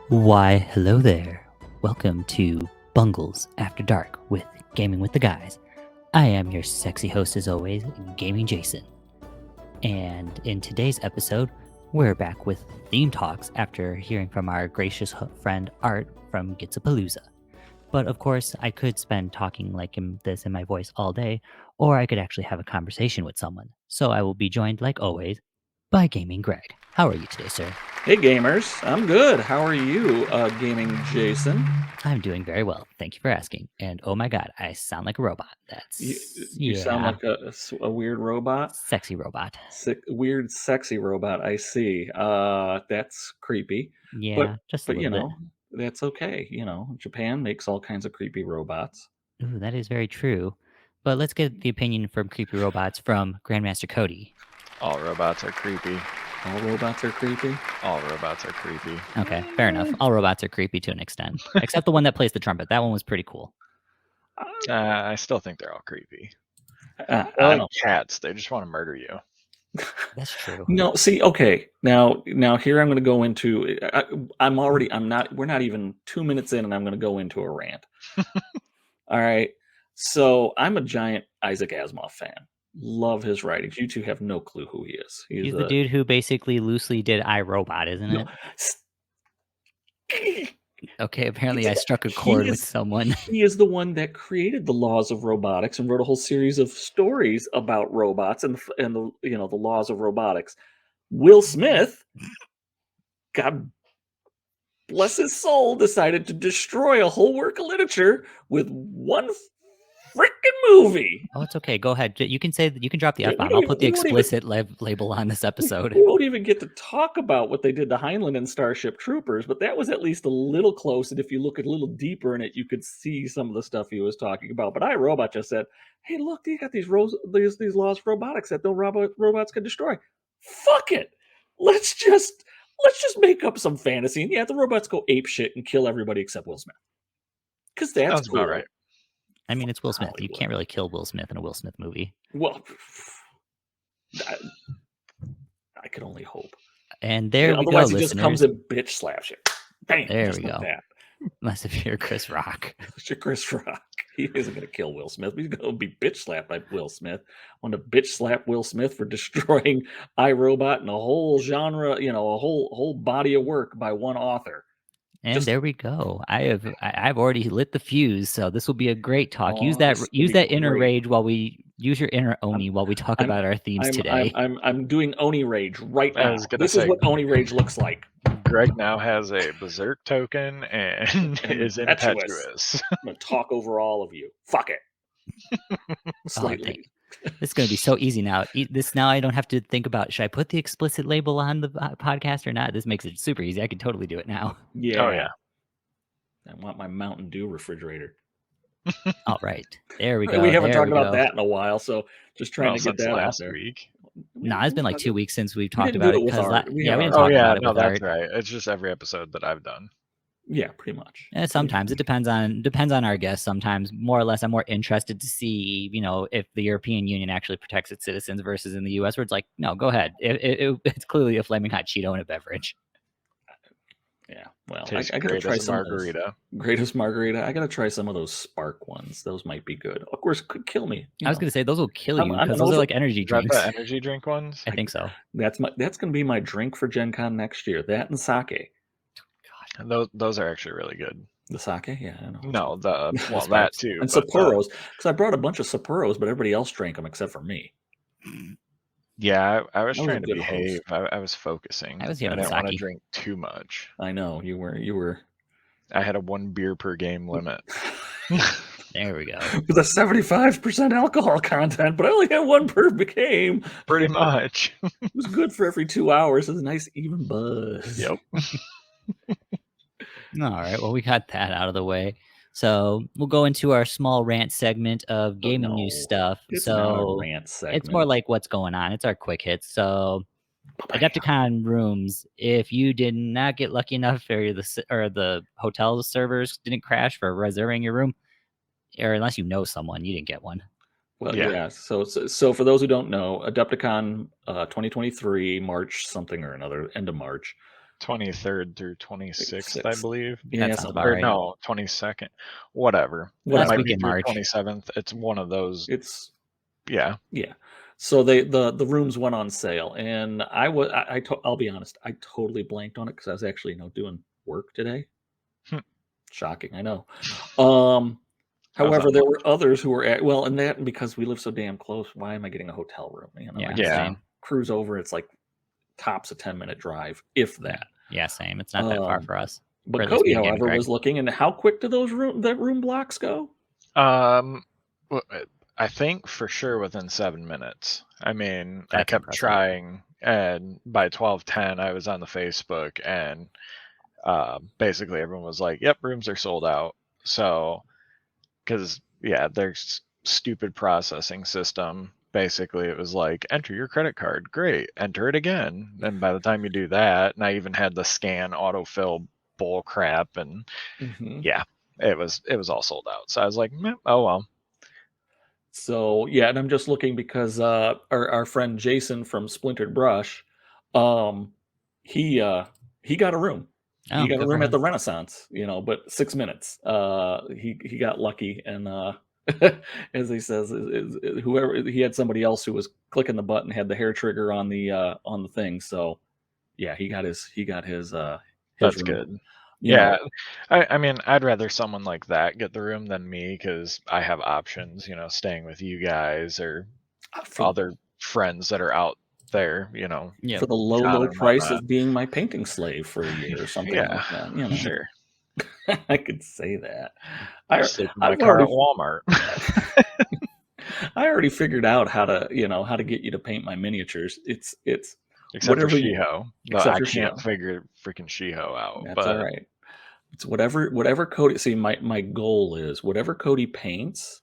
Why, hello there. Welcome to Bungles After Dark with Gaming with the Guys. I am your sexy host as always, Gaming Jason. And in today's episode, we're back with theme talks after hearing from our gracious friend Art from Gitsapalooza. But of course, I could spend talking like this in my voice all day, or I could actually have a conversation with someone. So I will be joined, like always, by Gaming Greg. How are you today, sir? Hey gamers, I'm good. How are you, Gaming Jason? I'm doing very well. Thank you for asking. And oh my god, I sound like a robot. You sound like a weird robot. Sexy robot. Weird, sexy robot. I see. That's creepy. Yeah, But just a but little bit. that's okay. Japan makes all kinds of creepy robots. Ooh, that is very true. But let's get the opinion from creepy robots from Grandmaster Cody. All robots are creepy. All robots are creepy. All robots are creepy. Okay, fair enough. All robots are creepy to an extent, except the one that plays the trumpet. That one was pretty cool. I still think they're all creepy. I They're like don't. cats. They just want to murder you. That's true. No, see, okay. Now here I'm going to go into. I'm not. We're not even 2 minutes in, and I'm going to go into a rant. All right. So I'm a giant Isaac Asimov fan. Love his writings. You two have no clue who he is. He's the dude who basically loosely did iRobot, isn't it? Okay, apparently I struck a chord with someone. He is the one that created the laws of robotics and wrote a whole series of stories about robots and the the laws of robotics. Will Smith, God bless his soul, decided to destroy a whole work of literature with one freaking movie. Oh, it's okay. Go ahead. You can drop the F-bomb. I'll put the explicit label on this episode. We won't even get to talk about what they did to Heinlein and Starship Troopers, but that was at least a little close. And if you look a little deeper in it, you could see some of the stuff he was talking about. But iRobot just said, "Hey, look, they got these laws of robotics that no robots can destroy. Fuck it. Let's just make up some fantasy. And yeah, the robots go ape shit and kill everybody except Will Smith. Because that's cool. About right. I mean, it's Will Smith. You can't really kill Will Smith in a Will Smith movie. Well, I could only hope. And there we go, otherwise he listeners. just comes and bitch slaps you. Bam, there we go. Like that. Unless if you're Chris Rock. Chris Rock. He isn't going to kill Will Smith. He's going to be bitch slapped by Will Smith. I want to bitch slap Will Smith for destroying iRobot and a whole genre, a whole body of work by one author. And there we go. I've already lit the fuse, so this will be a great talk. Use that inner rage while we use your inner Oni while we talk about our themes today. I'm doing Oni rage right now. This is what Oni rage looks like. Greg now has a berserk token and is impetuous. I'm gonna talk over all of you. Fuck it. Slightly. This is going to be so easy now. Now I don't have to think about, should I put the explicit label on the podcast or not? This makes it super easy. I can totally do it now. Yeah. Oh, yeah. I want my Mountain Dew refrigerator. All right. There we go. We haven't talked about that in a while, so just trying to get that last out there. week. No, it's been like 2 weeks since we've talked about it. We didn't talk about it with Art. Right. It's just every episode that I've done. Yeah, pretty much. And sometimes it depends on our guests. Sometimes more or less, I'm more interested to see, if the European Union actually protects its citizens versus in the U.S., where it's like, no, go ahead. It's clearly a flaming hot Cheeto in a beverage. Yeah, well, I gotta try some margarita. Greatest margarita. I gotta try some of those Spark ones. Those might be good. Of course, could kill me. I was gonna say those will kill you because those are like energy drinks. The energy drink ones. I think so. That's gonna be my drink for Gen Con next year. That and sake. Those are actually really good. The sake, yeah. I know. No, that too. And Sapporos, because I brought a bunch of Sapporos, but everybody else drank them except for me. Yeah, I was trying to behave. I was focusing. I didn't want to drink too much. I know you were. I had a 1 beer per game limit. There we go. With a 75% alcohol content, but I only had 1 per game. Pretty much. It was good for every 2 hours. It was a nice even buzz. Yep. All right. Well, we got that out of the way. So we'll go into our small rant segment of gaming news stuff. It's not a rant segment. It's more like what's going on. It's our quick hits. So Adepticon rooms. If you did not get lucky enough, or the hotel servers didn't crash for reserving your room, or unless you know someone, you didn't get one. Well, yeah. So for those who don't know, Adepticon 2023, March something or another, end of March. 23rd through 26th, I believe. Yeah, that sounds about right. No, 22nd. Whatever. It might be through 27th. It's one of those. Yeah. So the rooms went on sale, and I'll be honest, I totally blanked on it because I was actually doing work today. Shocking, I know. However, there were others who were and because we live so damn close, why am I getting a hotel room? Same. Cruise over, it's like tops a 10-minute drive, if that. Yeah, same. It's not that far for us. But Cody, however, was looking, and how quick do those room blocks go? I think for sure within 7 minutes. I mean, I kept trying, and by 12:10, I was on the Facebook, and basically everyone was like, "Yep, rooms are sold out." So, because their stupid processing system. Basically, it was like, enter your credit card. Great, enter it again. And by the time you do that, and I even had the scan autofill bull crap, and it was all sold out. So I was like, oh well. So and I'm just looking because our friend Jason from Splintered Brush, he got a room. He got a room at the Renaissance, but 6 minutes. He got lucky, and as he says, whoever he had somebody else who was clicking the button had the hair trigger on the thing. So he got his That's room. good. I mean, I'd rather someone like that get the room than me, because I have options, staying with you guys or other friends that are out there, for the low price of being my painting slave for a year or something like that. Sure. I could say that. Sleep in my car at Walmart. I already figured out how to get you to paint my miniatures. It's except for Shiho. I can't figure freaking Shiho out. That's all right. It's whatever Cody. See, my goal is whatever Cody paints,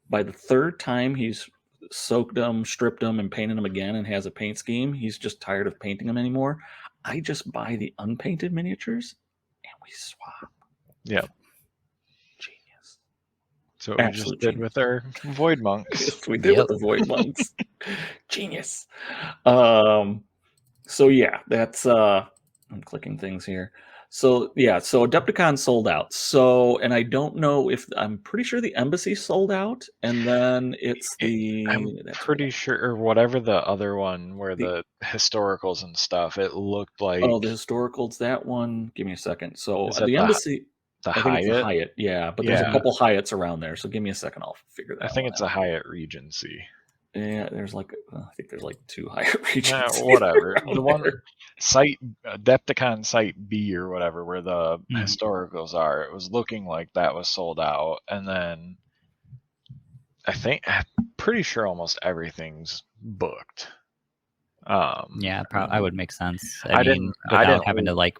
by the third time he's soaked them, stripped them, and painted them again, and has a paint scheme, he's just tired of painting them anymore. I just buy the unpainted miniatures, and we swap. Yeah. Genius. So we just did with our Void Monks. Yes, we did with the Void Monks. Genius. So that's I'm clicking things here. So Adepticon sold out. So, and I don't know if I'm pretty sure the Embassy sold out, and then I'm pretty sure, or whatever the other one where the historicals and stuff. It looked like the historicals. That one. Give me a second. So the Embassy. I think it's the Hyatt, but there's a couple Hyatts around there. So give me a second, I'll figure that out. I think it's a Hyatt Regency. Yeah, there's I think there's 2 Hyatt Regencies. Whatever. The one site, Adepticon site B or whatever, where the historicals are, it was looking like that was sold out. And then I'm pretty sure almost everything's booked. I would make sense. I didn't having to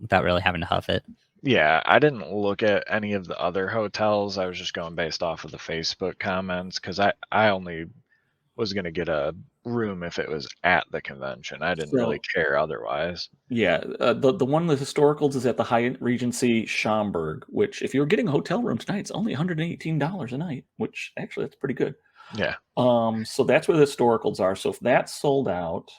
without really having to huff it. Yeah, I didn't look at any of the other hotels. I was just going based off of the Facebook comments, because I only was going to get a room if it was at the convention. I didn't really care otherwise. Yeah, the one of the historicals is at the Hyatt Regency Schaumburg, which if you're getting a hotel room tonight, it's only $118 a night, which actually that's pretty good. Yeah. So that's where the historicals are. So if that's sold out,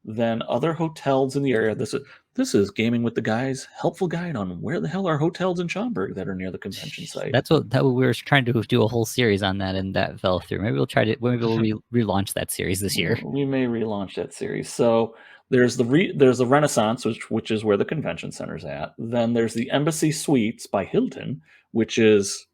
then other hotels in the area. This is Gaming with the Guys' helpful guide on where the hell are hotels in Schaumburg that are near the convention site. That we were trying to do a whole series on that, and that fell through. Maybe we'll relaunch that series this year. We may relaunch that series. So there's the Renaissance, which is where the convention center's at. Then there's the Embassy Suites by Hilton, which is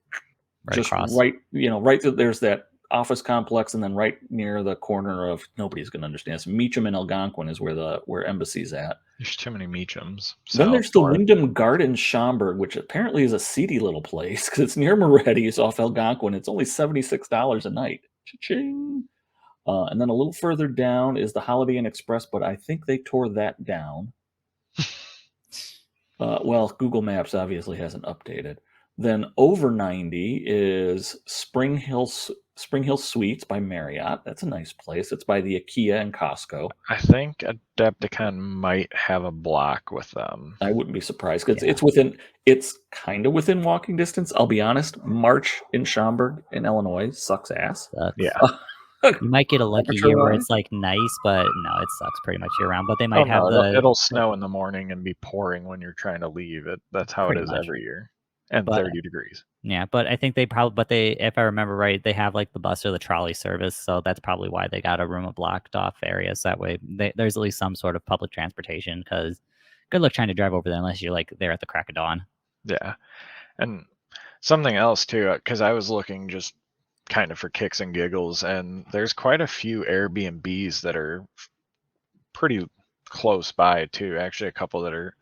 right. There's that office complex, and then right near the corner of, nobody's going to understand this, Meacham and Algonquin is where Embassy's at. There's too many Meachams. Then there's the Wyndham Garden Schaumburg, which apparently is a seedy little place because it's near Moretti's off Algonquin. It's only $76 a night. Cha-ching. And then a little further down is the Holiday Inn Express, but I think they tore that down. Google Maps obviously hasn't updated. Then over 90 is Spring Hill Suites by Marriott. That's a nice place. It's by the IKEA and Costco. I think Adepticon might have a block with them. I wouldn't be surprised because it's kind of within walking distance. I'll be honest. March in Schaumburg in Illinois sucks ass. Yeah. You might get a lucky year where it's like nice, but no, it sucks pretty much year round. But they might have it'll snow in the morning and be pouring when you're trying to leave. That's how it is every year, and 30 degrees. Yeah, but I think if I remember right, they have like the bus or the trolley service, so that's probably why they got a room of blocked off areas. That way, there's at least some sort of public transportation. Because good luck trying to drive over there unless you're like there at the crack of dawn. Yeah, and something else too, because I was looking just kind of for kicks and giggles, and there's quite a few Airbnbs that are pretty close by too. Actually, a couple that are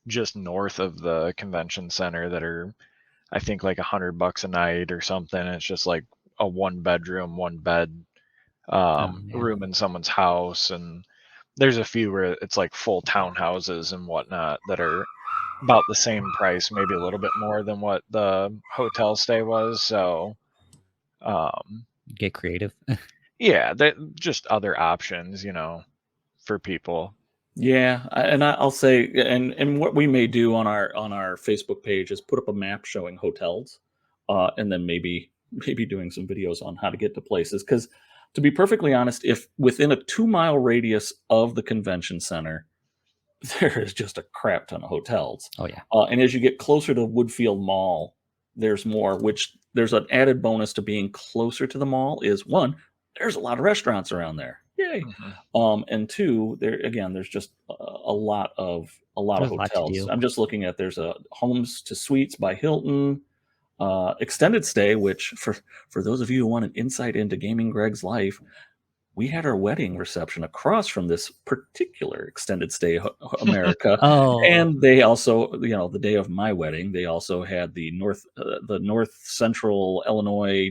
just north of the convention center that are, I think, like $100 a night or something. It's just like a 1-bedroom, 1-bed room in someone's house, and there's a few where it's like full townhouses and whatnot that are about the same price, maybe a little bit more than what the hotel stay was. So get creative. Yeah, just other options, for people. Yeah, I'll say, and what we may do on our Facebook page is put up a map showing hotels, and then maybe doing some videos on how to get to places. Because to be perfectly honest, if within a 2-mile radius of the convention center, there is just a crap ton of hotels. Oh yeah. And as you get closer to Woodfield Mall, there's more. Which there's an added bonus to being closer to the mall is one, there's a lot of restaurants around there. Yay. And two, there's just a lot of hotels. I'm just looking at, there's a Homes to Suites by Hilton, extended stay, which for those of you who want an insight into Gaming Greg's life, we had our wedding reception across from this particular extended stay America. And they also, the day of my wedding, they also had the North Central Illinois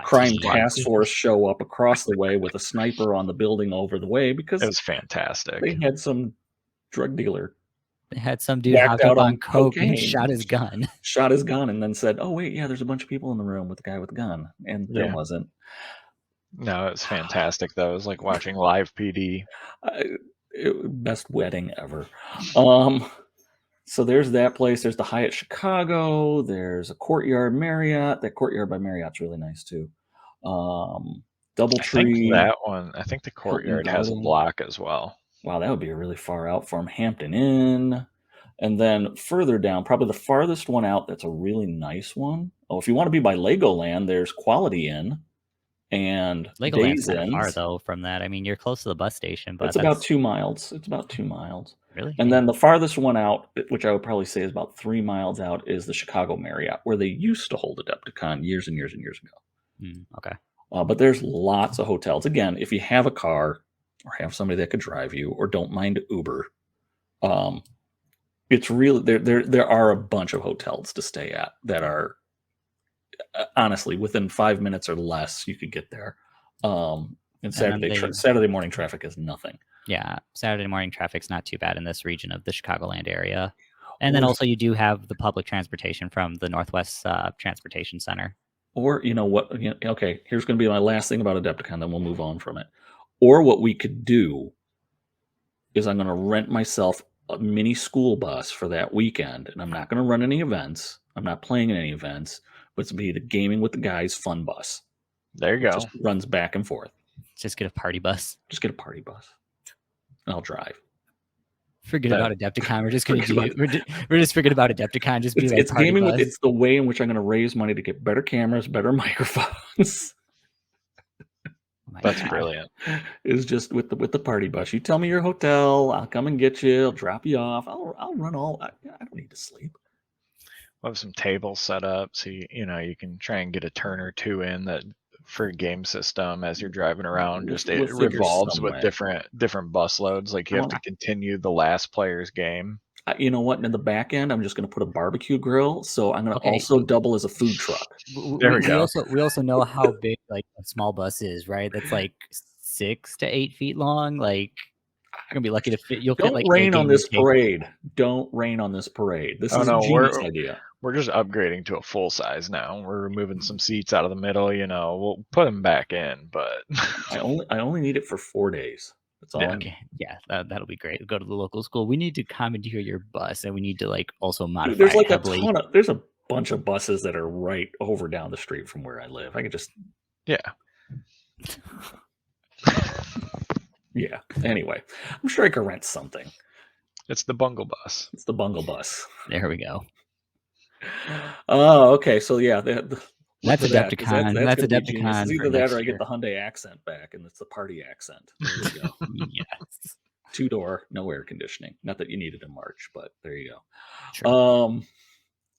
Crime Task Force show up across the way with a sniper on the building over the way, because it was fantastic. They had some drug dealer. They had some dude hopped up on coke and shot his gun. And then said, "Oh wait, yeah, there's a bunch of people in the room with the guy with the gun," and there wasn't. No, it's fantastic though. It was like watching live PD. Best wedding ever. So there's that place. There's the Hyatt Chicago. There's a Courtyard Marriott. That Courtyard by Marriott's really nice too. DoubleTree. I think the Courtyard has a block as well. Wow, that would be a really far out for him. Hampton Inn. And then further down, probably the farthest one out, that's a really nice one. Oh, if you want to be by Legoland, there's Quality Inn. And Legoland's kind of far though from that. I mean, you're close to the bus station, but it's about 2 miles. It's about 2 miles. Really? And then the farthest one out, which I would probably say is about 3 miles out, is the Chicago Marriott, where they used to hold Adepticon years and years and years ago. Okay. But there's lots of hotels. Again, if you have a car or have somebody that could drive you, or don't mind Uber, it's really there are a bunch of hotels to stay at that are, honestly, within 5 minutes or less, you could get there. And Saturday morning traffic is nothing. Yeah, Saturday morning traffic's not too bad in this region of the Chicagoland area. And then also you do have the public transportation from the Northwest Transportation Center. Or, okay, here's going to be my last thing about Adepticon, then we'll move on from it. Or what we could do is I'm going to rent myself a mini school bus for that weekend, and I'm not going to run any events. I'm not playing in any events, but it's be the Gaming with the Guys fun bus. There you go. Just runs back and forth. Just get a party bus. And I'll drive. Forget about Adepticon. We're just going to we're just forget about Adepticon. Just be like party bus. It's the way in which I'm going to raise money to get better cameras, better microphones. That's brilliant. It's just with the party bus. You tell me your hotel, I'll come and get you. I'll drop you off. I'll run all. I don't need to sleep. We'll have some tables set up, so you can try and get a turn or two in that for a game system as you're driving around. Just it revolves with different bus loads. Like you have to continue the last player's game. You know what? In the back end, I'm just going to put a barbecue grill, so I'm going to also double as a food truck. There we go. We also know how big like a small bus is, right? That's like 6 to 8 feet long. Like you're gonna be lucky to fit. Don't rain on this parade. Don't rain on this parade. This is a genius idea. We're just upgrading to a full size now. We're removing some seats out of the middle. We'll put them back in, but I only need it for 4 days. That's all. Okay. Yeah, that'll be great. Go to the local school. We need to commandeer your bus, and we need to also modify. There's like there's a bunch of buses that are right over down the street from where I live. I could just Yeah. Anyway, I'm sure I could rent something. It's the Bungle Bus. It's the Bungle Bus. There we go. Oh, okay. So yeah, That's Adepticon. That's That's gonna be genius. Adepticon It's for either that next or I year. get the Hyundai accent back, and it's the party accent. There we go. Yes. 2-door, no air conditioning. Not that you need it in March, but there you go. Sure.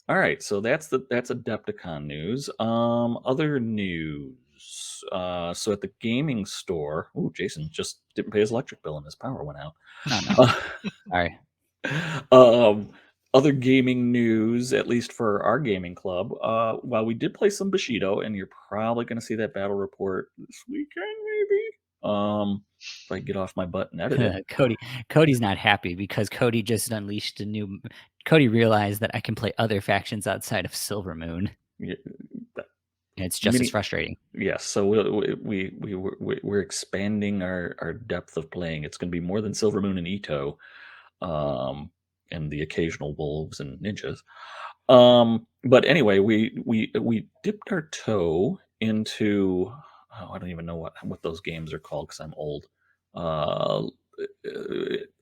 All right, so that's Adepticon news. Other news. So at the gaming store, Jason just didn't pay his electric bill and his power went out. No. Sorry. Other gaming news, at least for our gaming club. While we did play some Bushido, and you're probably going to see that battle report this weekend, maybe. If I get off my butt and edit it. Cody's not happy because Cody just unleashed a new. Cody realized that I can play other factions outside of Silver Moon. Yeah, and it's just as frustrating. Yes, so we're expanding our depth of playing. It's going to be more than Silver Moon and Ito, and the occasional wolves and ninjas. But anyway, we dipped our toe into I don't even know what those games are called because I'm old.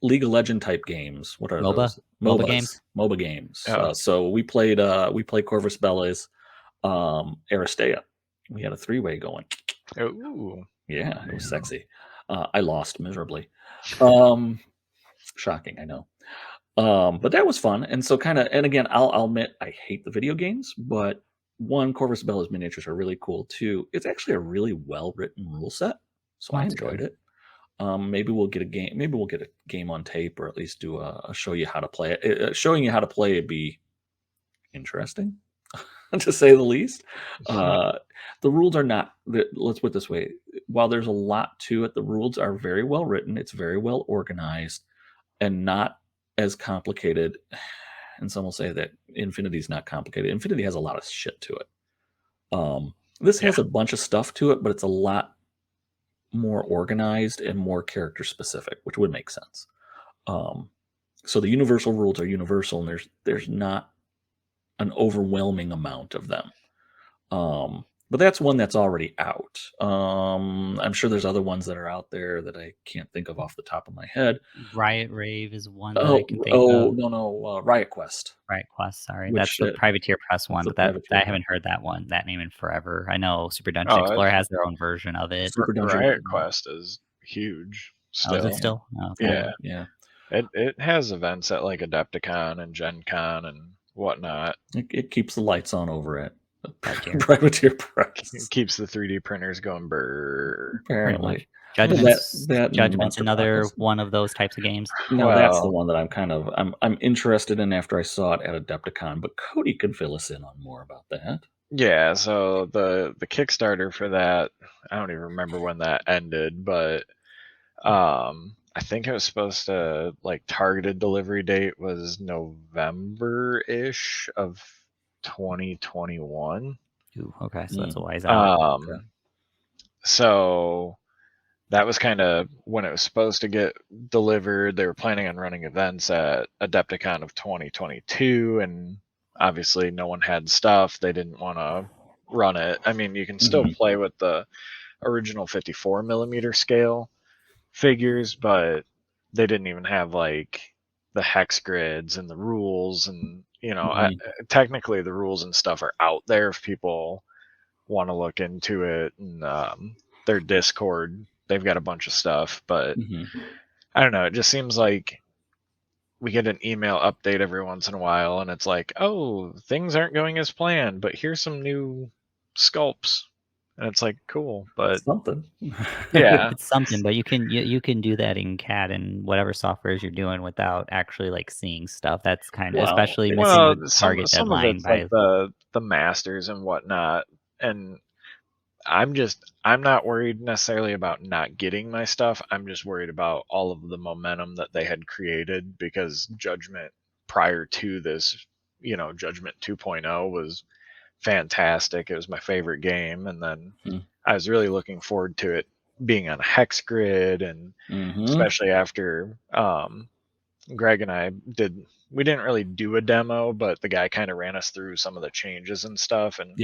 League of Legend type games. What are those? MOBA games. MOBA games. Oh. So we played Corvus Bellis, Aristea. We had a 3-way going. Ooh. Yeah, it was sexy. I lost miserably. Shocking, I know. But that was fun. And so and again, I'll admit I hate the video games, but one, Corvus Bellis miniatures are really cool. Two, it's actually a really well-written rule set. So I enjoyed it. Maybe we'll get a game. Maybe we'll get a game on tape, or at least do a show you how to play it. Showing you how to play it be interesting, to say the least. The rules are not. Let's put it this way: while there's a lot to it, the rules are very well written. It's very well organized, and not as complicated. And some will say that Infinity is not complicated. Infinity has a lot of shit to it. This has a bunch of stuff to it, but it's a lot more organized and more character specific, which would make sense. So the universal rules are universal, and there's not an overwhelming amount of them. But that's one that's already out. I'm sure there's other ones that are out there that I can't think of off the top of my head. Riot Rave is one that I can think of. No, Riot Quest. Riot Quest, sorry. That's the Privateer Press one, but I haven't heard that name in forever. I know Super Dungeon Explorer has their own version of it. Riot Quest is huge. Still. Is it still? Oh, okay. Yeah. It has events at like Adepticon and Gen Con and whatnot. It keeps the lights on over it. Privateer Press. It keeps the 3D printers going brr. Apparently. Judgment's another one of those types of games. No, that's the one that I'm interested in after I saw it at Adepticon, but Cody could fill us in on more about that. Yeah, so the Kickstarter for that, I don't even remember when that ended, but I think it was supposed to, like, targeted delivery date was November-ish of 2021. Ooh, okay, so that's a ways out. So that was kind of when it was supposed to get delivered. They were planning on running events at Adepticon of 2022, and obviously no one had stuff. They didn't want to run it. I mean, you can still play with the original 54 millimeter scale figures, but they didn't even have like the hex grids and the rules, and technically the rules and stuff are out there if people want to look into it. And their Discord, they've got a bunch of stuff, but I don't know. It just seems like we get an email update every once in a while, and it's like, oh, things aren't going as planned, but here's some new sculpts. And it's like, cool, but it's something. Yeah, it's something, but you can do that in CAD and whatever softwares you're doing without actually like seeing stuff. That's kind of especially missing the target deadline by like the masters and whatnot. And I'm not worried necessarily about not getting my stuff. I'm just worried about all of the momentum that they had created, because Judgment prior to this, Judgment 2.0 was fantastic. It was my favorite game, and then I was really looking forward to it being on a hex grid, and especially after Greg and I we didn't really do a demo, but the guy kind of ran us through some of the changes and stuff, and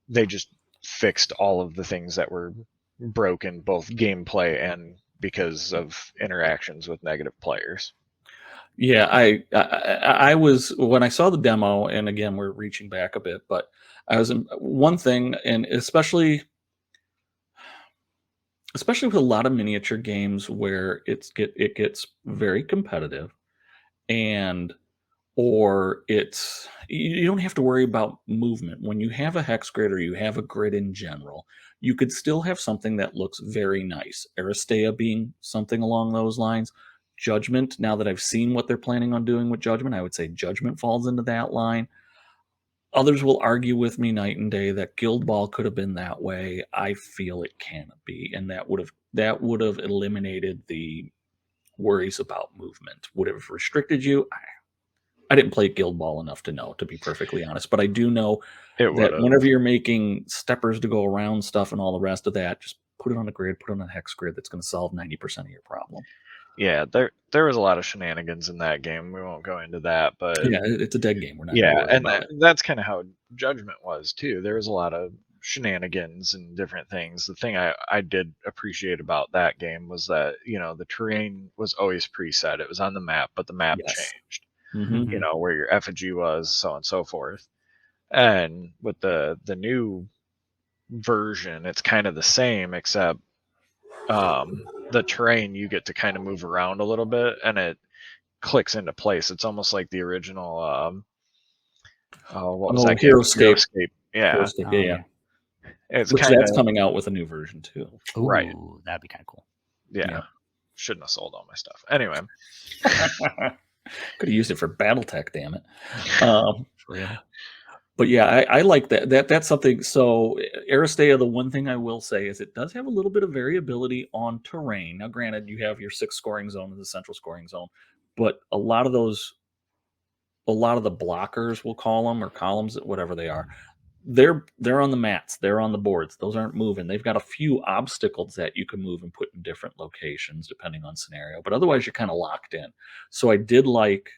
they just fixed all of the things that were broken both gameplay and because of interactions with negative players. Yeah, I was, when I saw the demo, and again we're reaching back a bit, but I was one thing, and especially with a lot of miniature games where it gets very competitive, and or you don't have to worry about movement. When you have a hex grid or you have a grid in general, you could still have something that looks very nice. Aristea being something along those lines. Judgment, now that I've seen what they're planning on doing with Judgment, I would say Judgment falls into that line. Others will argue with me night and day that Guild Ball could have been that way. I feel it cannot be, and that would have eliminated the worries about movement. Would it have restricted you? I didn't play Guild Ball enough to know, to be perfectly honest, but I do know that whenever you're making steppers to go around stuff and all the rest of that, just put it on a grid, put it on a hex grid. That's going to solve 90% of your problem. Yeah, there was a lot of shenanigans in that game. We won't go into that, but yeah, it's a dead game. We're not going to worry about it. That's kind of how Judgment was too. There was a lot of shenanigans and different things. The thing I did appreciate about that game was that, the terrain was always preset. It was on the map, but the map changed. Mm-hmm. Where your effigy was, so on and so forth. And with the new version, it's kind of the same, except the terrain, you get to kind of move around a little bit, and it clicks into place. It's almost like the original. What was that game? HeroScape. Yeah. HeroScape, yeah. It's that's coming out with a new version too. Ooh, right. That'd be kind of cool. Yeah. Shouldn't have sold all my stuff. Anyway. Could have used it for BattleTech, damn it. But yeah, I like that. That's something. So Aristea, the one thing I will say is it does have a little bit of variability on terrain. Now, granted, you have your 6 scoring zone and the central scoring zone, but a lot of the blockers, we'll call them, or columns, whatever they are, they're on the mats, they're on the boards. Those aren't moving. They've got a few obstacles that you can move and put in different locations depending on scenario, but otherwise you're kind of locked in. So I did like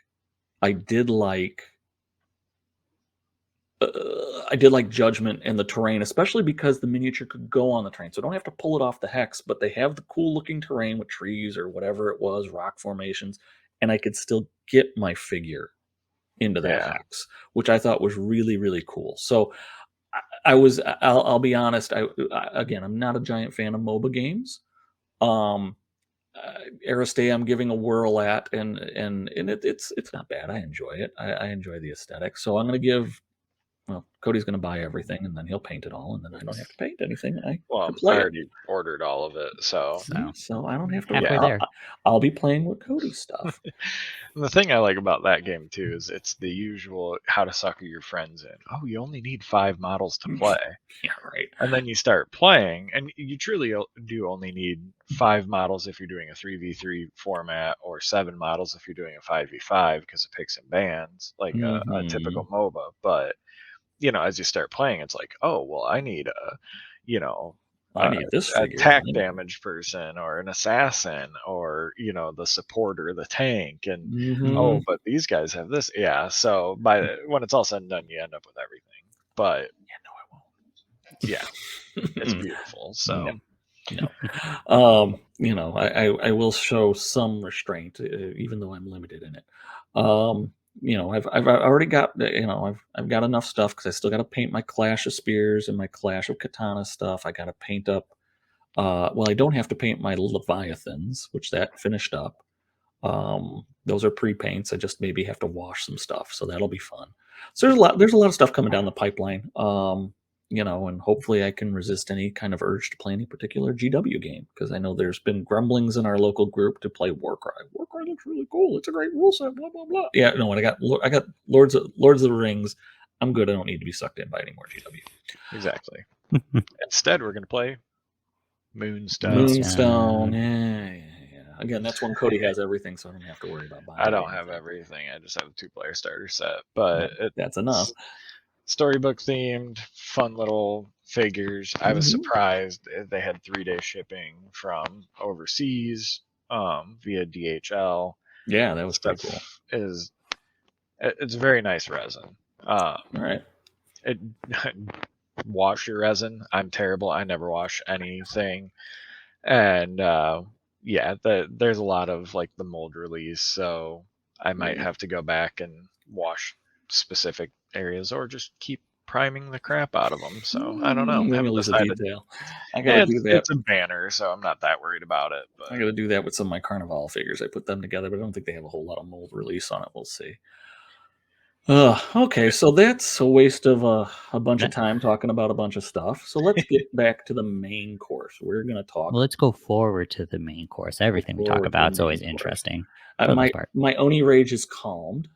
Judgment and the terrain, especially because the miniature could go on the terrain. So I don't have to pull it off the hex, but they have the cool looking terrain with trees or whatever it was, rock formations, and I could still get my figure into that hex, which I thought was really, really cool. So I'll be honest, again, I'm not a giant fan of MOBA games. Aristea I'm giving a whirl at, and it's not bad. I enjoy it. I enjoy the aesthetic. So I'm going to give, Cody's going to buy everything, and then he'll paint it all, and then I don't have to paint anything. I already ordered all of it, so I don't have to. Halfway there. I'll be playing with Cody's stuff. The thing I like about that game too is it's the usual how to sucker your friends in. Oh, you only need 5 models to play. Yeah, right. And then you start playing, and you truly do only need 5 models if you're doing a 3v3 format, or 7 models if you're doing a 5v5, because it picks and bans like a typical MOBA. But as you start playing, it's like, oh well, I need I need this figure, attack damage person, or an assassin, or the support or the tank, and oh, but these guys have this. Yeah, so when it's all said and done, you end up with everything. But it's beautiful. So I will show some restraint, even though I'm limited in it. I've already got, I've got enough stuff, because I still got to paint my Clash of Spears and my Clash of Katana stuff. I got to paint up. I don't have to paint my Leviathans, which that finished up. Those are pre-paints. I just maybe have to wash some stuff, so that'll be fun. So there's a lot of stuff coming down the pipeline. And hopefully I can resist any kind of urge to play any particular GW game, because I know there's been grumblings in our local group to play Warcry. Warcry looks really cool. It's a great rule set. Blah blah blah. Yeah, no. I got Lords of the Rings. I'm good. I don't need to be sucked in by any more GW. Exactly. Instead, we're going to play Moonstone. Moonstone. Yeah. Again, that's when Cody has everything, so I don't have to worry about buying. I don't have everything. I just have a 2-player starter set, but that's enough. Storybook themed, fun little figures. I was surprised they had 3-day shipping from overseas via DHL. Yeah, that was pretty cool. It's very nice resin. All right. wash your resin. I'm terrible. I never wash anything. And yeah, there's a lot of like the mold release, so I might have to go back and wash specific areas or just keep priming the crap out of them. So I don't know. I haven't decided. Detail. I gotta do that. It's a banner, so I'm not that worried about it. But I gotta do that with some of my Carnival figures. I put them together, but I don't think they have a whole lot of mold release on it. We'll see. Okay, so that's a waste of a bunch of time talking about a bunch of stuff. So let's get back to the main course. We're gonna talk. Well, let's go forward to the main course. Everything we talk about is always interesting. My Oni rage is calmed.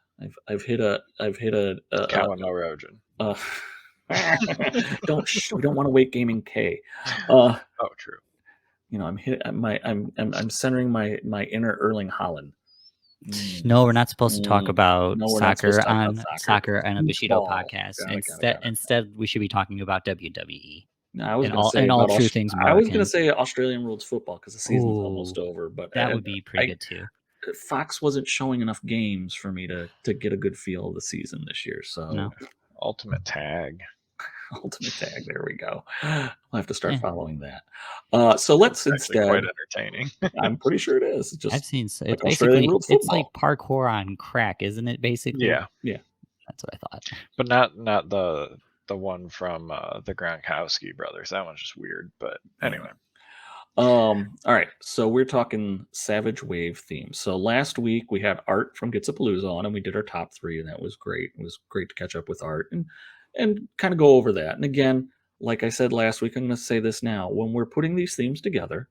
I've hit a Kano Rogen. We don't want to wait gaming K. Oh, true. You know, I'm centering my inner Erling Haaland. No, we're not supposed to talk about soccer on soccer and a Bushido podcast. Instead, we should be talking about WWE. No, I was going to say all true things. I was going to say Australian rules football because the season's almost over. But that would be pretty good too. Fox wasn't showing enough games for me to get a good feel of the season this year. So no. Ultimate Tag. There we go. I'll have to start following that. So let's instead. Quite entertaining. I'm pretty sure it is. Just I've seen it's basically it's like parkour on crack, isn't it? Basically, yeah. That's what I thought. But not the one from the Gronkowski brothers. That one's just weird. But anyway. All right, so we're talking Savage Wave themes. So last week we had Art from Gitsapalooza on, and we did our top 3, and that was great. It was great to catch up with Art and kind of go over that. And again, like I said last week, I'm going to say this now. When we're putting these themes together,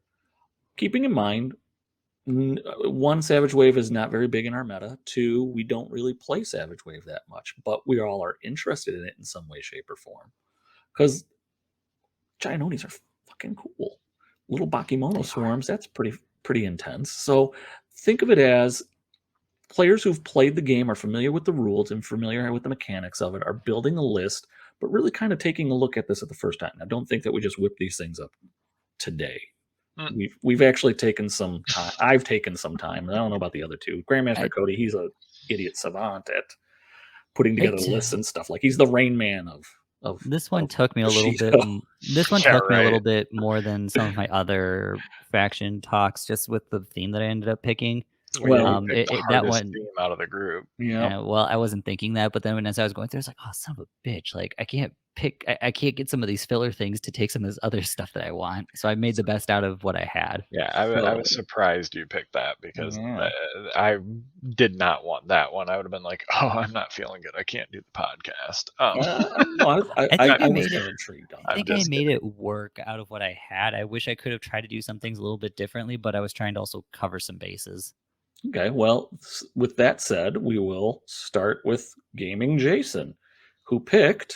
keeping in mind, 1, Savage Wave is not very big in our meta. 2, we don't really play Savage Wave that much, but we all are interested in it in some way, shape, or form. Because Giant Onis are fucking cool. Little Bakemono swarms, that's pretty intense. So think of it as players who've played the game, are familiar with the rules and familiar with the mechanics of it, are building a list, but really kind of taking a look at this at the first time. Now, don't think that we just whip these things up today. We've actually taken some time. I've taken some time. I don't know about the other two. Grandmaster Cody, he's a idiot savant at putting together lists and stuff. Like he's the Rain Man of this one took me a little bit. This one took me a little bit more than some of my other faction talks, just with the theme that I ended up picking. Well, that one theme out of the group. Yeah. Well, I wasn't thinking that, but then as I was going through, I was like, "Oh, son of a bitch! Like, I can't pick. I can't get some of these filler things to take some of this other stuff that I want." So I made the best out of what I had. Yeah, I was surprised you picked that because I did not want that one. I would have been like, "Oh, I'm not feeling good. I can't do the podcast." I made it intrigued. I think I made it work out of what I had. I wish I could have tried to do some things a little bit differently, but I was trying to also cover some bases. Okay, well, with that said, we will start with Gaming Jason, who picked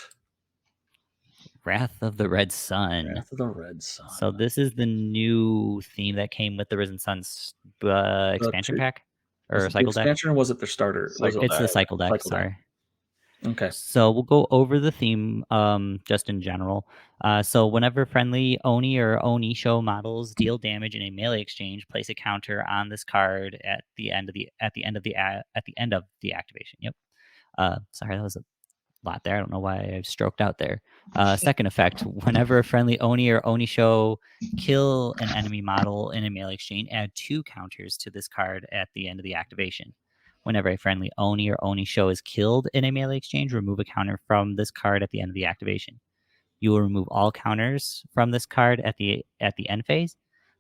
Wrath of the Red Sun. Wrath of the Red Sun. So this is the new theme that came with the Risen Sun's expansion pack or cycle deck. Expansion, or was it their starter? It's the cycle deck. Sorry. Okay. So we'll go over the theme just in general. So whenever friendly Oni or Oni show models deal damage in a melee exchange, place a counter on this card at the end of the activation. Yep. Sorry, that was a lot there. I don't know why I stroked out there. Second effect: whenever a friendly Oni or Oni show kill an enemy model in a melee exchange, add 2 counters to this card at the end of the activation. Whenever a friendly Oni or Oni show is killed in a melee exchange, remove a counter from this card at the end of the activation. You will remove all counters from this card at the end phase.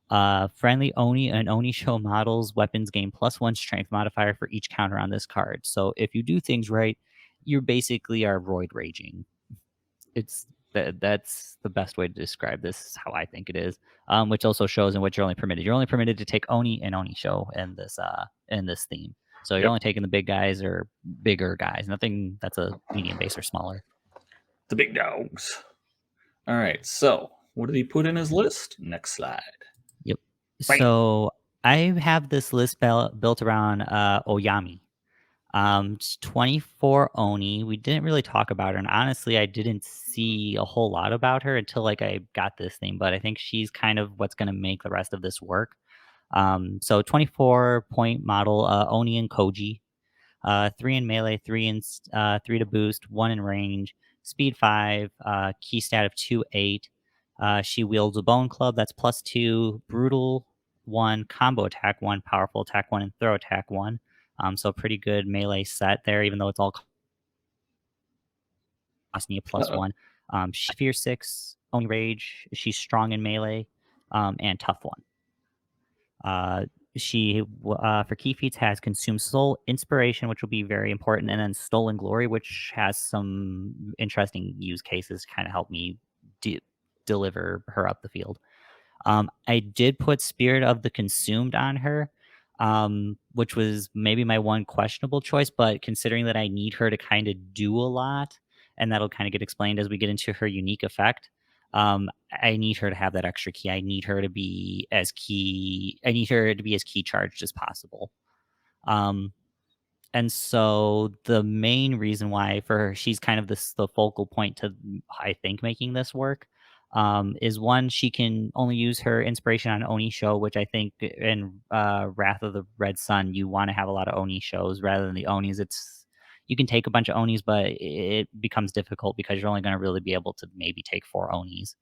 Friendly Oni and Oni show models weapons gain +1 strength modifier for each counter on this card. So if you do things right, you basically are roid raging. That's the best way to describe this. Is how I think it is. Which also shows in what you're only permitted. You're only permitted to take Oni and Oni show in this theme. So you're only taking the big guys or bigger guys. Nothing that's a medium base or smaller. The big dogs. All right. So what did he put in his list? Next slide. Yep. Bam. So I have this list built around Oyami. 24 Oni. We didn't really talk about her, and honestly, I didn't see a whole lot about her until I got this thing. But I think she's kind of what's going to make the rest of this work. So 24-point model, Oni and Koji, 3 in melee, 3 to boost, 1 in range, speed 5, key stat of 2/8. She wields a bone club that's +2, brutal 1, combo attack 1, powerful attack 1, and throw attack 1. So pretty good melee set there, even though it's all costing you +1. She's Fear 6, Oni Rage. She's strong in melee, and tough 1. She for key feats has Consume Soul, Inspiration, which will be very important, and then Stolen Glory, which has some interesting use cases to kind of help me deliver her up the field. I did put Spirit of the Consumed on her, which was maybe my one questionable choice, but considering that I need her to kind of do a lot, and that'll kind of get explained as we get into her unique effect. I need her to have that extra key. I need her to be as key. I need her to be as key charged as possible. And so the main reason why for her, she's kind of the focal point to, I think, making this work, is one, she can only use her inspiration on Oni show, which I think in Wrath of the Red Sun, you want to have a lot of Oni shows rather than the Onis. You can take a bunch of Onis, but it becomes difficult because you're only going to really be able to maybe take 4 Onis,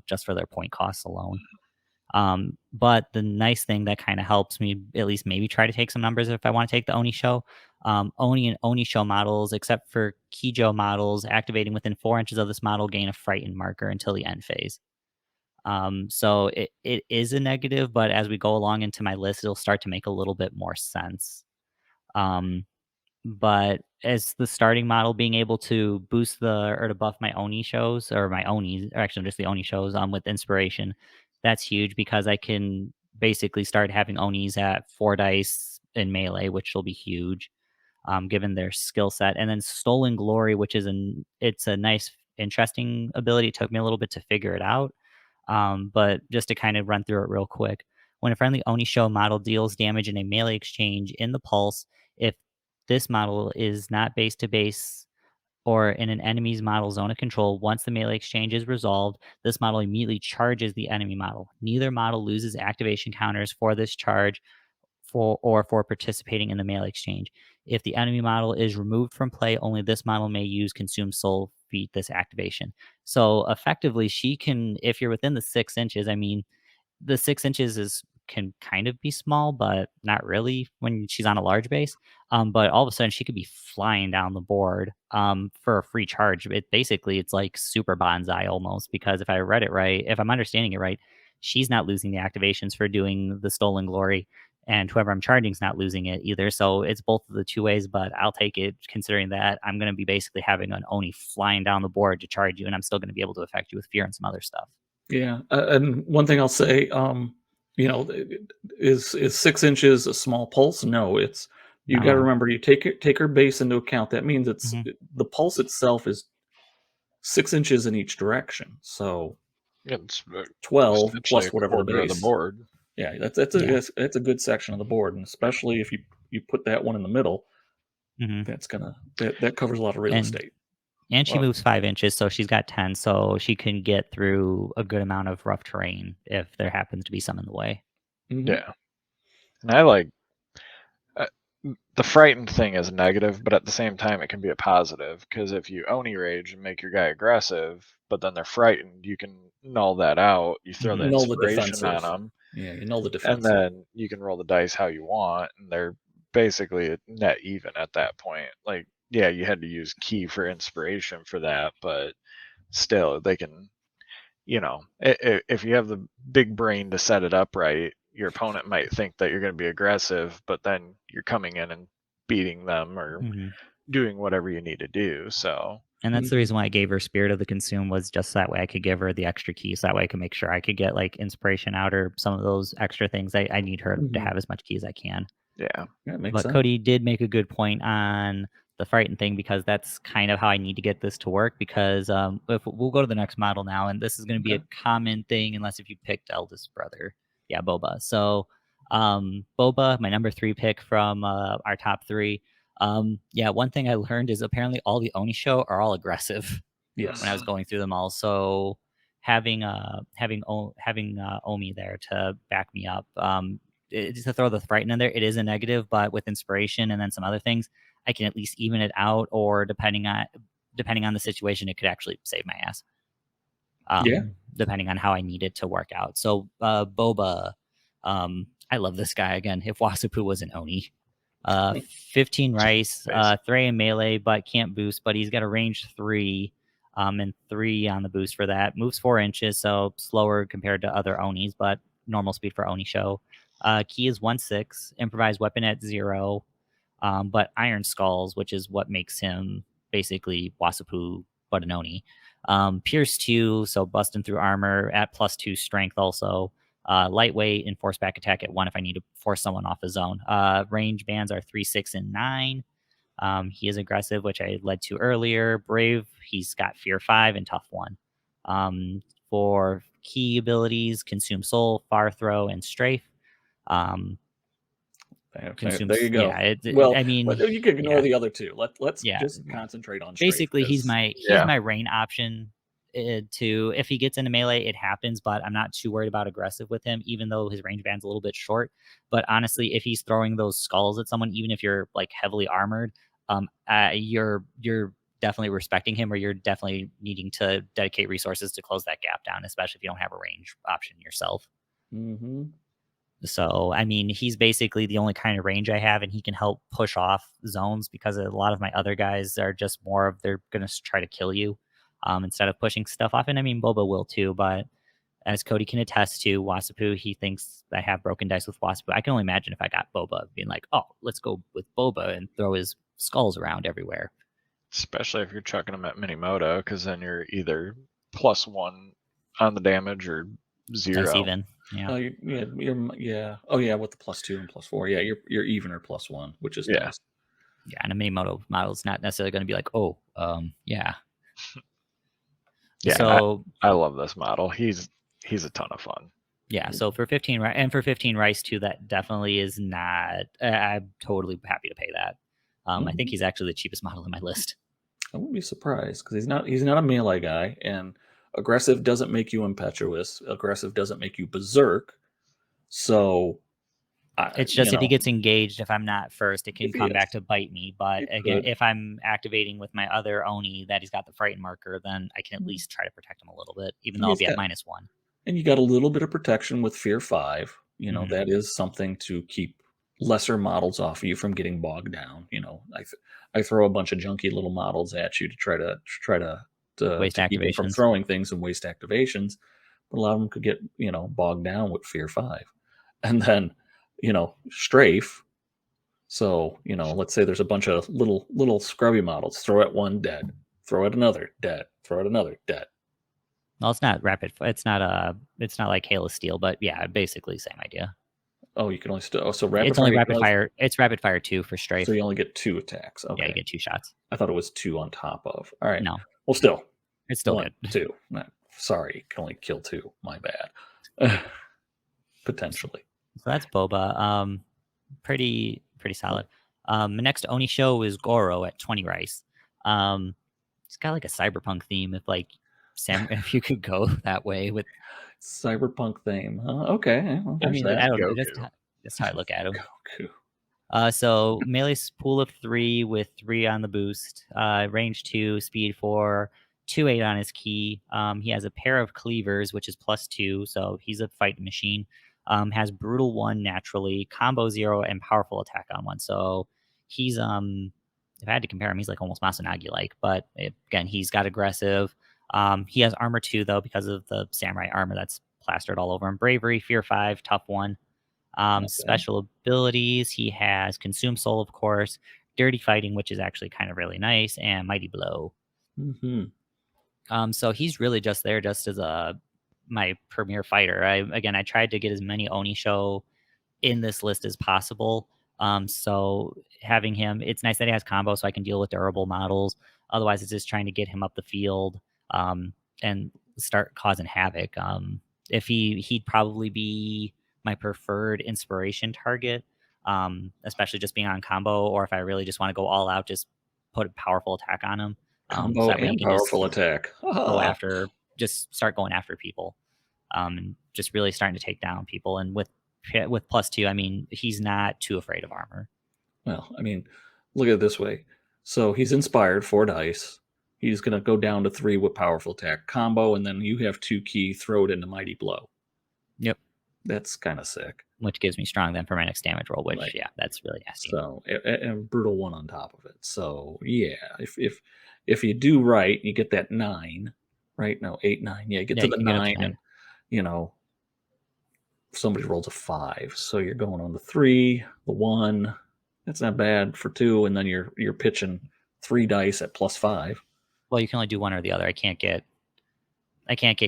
just for their point costs alone. But the nice thing that kind of helps me at least maybe try to take some numbers if I want to take the Oni show. Oni and Oni show models, except for Kijo models, activating within 4 inches of this model gain a frightened marker until the end phase. So it is a negative, but as we go along into my list, it'll start to make a little bit more sense. But as the starting model, being able to boost or to buff my Oni shows, or my Onis, or actually just the Oni shows, with inspiration, that's huge because I can basically start having Onis at 4 dice in melee, which will be huge, given their skill set. And then Stolen Glory, which is it's a nice, interesting ability. It took me a little bit to figure it out, but just to kind of run through it real quick. When a friendly Oni show model deals damage in a melee exchange in the pulse, if this model is not base to base or in an enemy's model zone of control, once the melee exchange is resolved, this model immediately charges the enemy model. Neither model loses activation counters for this charge for participating in the melee exchange. If the enemy model is removed from play, only this model may use Consume Soul feat this activation. So effectively, she can, if you're within the 6 inches, I mean, the 6 inches can kind of be small, but not really when she's on a large base. But all of a sudden, she could be flying down the board for a free charge. It's like super bonsai almost, because if I read it right, if I'm understanding it right, she's not losing the activations for doing the Stolen Glory, and whoever I'm charging is not losing it either. So it's both of the 2 ways, but I'll take it considering that I'm going to be basically having an Oni flying down the board to charge you, and I'm still going to be able to affect you with fear and some other stuff. Yeah, and one thing I'll say, is 6 inches a small pulse? No, it's you got to remember, you take her base into account. That means the pulse itself is 6 inches in each direction. So it's 12 plus whatever the base base. of the board. Yeah, that's a good section of the board, and especially if you put that one in the middle, that covers a lot of real estate. And she moves 5 inches, so she's got 10, so she can get through a good amount of rough terrain if there happens to be some in the way. Mm-hmm. Yeah. And I like the frightened thing is negative, but at the same time, it can be a positive, because if you Oni Rage and make your guy aggressive, but then they're frightened, you can null that out. You throw the inspiration on them. Yeah, you null the defense. And then you can roll the dice how you want, and they're basically net even at that point. Like, yeah, you had to use key for inspiration for that, but still, they can, if you have the big brain to set it up right, your opponent might think that you're going to be aggressive, but then you're coming in and beating them or doing whatever you need to do. So, and that's the reason why I gave her Spirit of the Consume, was just that way I could give her the extra keys. That way I could make sure I could get like inspiration out or some of those extra things. I need her to have as much key as I can. Yeah, that makes but sense. Cody did make a good point on the frightened thing, because that's kind of how I need to get this to work. Because if we'll go to the next model now, and this is going to be a common thing unless if you picked eldest brother. Yeah, Boba. So Boba, my number 3 pick from our top 3. One thing I learned is apparently all the Oni show are all aggressive. Yes. When I was going through them all, so having Omi there to back me up, to throw the frighten in there, it is a negative, but with inspiration and then some other things, I can at least even it out, or depending on depending on the situation, it could actually save my ass. Yeah. Depending on how I need it to work out. So Boba, I love this guy again. If Wasapu was an Oni, 15 rice, 3 in melee, but can't boost. But he's got a range 3, and 3 on the boost for that. Moves 4 inches, so slower compared to other Onis, but normal speed for Oni show. Key is 1/6. Improvised weapon at 0, but Iron Skulls, which is what makes him basically Wasapu but an Oni. Pierce 2, so busting through armor at +2 strength also. Lightweight and force back attack at 1 if I need to force someone off the zone. Range bands are 3, 6, and 9. He is aggressive, which I led to earlier. Brave, he's got Fear 5 and Tough 1. For key abilities, Consume Soul, Far Throw, and Strafe. There you go. I mean, you can ignore the other two. Let's just concentrate on Strafe. Basically, he's my rain option. If he gets into melee, it happens, but I'm not too worried about aggressive with him, even though his range band's a little bit short. But honestly, if he's throwing those skulls at someone, even if you're like heavily armored, you're definitely respecting him, or you're definitely needing to dedicate resources to close that gap down, especially if you don't have a range option yourself. Mm-hmm. So, I mean, he's basically the only kind of range I have, and he can help push off zones, because a lot of my other guys are just more of, they're going to try to kill you instead of pushing stuff off. And I mean, Boba will too, but as Cody can attest to, Wasapu, he thinks I have broken dice with Wasapu. I can only imagine if I got Boba being like, oh, let's go with Boba and throw his skulls around everywhere. Especially if you're chucking him at Minimoto, because then you're either +1 on the damage or 0. Nice even. Yeah. Oh, yeah. Oh, yeah. With the +2 and +4, yeah, you're even or +1, which is nice. Yeah, and a Minimoto model is not necessarily going to be like, oh, yeah. Yeah. So I love this model. He's a ton of fun. Yeah. So for 15 rice too, that definitely is not. I'm totally happy to pay that. I think he's actually the cheapest model in my list. I wouldn't be surprised, because he's not a melee guy, and aggressive doesn't make you impetuous. Aggressive doesn't make you berserk. So it's just, if he gets engaged, if I'm not first, it can come back to bite me. But again, if I'm activating with my other Oni that he's got the frighten marker, then I can at least try to protect him a little bit, even though I'll be at -1. And you got a little bit of protection with Fear 5. That is something to keep lesser models off of you from getting bogged down. I throw a bunch of junky little models at you to try to waste keep them from activations. throwing things and waste activations. But a lot of them could get bogged down with Fear 5, and then Strafe. So let's say there's a bunch of little scrubby models. Throw at one, dead. Throw at another, dead. Throw at another, dead. Well, it's not rapid. It's not like Hail of Steel, but yeah, basically same idea. Oh, you can only so rapid. It's only rapid fire. It's rapid fire 2 for Strafe. So you only get 2 attacks. Okay. Yeah, you get 2 shots. I thought it was 2 on top of. All right. No. Well, still, it's still good. 2. Sorry, you can only kill 2. My bad. Potentially. So that's Boba. Pretty solid. The next Oni show is Goro at 20 rice. It's got like a cyberpunk theme. If you could go that way with cyberpunk theme. Okay. Well, I mean, I don't know. That's how I look at him. Goku. So melee pool of 3 with 3 on the boost. Range 2, speed 4, 2/8 on his key. He has a pair of cleavers, which is +2, so he's a fight machine. Has brutal 1 naturally, combo 0, and powerful attack on 1. So he's if I had to compare him, he's like almost Masanagi like, but again, he's got aggressive. He has armor 2 though, because of the samurai armor that's plastered all over him. Bravery, Fear 5, Tough 1. Special abilities, he has Consume Soul, of course, Dirty Fighting, which is actually kind of really nice, and Mighty Blow. So he's really just there just as my premier fighter. I tried to get as many Oni show in this list as possible. So having him, it's nice that he has combo, so I can deal with durable models. Otherwise, it's just trying to get him up the field and start causing havoc. If he'd probably be my preferred inspiration target, especially just being on combo, or if I really just want to go all out, just put a powerful attack on him. Combo and powerful attack. Start going after people, and just really starting to take down people. And with +2, I mean, he's not too afraid of armor. Well, I mean, look at it this way. So he's inspired 4 dice. He's going to go down to 3 with powerful attack combo, and then you have 2 key, throw it into Mighty Blow. Yep. That's kind of sick. Which gives me strong then for my next damage roll, which, Right. yeah, that's really nasty. So, and brutal 1 on top of it. So, yeah, if you do right, you get that 9, right? No, 8, 9. Yeah, get to the 9, and, you know, somebody rolls a 5. So you're going on the 3, the 1. That's not bad for 2, and then you're pitching 3 dice at +5. Well, you can only do one or the other. I can't get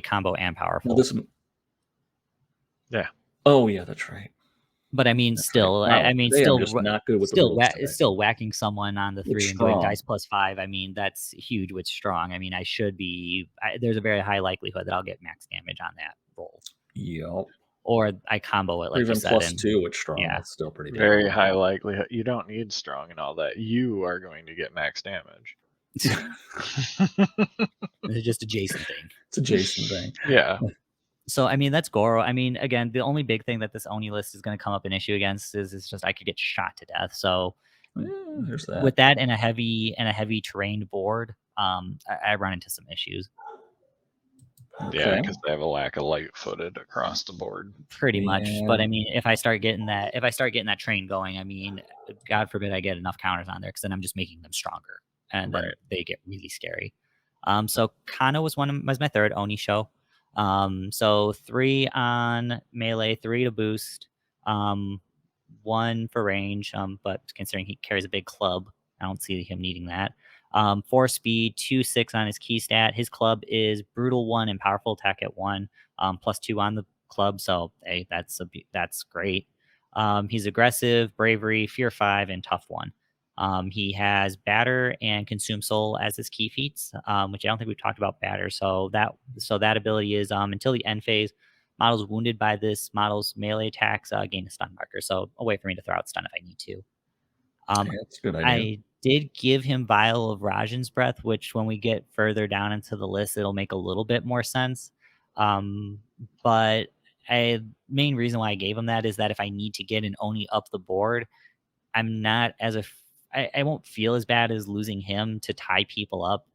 combo and powerful. Well, this. Yeah. Oh yeah, that's right. But I mean, That's still, right. Wow, I mean, today still, I'm just not good with still, the rules today. still whacking someone on the 3 It's and doing strong. dice +5. I mean, that's huge with strong. I mean, I should be. There's a very high likelihood that I'll get max damage on that roll. Yep. Or I combo it like even you said. +2 with strong. Yeah. That's still pretty. Very high likelihood. You don't need strong and all that. You are going to get max damage. It's just a Jason thing. It's a Jason thing. Yeah. So, I mean, that's Goro. I mean, again, the only big thing that this Oni list is going to come up an issue against is just I could get shot to death. So, there's that. With that and a heavy terrain board, I run into some issues. Yeah, because they have a lack of light-footed across the board. Pretty much. But I mean, if I start getting that train going, I mean, God forbid I get enough counters on there, because then I'm just making them stronger, and then they get really scary. So Kano was my third Oni show. So 3 on melee, 3 to boost, 1 for range. But considering he carries a big club, I don't see him needing that. 4 speed, 2/6 on his key stat. His club is brutal 1 and powerful attack at 1, +2 on the club. So hey, that's great. He's aggressive, bravery, fear 5, and tough 1. He has batter and consume soul as his key feats, which I don't think we've talked about batter. So that ability is until the end phase, models wounded by this model's melee attacks gain a stun marker. So a way for me to throw out stun if I need to. That's a good idea. I did give him Vial of Rajan's Breath, which when we get further down into the list, it'll make a little bit more sense. But main reason why I gave him that is that if I need to get an Oni up the board, I'm not I won't feel as bad as losing him to tie people up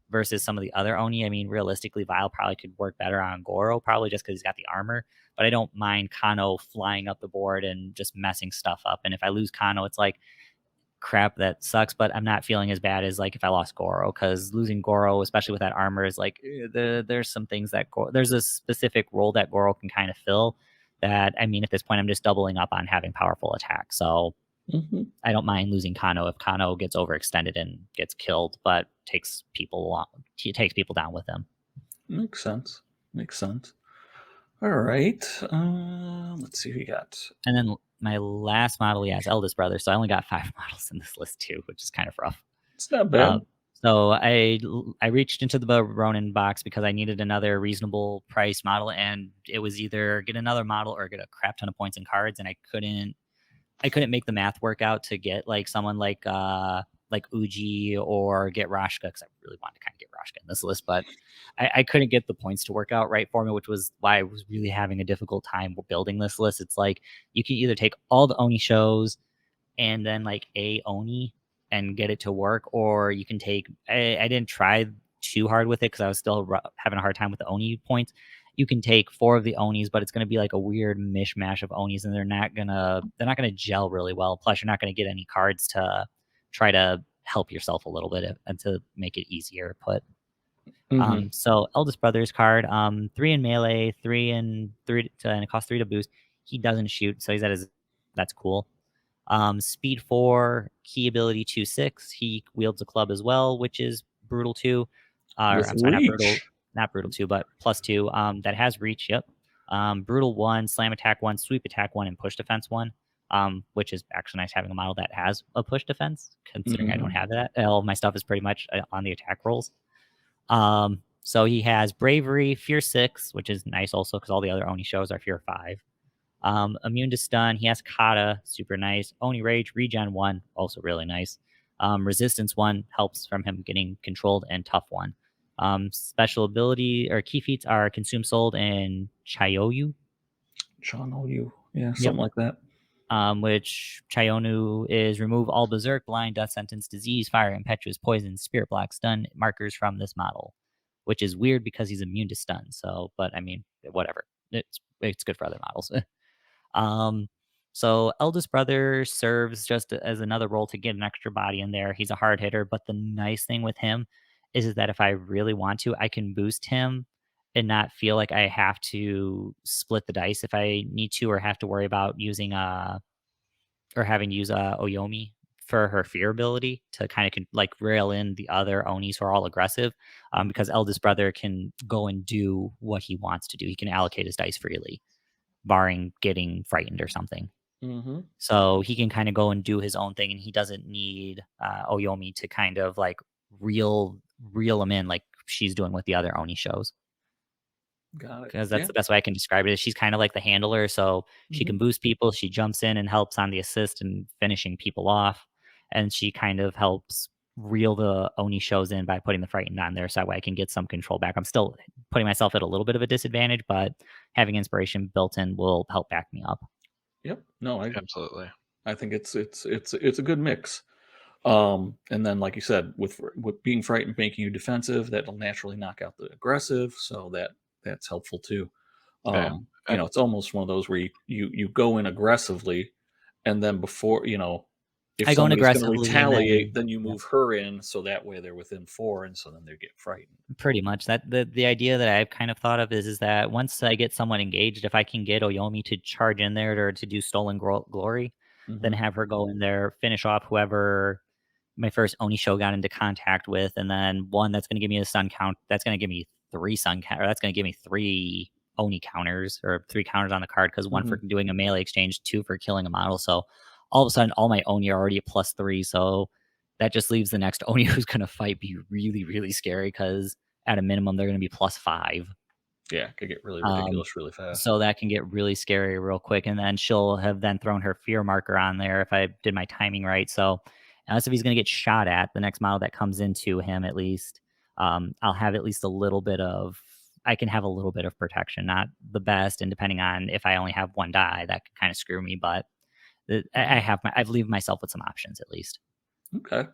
versus some of the other Oni. I mean, realistically, Vial probably could work better on Goro, probably just because he's got the armor. But I don't mind Kano flying up the board and just messing stuff up. And if I lose Kano, it's like, crap, that sucks, but I'm not feeling as bad as like if I lost Goro, because losing Goro, especially with that armor, is like there's some things that there's a specific role that Goro can kind of fill that, I mean, at this point I'm just doubling up on having powerful attack. So I don't mind losing Kano if Kano gets overextended and gets killed, but takes people down with him. Makes sense. All right, let's see who we got. And then my last model, is Eldest Brother. So I only got 5 models in this list too, which is kind of rough. It's not bad. So I reached into the Ronin box because I needed another reasonable price model, and it was either get another model or get a crap ton of points and cards, and I couldn't make the math work out to get like someone like GwtG or get Rashka, because I really wanted to kind of get Rashka in this list, but I couldn't get the points to work out right for me, which was why I was really having a difficult time building this list. It's like you can either take all the Oni shows and then like a Oni and get it to work, or you can take, I didn't try too hard with it because I was still having a hard time with the Oni points. You can take 4 of the Onis, but it's going to be like a weird mishmash of Onis, and they're not gonna gel really well. Plus, you're not going to get any cards to try to help yourself a little bit and to make it easier put. So Eldest Brother's card, 3 in melee, 3 and it costs 3 to boost. He doesn't shoot, so he's at his. That's cool. Speed 4, key ability 2/6. He wields a club as well, which is brutal 2. I'm sorry, not brutal 2, but +2. That has reach. Yep. Brutal 1, slam attack 1, sweep attack 1, and push defense 1. Which is actually nice having a model that has a push defense, considering I don't have that. All of my stuff is pretty much on the attack rolls. So he has bravery, fear 6, which is nice also because all the other Oni shows are fear 5. Immune to stun. He has Kata, super nice. Oni rage, regen 1, also really nice. Resistance 1 helps from him getting controlled, and tough 1. Special ability or key feats are consume soul and Chaoyu. Yeah, something like that. which Chionu is remove all berserk, blind, death sentence, disease, fire, impetuous, poison, spirit block, stun markers from this model, which is weird because he's immune to stun. So, but I mean, whatever. It's good for other models. So eldest brother serves just as another role to get an extra body in there. He's a hard hitter, but the nice thing with him is that if I really want to, I can boost him and not feel like I have to split the dice if I need to, or have to worry about using or having to use Oyomi for her fear ability to kind of like rail in the other Onis who are all aggressive, because eldest brother can go and do what he wants to do. He can allocate his dice freely, barring getting frightened or something. Mm-hmm. So he can kind of go and do his own thing, and he doesn't need Oyomi to kind of like reel him in like she's doing with the other Oni shows. Got it. Because that's Yeah. the best way I can describe it. Is she's kind of like the handler, so she Mhm. can boost people. She jumps in and helps on the assist and finishing people off, and she kind of helps reel the Oni shows in by putting the frightened on there, so that way I can get some control back. I'm still putting myself at a little bit of a disadvantage, but having inspiration built in will help back me up. Yep. No, Absolutely. I think it's a good mix. And then, like you said, with being frightened making you defensive, that'll naturally knock out the aggressive, so that's helpful too. Yeah. And It's almost one of those where you go in aggressively, and then before if I go in somebody's going to aggressively, and retaliate, then then you move her in, so that way they're within 4, and so then they get frightened. pretty much that the idea that I've kind of thought of is that once I get someone engaged, if I can get Oyomi to charge in there to do stolen glory, then Hmm. have her go in there, finish off whoever my first Oni show got into contact with, and then one that's going to give me a sun count. That's going to give me 3 sun count, or that's going to give me 3 Oni counters, or 3 counters on the card, because one for Hmm. doing a melee exchange, 2 for killing a model. So all of a sudden, all my Oni are already at +3. So that just leaves the next Oni who's going to fight be really, really scary, because at a minimum they're going to be +5. Yeah, it could get really Um, ridiculous really fast. so that can get really scary real quick, and then she'll have then thrown her fear marker on there if I did my timing right. So unless if he's going to get shot at, the next model that comes into him, at least, I'll have at least a little bit of. I can have a little bit of protection, not the best, and depending on if I only have 1 die, that could kind of screw me. But Mhm. I've leave myself with some options at least. Okay.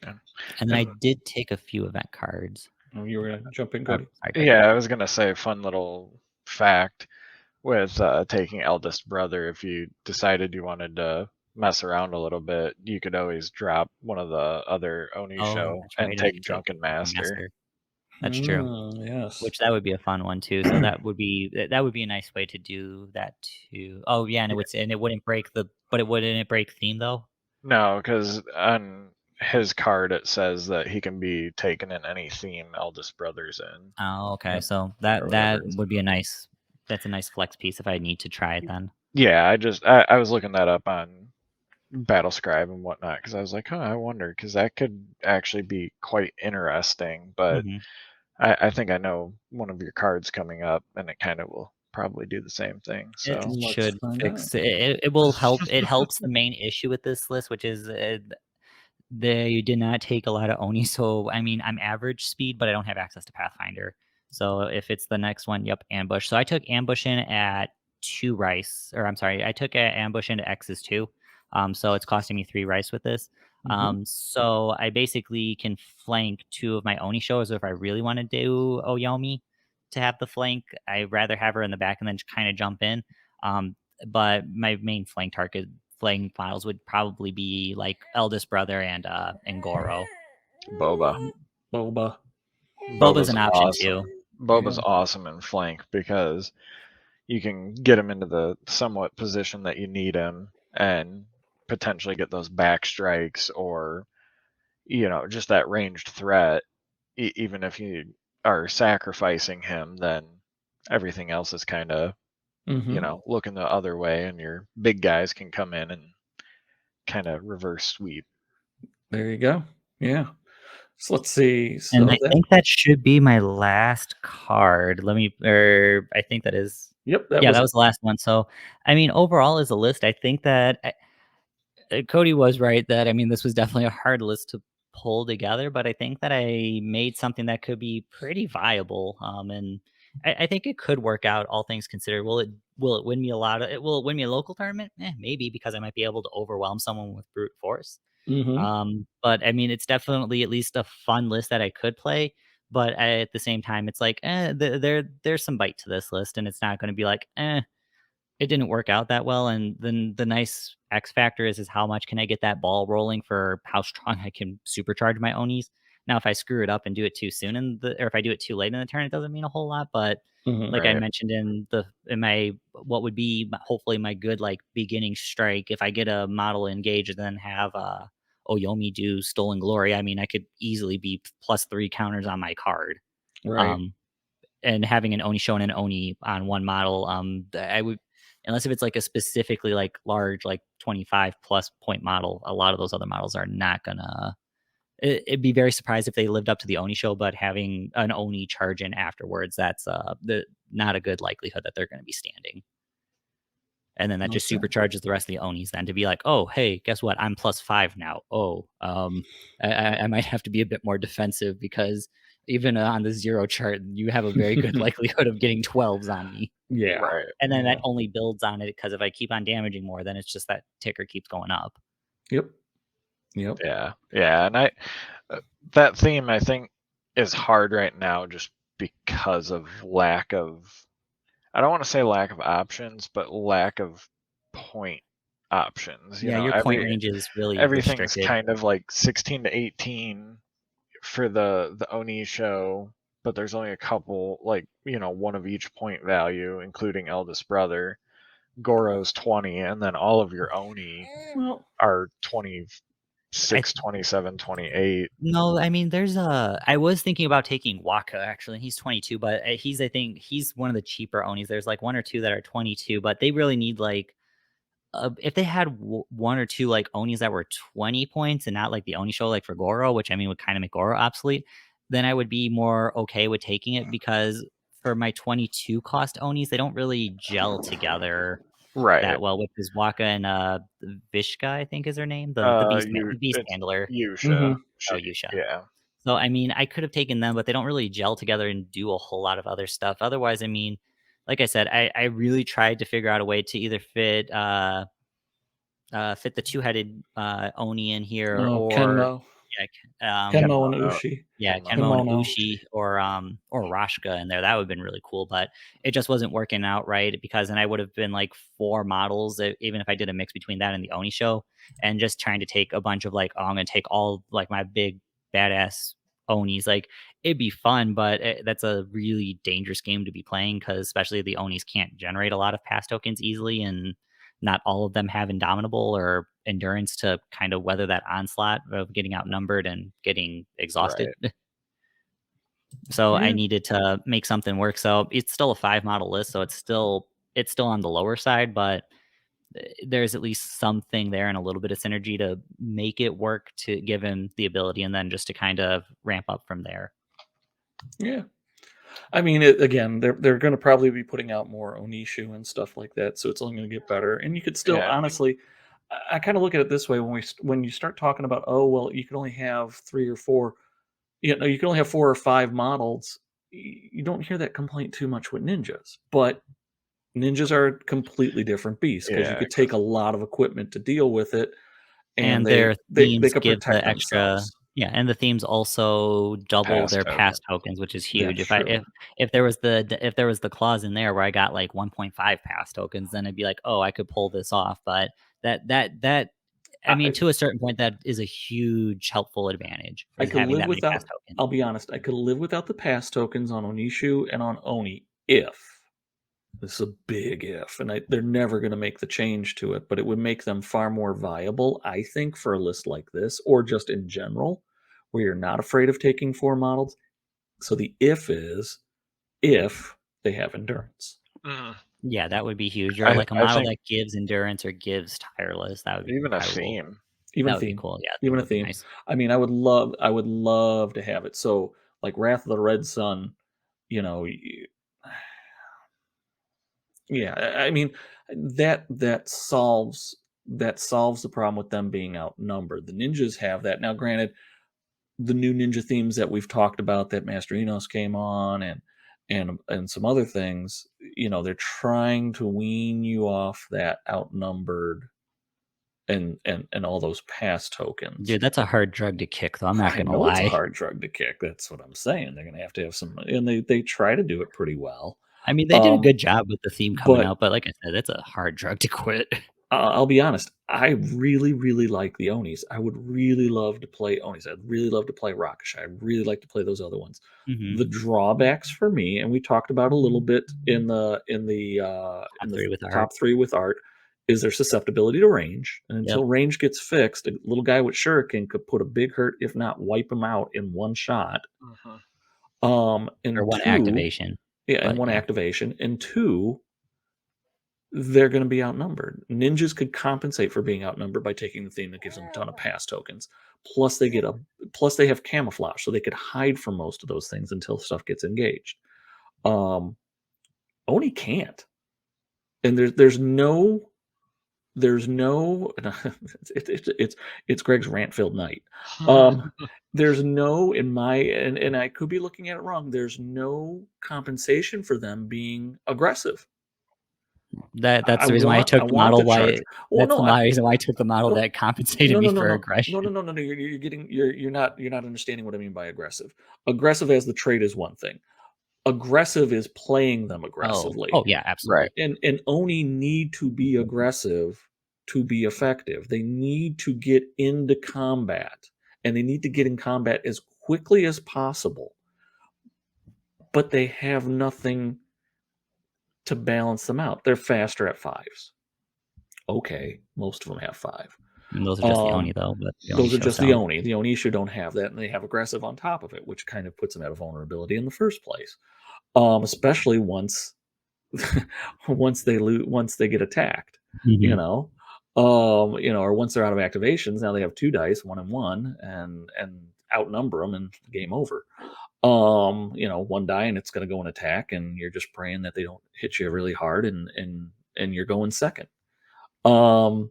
yeah. And then I And did take a few event cards. You were gonna jump in, Oh, Cody? sorry, go ahead. yeah, I was gonna say fun little fact with taking eldest brother. If you decided you wanted to mess around a little bit, you could always drop one of the other Oni Oh, show that's and right. I take could take Drunken a Master. master. That's true. Yes. Which that would be a fun one too. So that would be a nice way to do that too. Oh yeah, and it wouldn't break but wouldn't it break theme though? No, because on his card it says that he can be taken in any theme eldest brother's in, Oh, okay. Yep. So or that whatever. would be that's a nice flex piece if I need to try it then. Yeah, I was looking that up on Battlescribe and whatnot because I was like, huh, I wonder because that could actually be quite interesting. But Hmm. I think I know one of your cards coming up, and it kind of will probably do the same thing. It So Let's should find out. fix it. It will help. It helps the main issue with this list, which is they did not take a lot of Oni, so I mean, I'm average speed, but I don't have access to Pathfinder. So if it's the next one, yep, ambush. So I took ambush in at 2 rice, or I'm sorry, I took ambush into X's 2. So it's costing me 3 rice with this. Hmm. So I basically can flank 2 of my Oni shows. If I really want to do Oyomi to have the flank, I'd rather have her in the back and then kind of jump in. But my main flank files would probably be like eldest brother and Goro. Boba. Boba. Boba's Boba's an option awesome. too. Boba's Yeah. awesome in flank because you can get him into the somewhat position that you need him and potentially get those back strikes or just that ranged threat. Even if you are sacrificing him, then everything else is kind of Hmm. looking the other way, and your big guys can come in and kind of reverse sweep. There you go. Yeah. So let's see. And So I think that should be my last card. I think that is, yep, that yeah, was that it. was the last one. So, I mean, overall as a list, I think that Cody was right that I mean this was definitely a hard list to pull together, but I think that I made something that could be pretty viable. And I think it could work out, all things considered. Will it will it win me will it win me a local tournament? Maybe, because I might be able to overwhelm someone with brute force. But I mean, it's definitely at least a fun list that I could play. But at the same time, it's like, there's some bite to this list, and it's not going to be like, it didn't work out that well. And then the nice X factor is how much can I get that ball rolling for how strong I can supercharge my Onis. Now, if I screw it up and do it too soon or if I do it too late in the turn, it doesn't mean a whole lot. But like I Right. mentioned in my what would be hopefully my good like beginning strike, if I get a model engage and then have Oyomi do Stolen Glory, I mean I could easily be +3 counters on my card. Right. Um, and having an Oni show and an Oni on one model, I would, unless if it's like a specifically like large, like 25 plus point model, a lot of those other models are not gonna. It'd be very surprised if they lived up to the Oni show, but having an Oni charge in afterwards, that's the not a good likelihood that they're going to be standing. And then that just Okay. supercharges the rest of the Onis then to be like, oh, hey, guess what? I'm +5 now. Oh, I might have to be a bit more defensive because even on the 0 chart, you have a very good likelihood of getting 12s on me. Yeah. Right. And then Yeah. that only builds on it because if I keep on damaging more, then it's just that ticker keeps going up. Yep. Yep. Yeah. Yeah. And that theme, I think, is hard right now just because of lack of, I don't want to say lack of options, but lack of point options. Yeah, your point range is really Everything's restricted. kind of like 16 to 18 for the Oni show, but there's only a couple, like, one of each point value, including eldest brother. Goro's 20, and then all of your Oni Well, are 26, 27, 28. No, I mean, I was thinking about taking Waka actually. He's 22, but I think he's one of the cheaper Onis. There's like one or two that are 22, but they really need like, if they had one or two like Onis that were 20 points and not like the Oni show, like for Goro, which I mean would kind of make Goro obsolete, then I would be more okay with taking it because for my 22 cost Onis, they don't really gel together Right. that well, which is Waka and Vishka, I think is her name, the beast It's handler. Yusha. Oh, Yusha. Yeah. So, I mean, I could have taken them, but they don't really gel together and do a whole lot of other stuff. Otherwise, I mean, like I said, I really tried to figure out a way to either fit the two-headed Oni in here, or Kenmo. yeah, Kenmo and Ushi. yeah, Kenmo and Kimono. Ushi or Rashka in there. That would have been really cool, but it just wasn't working out right because then I would have been like 4 models, even if I did a mix between that and the Oni show, and just trying to take a bunch of like, oh, I'm gonna take all like my big badass Onis. Like it'd be fun, but that's a really dangerous game to be playing because especially the Onis can't generate a lot of pass tokens easily, and not all of them have Indomitable or endurance to kind of weather that onslaught of getting outnumbered and getting exhausted. Right. So I Yeah. needed to make something work. So it's still a 5 model list, so it's still on the lower side, but there's at least something there and a little bit of synergy to make it work to give him the ability, and then just to kind of ramp up from there. Yeah. I mean, again, they're going to probably be putting out more Onishu and stuff like that, so it's only going to get better. And you could still, Yeah. honestly, I kind of look at it this way: when you start talking about, oh well, you can only have 3 or 4, you can only have 4 or 5 models. You don't hear that complaint too much with ninjas, but ninjas are a completely different beast because you Yeah. could take a lot of equipment to deal with it, and And they their they themes could give protect the extra, themselves. yeah, and the themes also double Pass their token. pass tokens, which is huge. That's If I true. if there was the clause in there where I got like 1.5 pass tokens, then it'd be like, oh, I could pull this off. But that I mean, I, to a certain point, that is a huge helpful advantage for I could having live that many pass without. tokens. I'll be honest. I could live without the pass tokens on Onishu and on Oni if this is a big if, and they're never going to make the change to it. But it would make them far more viable, I think, for a list like this, or just in general, where you're not afraid of taking 4 models. So the if is if they have endurance. Mm. Yeah, that would be huge. Or like a I model think that gives endurance or gives tireless. That would be even a cool. theme. Even That would be theme. cool. Yeah, Even theme a would be theme. nice. I mean, I would love to have it. So like Wrath of the Red Sun, you know, yeah, I mean that solves the problem with them being outnumbered. The ninjas have that. Now granted, the new ninja themes that we've talked about that Master Enos came on, and and some other things, they're trying to wean you off that outnumbered and all those pass tokens. Dude, that's a hard drug to kick, though. I'm not I gonna know it's a lie. hard drug to kick. That's what I'm saying. They're gonna have to have some, and they try to do it pretty well. I mean, they did a good job with the theme coming but out, but like I said, it's a hard drug to quit. I'll be honest. I really, really like the Onis. I would really love to play Onis. I'd really love to play Rakasha. I'd really like to play those other ones. Mhm. The drawbacks for me, and we talked about a little bit in the top 3 with art, is their susceptibility to range. And until range gets fixed, a little guy with Shuriken could put a big hurt, if not wipe him out in one shot. And Or one 2, activation. Yeah, and one activation. And 2, they're going to be outnumbered. Ninjas could compensate for being outnumbered by taking the theme that gives them a ton of pass tokens. Plus they have camouflage, so they could hide from most of those things until stuff gets engaged. Oni can't. And there's no it's Greg's rant-filled night. There's no, in my, and I could be looking at it wrong, there's no compensation for them being aggressive. That's the reason why I took the model. Reason why I took the model that compensated me for aggression. No. You're not understanding what I mean by aggressive. Aggressive as the trait is one thing. Aggressive is playing them aggressively. Oh yeah, absolutely. Right. And Oni need to be aggressive to be effective. They need to get into combat, and they need to get in combat as quickly as possible. But they have nothing to balance them out. They're faster at 5s. Okay, most of them have 5. And those are just the Oni, though. But those are just the Oni. The Oni issue don't have that, and they have aggressive on top of it, which kind of puts them at a vulnerability in the first place. Especially once they get attacked, or once they're out of activations. Now they have 2 dice, 1 and 1, and outnumber them, and game over. 1 die and it's going to go in attack, and you're just praying that they don't hit you really hard, and you're going second. So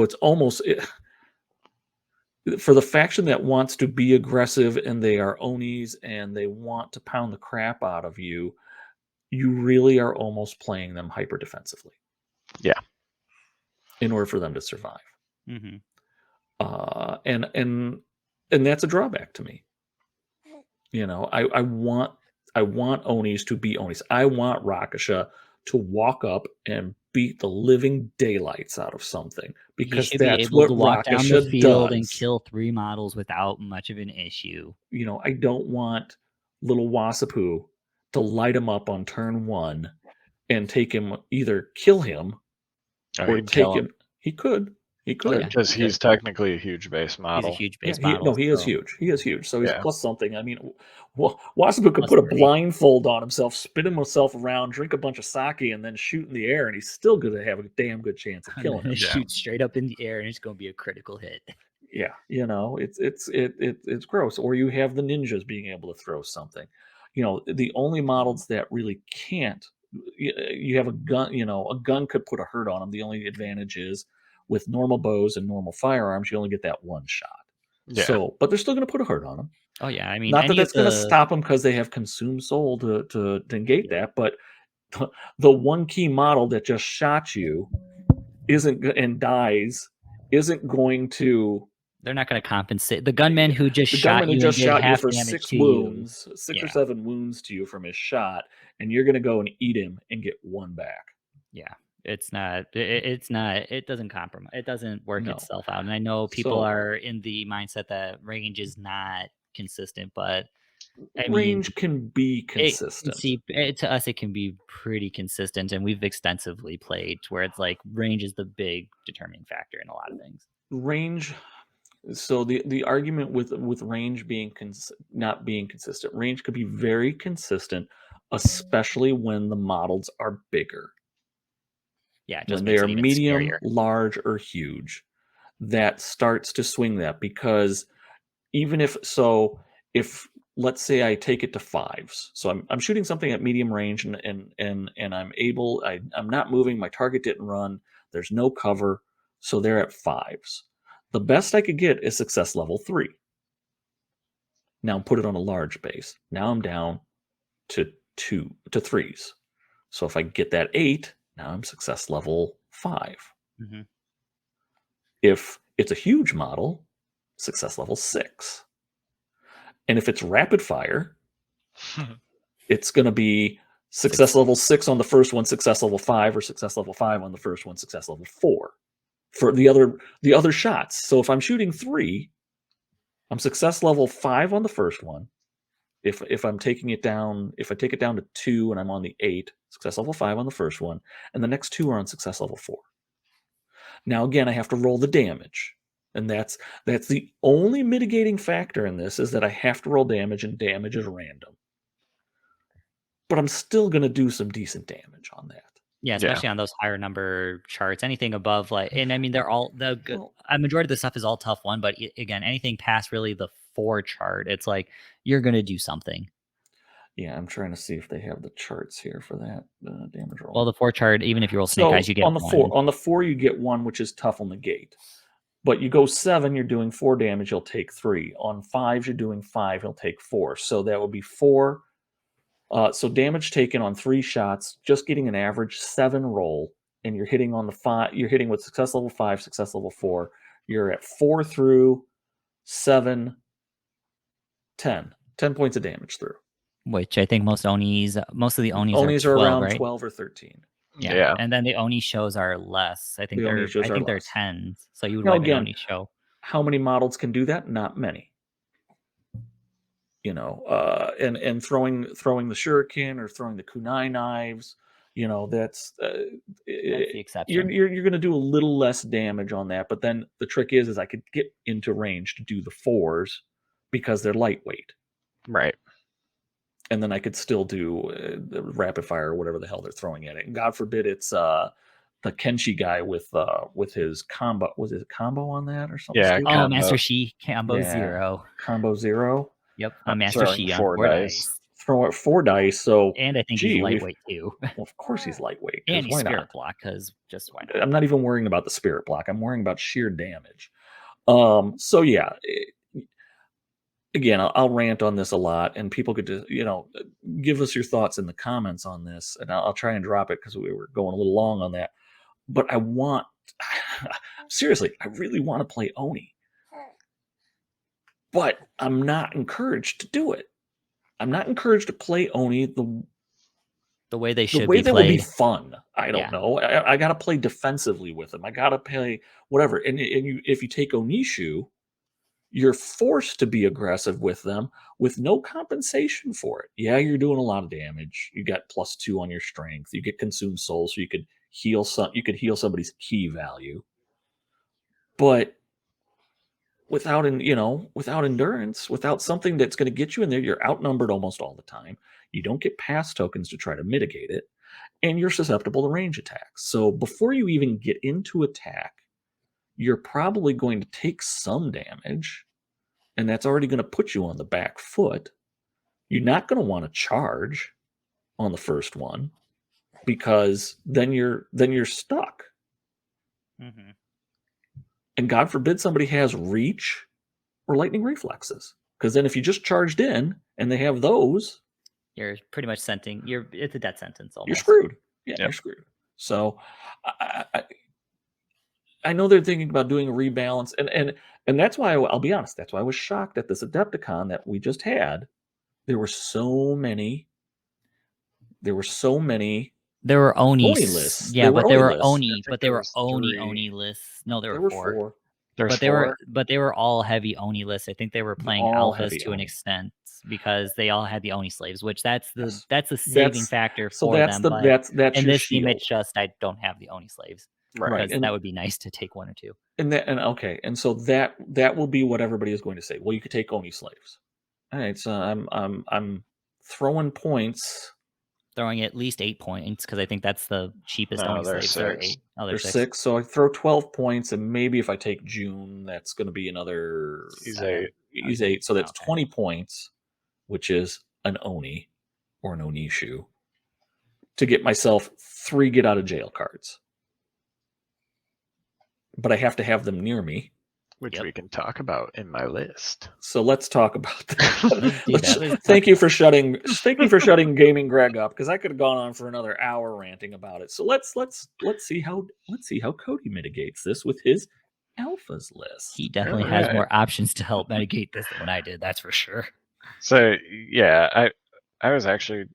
it's almost for the faction that wants to be aggressive, and they are Onis, and they want to pound the crap out of you. You really are almost playing them hyper defensively. Yeah. In order for them to survive. Mm-hmm. And that's a drawback to me. I want Onis to be Onis. I want Rakasha to walk up and beat the living daylights out of something, because that's what Rakasha does. And kill 3 models without much of an issue. I don't want little Wasapu to light him up on turn 1 and take him, either kill him or take him. He could. Because he's technically a huge base model. He's a huge base model. He is huge. He is huge. So he's plus something. I mean, Wasapu could put a blindfold on himself, spin himself around, drink a bunch of sake, and then shoot in the air, and he's still going to have a damn good chance of killing him. Shoot straight up in the air, and it's going to be a critical hit. Yeah, it's gross. Or you have the ninjas being able to throw something. The only models that really can't. You have a gun. A gun could put a hurt on them. The only advantage is, with normal bows and normal firearms, you only get that 1 shot. Yeah. So, but they're still going to put a hurt on them. Oh yeah, I mean, not that that's going to stop them because they have consumed soul to negate that. But the 1 key model that just shot you isn't going to. They're not going to compensate. The gunman who just shot you for 6 wounds, 6 or 7 wounds to you from his shot, and you're going to go and eat him and get 1 back. Yeah. It doesn't compromise. It doesn't work itself out. And I know people are in the mindset that range is not consistent, but range can be consistent. To us, it can be pretty consistent, and we've extensively played to where it's like range is the big determining factor in a lot of things. Range. So the argument with range being not being consistent, range could be very consistent, especially when the models are bigger. Yeah, when they are medium, large, or huge, that starts to swing that, because even if let's say I take it to 5s, so I'm shooting something at medium range, and I'm not moving, my target didn't run, there's no cover, so they're at 5s. The best I could get is success level 3. Now put it on a large base. Now I'm down to to 3s. So if I get that 8, now I'm success level 5. Mhm. If it's a huge model, success level 6. And if it's rapid fire, it's going to be success level 6 on the first one, success level 5, or success level 5 on the first one, success level 4 for the other shots. So if I'm shooting 3, I'm success level 5 on the first one. If I'm taking it down, if I take it down to 2 and I'm on the 8, success level 5 on the first one, and the next 2 are on success level 4. Now again, I have to roll the damage. And that's the only mitigating factor in this, is that I have to roll damage, and damage is random. But I'm still going to do some decent damage on that. Yeah, especially on those higher number charts. Anything above, like, and I mean, they're all a majority of the stuff is all tough one, but again, anything past really the 4 chart, it's like you're gonna do something. Yeah, I'm trying to see if they have the charts here for that damage roll. Well, the 4 chart, even if you roll Snake Eyes, you get on the 4. On the 4, you get 1, which is tough on the gate. But you go 7, you're doing 4 damage. You'll take 3. On 5s, you're doing 5. You'll take 4. So that would be 4. So damage taken on 3 shots, just getting an average 7 roll, and you're hitting on the 5. You're hitting with success level 5, success level 4. You're at 4 through 7, 10. 10 points of damage through. Which I think most of the Onis are 12, around right? 12 or 13. Yeah. And then the Oni shows are less. I think they're 10s. So you would wipe an Oni show. How many models can do that? Not many. And throwing the shuriken or throwing the kunai knives, that's the exception. You're going to do a little less damage on that. But then the trick is I could get into range to do the 4s because they're lightweight. Right. And then I could still do the rapid fire or whatever the hell they're throwing at it. And God forbid it's the Kenshi guy with his combo. Was it a combo on that or something? Yeah. Oh, Master Shi combo 0. Combo 0. Yep, Master Shi on 4 dice. Throw at 4 dice. So and I think he's lightweight too. Well, of course he's lightweight. And he's why spirit not? block, because just why not? I'm not even worrying about the spirit block. I'm worrying about sheer damage. So yeah. Again, I'll rant on this a lot, and people could just, give us your thoughts in the comments on this, and I'll try and drop it because we were going a little long on that. But seriously, I really want to play Oni. But I'm not encouraged to do it. I'm not encouraged to play Oni the way they should be played. The way that would be fun. I don't know. I got to play defensively with them. I got to play whatever. And if you take Onishu, you're forced to be aggressive with them with no compensation for it. Yeah, you're doing a lot of damage. You got +2 on your strength. You get consumed soul, so you could heal somebody's key value. But without endurance, without something that's going to get you in there, you're outnumbered almost all the time. You don't get pass tokens to try to mitigate it, and you're susceptible to range attacks. So before you even get into attack, you're probably going to take some damage, and that's already going to put you on the back foot. You're not going to want to charge on the first one, because then you're stuck. Mm-hmm. And God forbid somebody has reach or lightning reflexes, because then if you just charged in and they have those, you're pretty much it's a death sentence almost. You're screwed. Yeah, You're screwed. So I know they're thinking about doing a rebalance, and that's why I'll be honest. That's why I was shocked at this Adepticon that we just had. There were so many. There were Oni lists. Yeah, but there were Oni, but they were Oni lists. No, there were 4. But they were all heavy Oni lists. I think they were playing alphas to an extent, because they all had the Oni slaves, which that's the saving factor for them. That's in your this shield. team, it's just I don't have the Oni slaves. Right. And that would be nice to take 1 or 2. And so that will be what everybody is going to say. Well, you could take Oni slaves. All right, so I'm throwing points. Throwing at least 8 points, because I think that's the cheapest Oni slaves. 6. They're 6. So I throw 12 points, and maybe if I take June, that's going to be another. He's 8. He's 8. So that's 20 points, which is an Oni or an Onishu, to get myself 3 get out of jail cards. But I have to have them near me. which we can talk about in my list. So let's talk about that. Let's do that. Thank you for shutting Gaming Greg up, because I could have gone on for another hour ranting about it. So let's see how Cody mitigates this with his alphas list. He definitely has more options to help mitigate this than what I did. That's for sure. So yeah, I was actually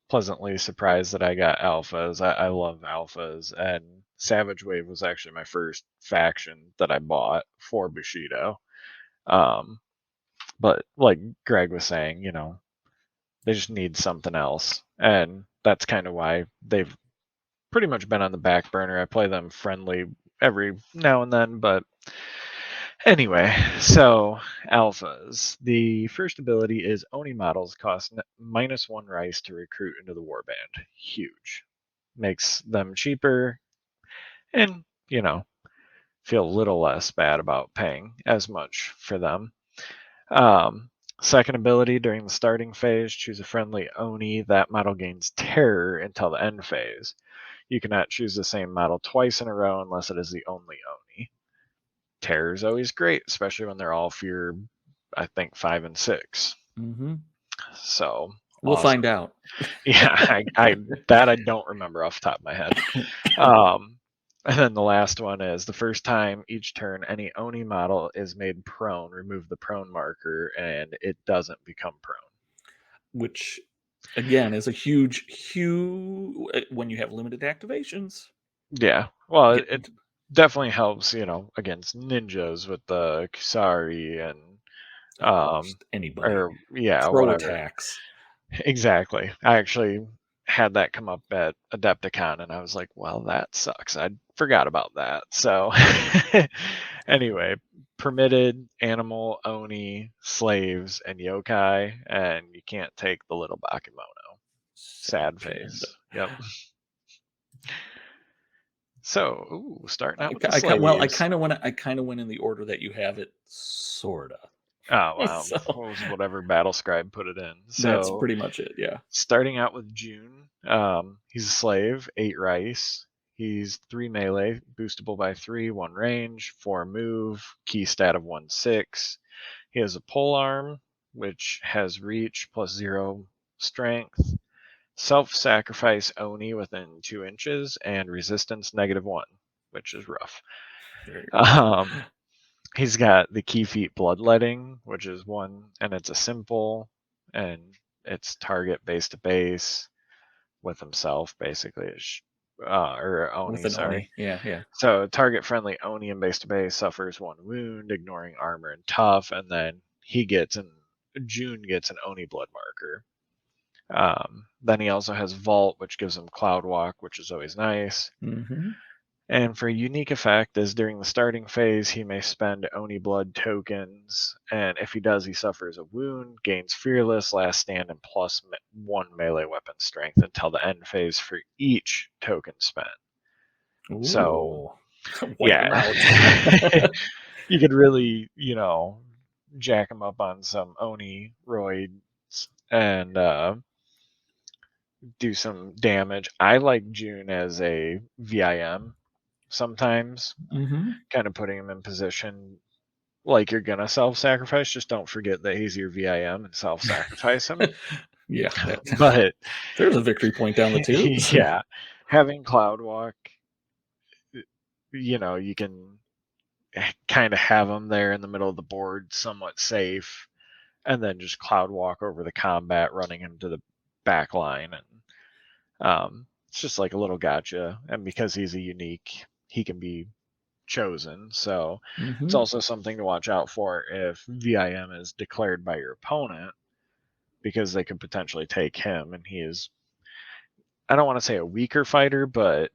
pleasantly surprised that I got alphas. I love alphas, and Savage Wave was actually my first faction that I bought for Bushido. But like Greg was saying, you know, they just need something else, and that's kind of why they've pretty much been on the back burner. I play them friendly every now and then, but anyway, so alphas. The first ability is Oni models cost -1 rice to recruit into the warband. Huge. Makes them cheaper, and, you know, feel a little less bad about paying as much for them. Second ability, during the starting phase, choose a friendly Oni. That model gains terror until the end phase. You cannot choose the same model twice in a row unless it is the only Oni. Terror is always great, especially when they're all fear, I think, 5 and 6. Mm-hmm. So we'll awesome. find out. Yeah, I don't remember off the top of my head. And then the last one is the first time each turn any Oni model is made prone, remove the prone marker, and it doesn't become prone. Which, again, is a huge when you have limited activations. Yeah, well, it definitely helps, you know, against ninjas with the Kusari and anybody. or yeah, throw whatever attacks. Exactly. I actually had that come up at Adepticon, and I was like, well, that sucks. I forgot about that. So anyway, permitted animal, Oni, slaves, and yokai, and you can't take the little Bakemono. Sad face. Yep. So, starting out with the slaves. Well, I kind of went in the order that you have it, sorta. Oh, wow. So, what was whatever Battle Scribe put it in. So, that's pretty much it, yeah. Starting out with June, he's a slave, 8 rice. He's 3 melee, boostable by 3, 1 range, 4 move, key stat of 1/6. He has a pole arm, which has reach plus 0 strength, self-sacrifice Oni within 2 inches, and resistance -1, which is rough. He's got the key feat bloodletting, which is 1, and it's a simple, and it's target base to base with himself, basically, or Oni, with an sorry. Oni. Yeah. So target friendly Oni and base to base suffers 1 wound, ignoring armor and tough, and then June gets an Oni blood marker. Then he also has Vault, which gives him Cloud Walk, which is always nice. Mm-hmm. And for a unique effect, is during the starting phase, he may spend Oni blood tokens, and if he does, he suffers a wound, gains Fearless, Last Stand, and plus 1 melee weapon strength until the end phase for each token spent. Ooh. So, yeah. You could really, you know, jack him up on some Oni roids and do some damage. I like June as a VIM sometimes, kind of putting him in position like you're gonna self-sacrifice. Just don't forget that he's your VIM and self-sacrifice him. Yeah, but there's a victory point down the tubes. Yeah, having Cloud Walk, you know, you can kind of have him there in the middle of the board, somewhat safe, and then just Cloud Walk over the combat, running him to the back line, and it's just like a little gotcha. And because he's a unique, he can be chosen. So it's also something to watch out for if VIM is declared by your opponent, because they could potentially take him, and he is, I don't want to say a weaker fighter, but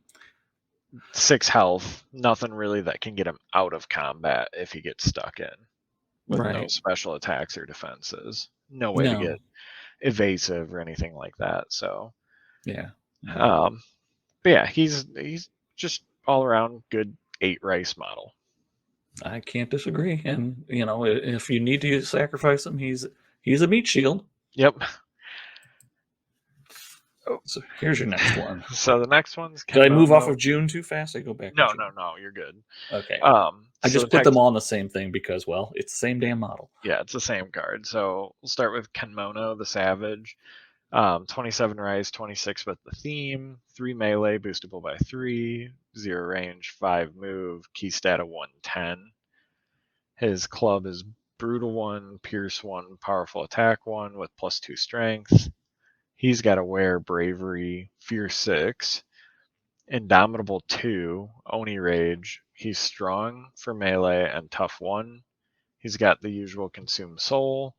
6 health, nothing really that can get him out of combat if he gets stuck in with no special attacks or defenses. No way to get evasive or anything like that. So yeah. But yeah, he's just all around good 8 rice model. I can't disagree. And you know, if you need to sacrifice him, he's a meat shield. Yep. So here's your next one. So the next one's Did I move off Kimono. of June too fast? I go back to No, June. no, you're good. Okay. I So just put them all on the same thing because, well, it's the same damn model. Yeah, it's the same card. So we'll start with Kimono, the Savage. 27 rise, 26 with the theme, 3 melee, boostable by 3, 0 range, 5 move, key stat of 110. His club is Brutal 1, Pierce 1, Powerful Attack 1 with +2 strength. He's got Aware, Bravery, Fear 6, Indomitable 2, Oni Rage. He's strong for melee and tough 1. He's got the usual Consume Soul.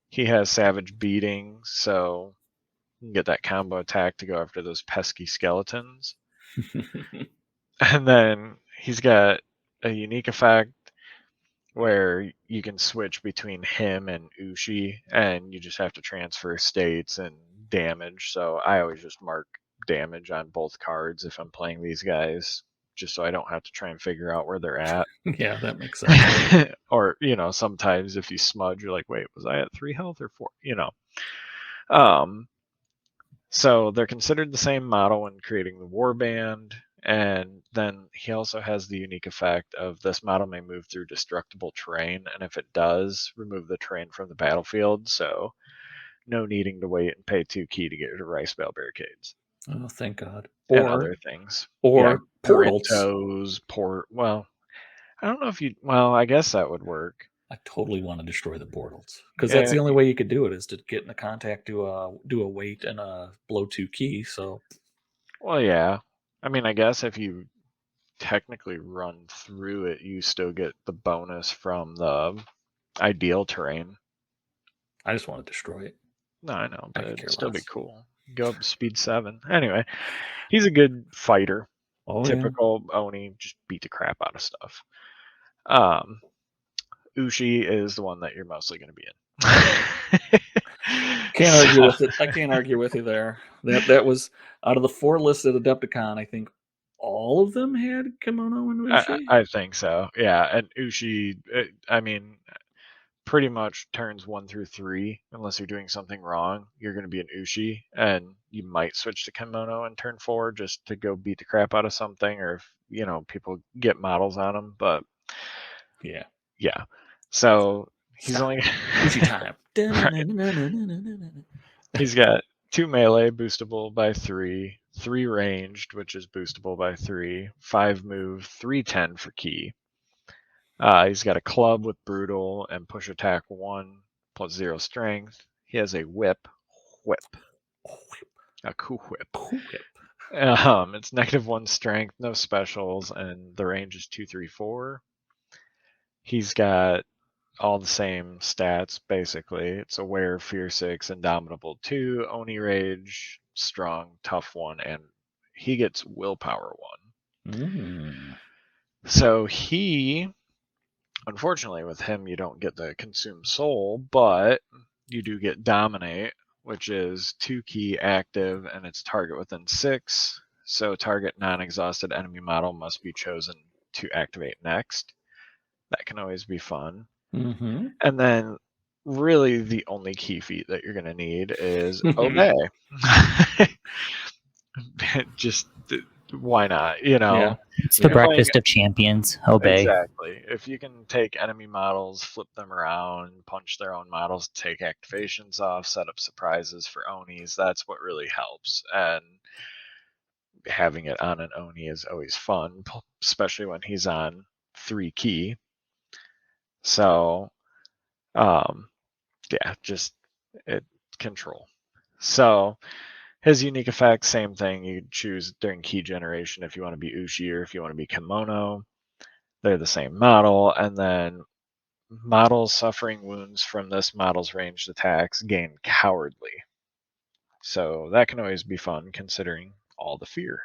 He has Savage Beating, so you can get that combo attack to go after those pesky skeletons. And then he's got a unique effect where you can switch between him and Ushi, and you just have to transfer states and damage. So I always just mark damage on both cards if I'm playing these guys, just so I don't have to try and figure out where they're at. Yeah, that makes sense. Or, sometimes if you smudge, you're like, wait, was I at 3 health or 4? So they're considered the same model when creating the warband, and then he also has the unique effect of this model may move through destructible terrain, and if it does, remove the terrain from the battlefield, so no needing to wait and pay 2 key to get rid of rice bale barricades. Oh, thank God. And other things. Or portals. Well, I don't know if I guess that would work. I totally want to destroy the portals because that's the only way you could do it is to get into contact, do a wait and blow 2 key. So, well, yeah. I mean, I guess if you technically run through it, you still get the bonus from the ideal terrain. I just want to destroy it. No, I know, but it'd still be cool. Go up to speed 7. Anyway, he's a good fighter. Oh, Typical Oni, just beat the crap out of stuff. Ushi is the one that you're mostly going to be in. Can't argue with it. I can't argue with you there. That was out of the 4 listed Adepticon, I think all of them had Kimono and Ushi. I think so. Yeah, and Ushi, I mean, pretty much turns 1 through 3, unless you're doing something wrong, you're going to be an Ushi, and you might switch to Kimono in turn 4 just to go beat the crap out of something, or if people get models on him. But yeah. So he's only Ushi time. He's got 2 melee, boostable by 3, 3 ranged, which is boostable by 3, 5 move, 310 for key. He's got a club with brutal and push attack 1 plus 0 strength. He has a whip. A cool whip. It's -1 strength, no specials, and the range is 2, 3, 4. He's got all the same stats, basically. It's Aware, Fear 6, Indomitable 2, Oni Rage, Strong, Tough 1, and he gets Willpower 1. So he, unfortunately with him, you don't get the Consume Soul, but you do get Dominate, which is 2 key active, and it's target within 6. So target non-exhausted enemy model must be chosen to activate next. That can always be fun. And then really the only key feat that you're going to need is Obey. Just why not? Yeah. It's the breakfast of champions. Obey. Exactly. If you can take enemy models, flip them around, punch their own models, take activations off, set up surprises for Onis, that's what really helps. And having it on an Oni is always fun, especially when he's on 3 key. So just control. So his unique effects, same thing. You choose during key generation if you want to be Ushi or if you want to be Kimono. They're the same model. And then models suffering wounds from this model's ranged attacks gain Cowardly. So that can always be fun considering all the fear.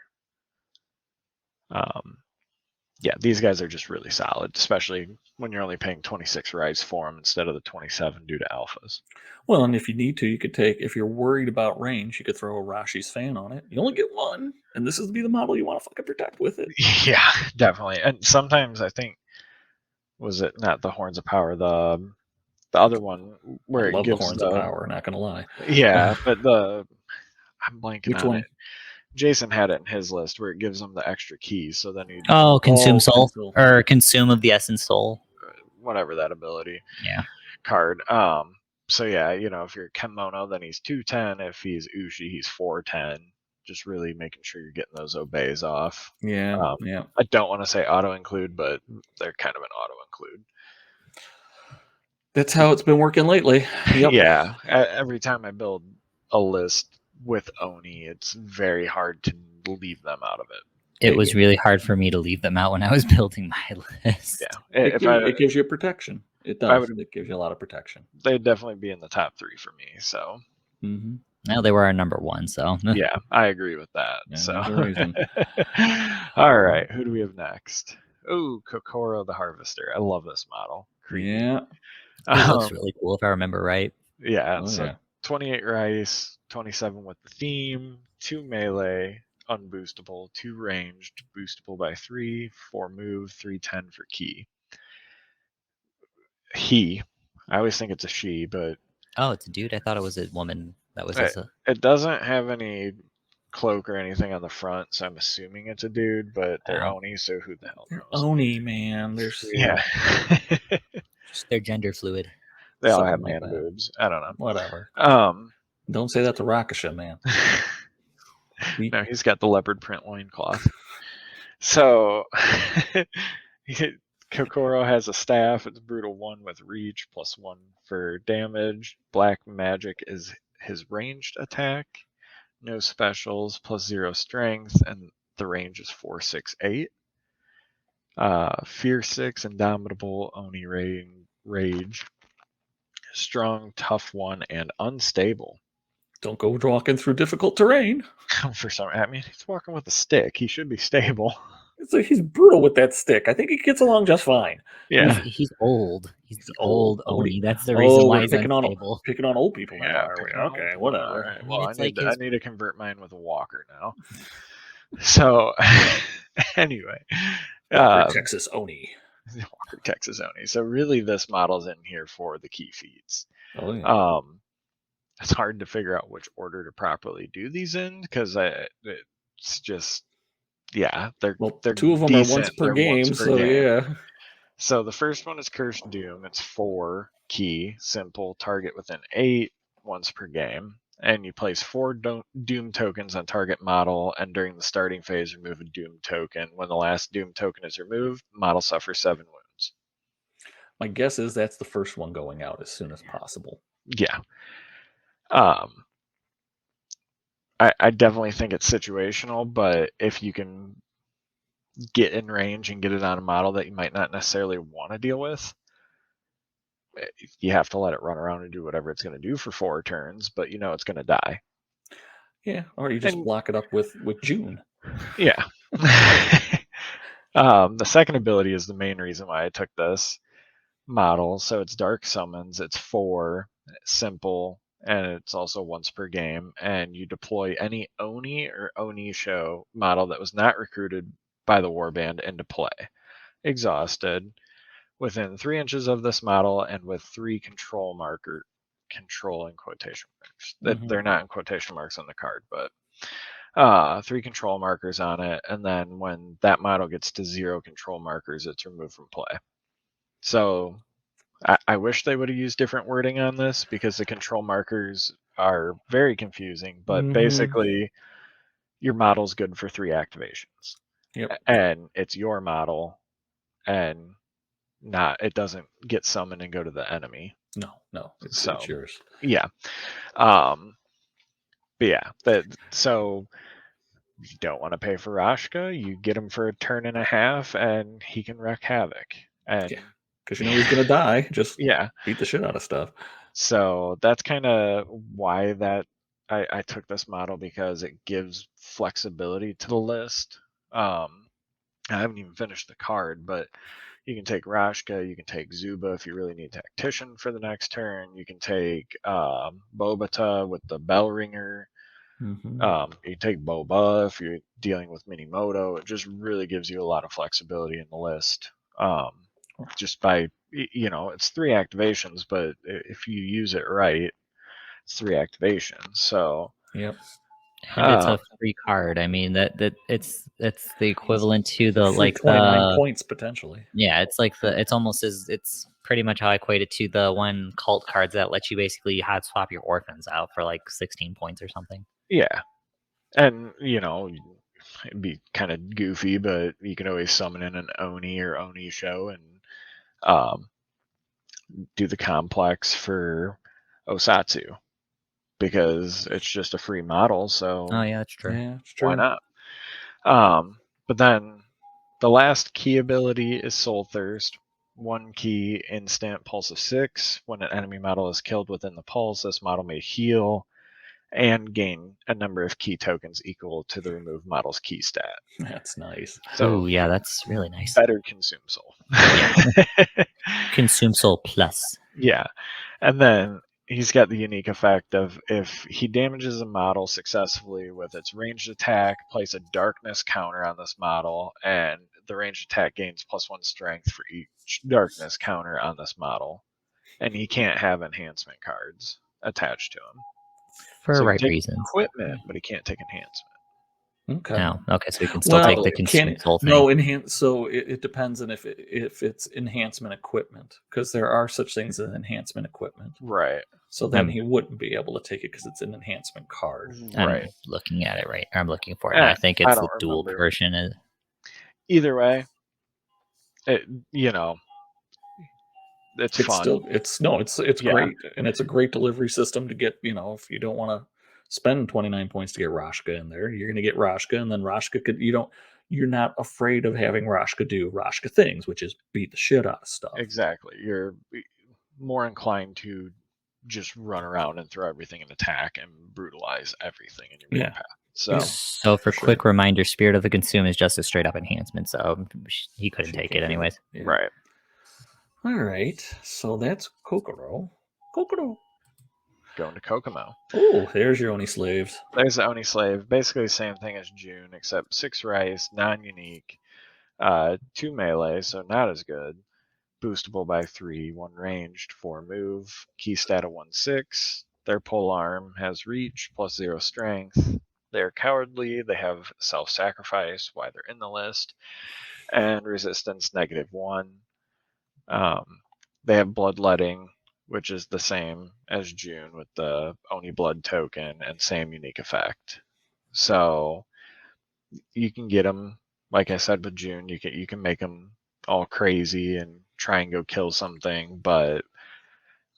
These guys are just really solid, especially when you're only paying 26 rise for them instead of the 27 due to alphas. Well, and if you need to, you could take, if you're worried about range, you could throw a Rashi's Fan on it. You only get 1, and this is be the model you want to fucking protect with it. Yeah, definitely. And sometimes I think, was it not the Horns of Power, the other one where I love it gives the Horns of Power, not gonna lie. Yeah, but I'm blanking Which on one? it. Jason had it in his list where it gives him the extra keys, so then you consume soul Consume. or consume of the essence soul. whatever that ability Yeah. card. So yeah, if you're Kemono, then he's 210. If he's Ushi, he's 410. Just really making sure you're getting those obeys off. Yeah. I don't want to say auto include, but they're kind of an auto include. That's how it's been working lately. Yep. Yeah. Every time I build a list with Oni, it's very hard to leave them out of it. It was really hard for me to leave them out when I was building my list. Yeah. It gives you protection. It does. It gives you a lot of protection. They'd definitely be in the top 3 for me. So. Mm-hmm. Now they were our number 1, so. Yeah, I agree with that. Yeah, so. there's a reason. All right, who do we have next? Oh, Kokoro the Harvester. I love this model. Creepy. Yeah. It looks really cool if I remember right. Yeah, Oh, so yeah. 28 rice, 27 with the theme, 2 melee, unboostable, 2 ranged, boostable by 3, 4 move, 310 for key. He. I always think it's a she, but Oh, it's a dude. I thought it was a woman. That was it doesn't have any cloak or anything on the front, so I'm assuming it's a dude, but they're Oni, so who the hell knows? Oni, man. There's Yeah. Just they're gender fluid. They all have man boobs. I don't know. Whatever. Don't say that to Rakasha, man. No, he's got the leopard print loincloth. So Kokoro has a staff. It's brutal 1 with reach, +1 for damage. Black magic is his ranged attack. No specials, +0 strength, and the range is 4, 6, 8. Fear 6, indomitable, Oni rage. Strong, tough 1, and unstable. Don't go walking through difficult terrain. For some, I mean, he's walking with a stick. He should be stable. So he's brutal with that stick. I think he gets along just fine. Yeah, he's old. He's old Oni. That's the reason why he's unstable. Picking on old people now. Yeah, are we? Okay, whatever. Right. Well, I need to convert mine with a walker now. So, anyway, Texas Oni. Walker Texas Oni. So really, this model's in here for the key feats. Oh yeah. It's hard to figure out which order to properly do these in because it's just they're 2 of them decent. are once per game, so yeah. So the first one is Cursed Doom. It's 4 key, simple, target within 8 once per game, and you place 4 Doom tokens on target model, and during the starting phase remove a Doom token. When the last Doom token is removed, model suffers 7 wounds. My guess is that's the first one going out as soon as possible. Yeah. I definitely think it's situational, but if you can get in range and get it on a model that you might not necessarily want to deal with, you have to let it run around and do whatever it's going to do for 4 turns, but it's going to die. Yeah, or you just block it up with June. Yeah. The second ability is the main reason why I took this model. So it's Dark Summons. It's 4, simple, and it's also once per game. And you deploy any Oni or Onisho model that was not recruited by the warband into play. Exhausted. Within 3 inches of this model and with 3 control in quotation marks. Mm-hmm. They're not in quotation marks on the card, but 3 control markers on it, and then when that model gets to 0 control markers, it's removed from play. So I wish they would have used different wording on this because the control markers are very confusing, but basically your model's good for 3 activations. Yep. And it's your model, and it doesn't get summoned and go to the enemy. No, it's yours. Yeah. But yeah, so you don't want to pay for Rashka, you get him for a turn and a half, and he can wreak havoc. And because he's gonna die. Just beat the shit out of stuff. So that's kind of why I took this model, because it gives flexibility to the list. I haven't even finished the card, but you can take Rashka, you can take Zuba if you really need Tactician for the next turn. You can take Bobata with the Bell Ringer. Mm-hmm. You can take Boba if you're dealing with Minimoto. It just really gives you a lot of flexibility in the list. Just by, it's 3 activations, but if you use it right, it's 3 activations. So yep. And it's a free card. I mean that it's the equivalent to the Free like 29 points potentially. Yeah, it's like it's almost as it's pretty much how I equate it to the one cult cards that let you basically hot swap your orphans out for like 16 points or something. Yeah. And, it'd be kind of goofy, but you can always summon in an Oni or Oni show and do the complex for Osatsu because it's just a free model. So Oh yeah, that's true. Yeah, it's true. why not? But then the last key ability is Soul Thirst. 1 key instant pulse of 6. When an enemy model is killed within the pulse, this model may heal and gain a number of key tokens equal to the removed model's key stat. That's nice. So Ooh, yeah, that's really nice. better Consume Soul. Consume Soul Plus. Yeah. And then he's got the unique effect of if he damages a model successfully with its ranged attack, place a darkness counter on this model, and the ranged attack gains +1 strength for each darkness counter on this model. And he can't have enhancement cards attached to him. For so right he can take reasons. Equipment, but he can't take enhancement. Okay. No, okay, so we can still take the Consume Soul thing. No, so it depends on if it's enhancement equipment, because there are such things as enhancement equipment. Right. So then he wouldn't be able to take it because it's an enhancement card. Right. I'm looking at it right. I'm looking for it. And I think it's the dual version. Either way, it's fun. It's great, and it's a great delivery system to get. If you don't want to spend 29 points to get Rashka in there, you're going to get Rashka, and then Rashka you're not afraid of having Rashka do Rashka things, which is beat the shit out of stuff. Exactly. You're more inclined to just run around and throw everything in attack and brutalize everything in your path. So for quick reminder, Spirit of the Consume is just a straight up enhancement, so he couldn't take it anyways. Yeah. Right. All right, so that's Kokoro. Going to Kokomo. Oh, there's your Oni slaves. There's the Oni slave. Basically the same thing as June, except 6 rice, non-unique, 2 melee, so not as good. Boostable by 3, 1 ranged, 4 move, key stat of 1/6. Their pole arm has reach +0 strength. They're cowardly. They have self-sacrifice while they're in the list, and resistance -1. They have bloodletting, which is the same as June with the Oni blood token and same unique effect. So you can get them, like I said with June, you can make them all crazy and try and go kill something, but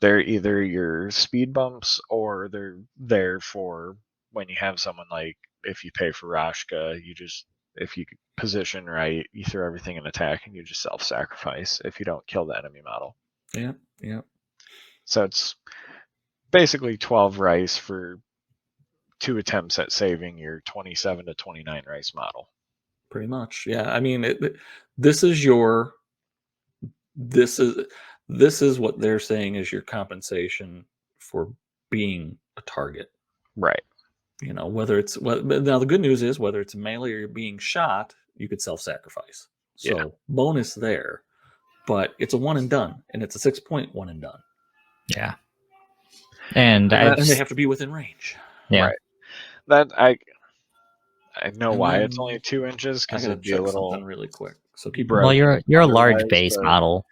they're either your speed bumps or they're there for when you have someone like if you pay for Rashka, if you position right, you throw everything in attack and you just self-sacrifice if you don't kill the enemy model. Yeah. So it's basically 12 rice for 2 attempts at saving your 27 to 29 rice model. Pretty much, yeah. I mean, this is what they're saying is your compensation for being a target. Right. Whether it's now the good news is whether it's melee or you're being shot, you could self-sacrifice. So bonus there, but it's a one and done, and it's a 6-point one and done. Yeah. And they have to be within range. Yeah. Right. That I know why it's only 2 inches because it'd be a little something really quick. So keep. Well, you're a large base model.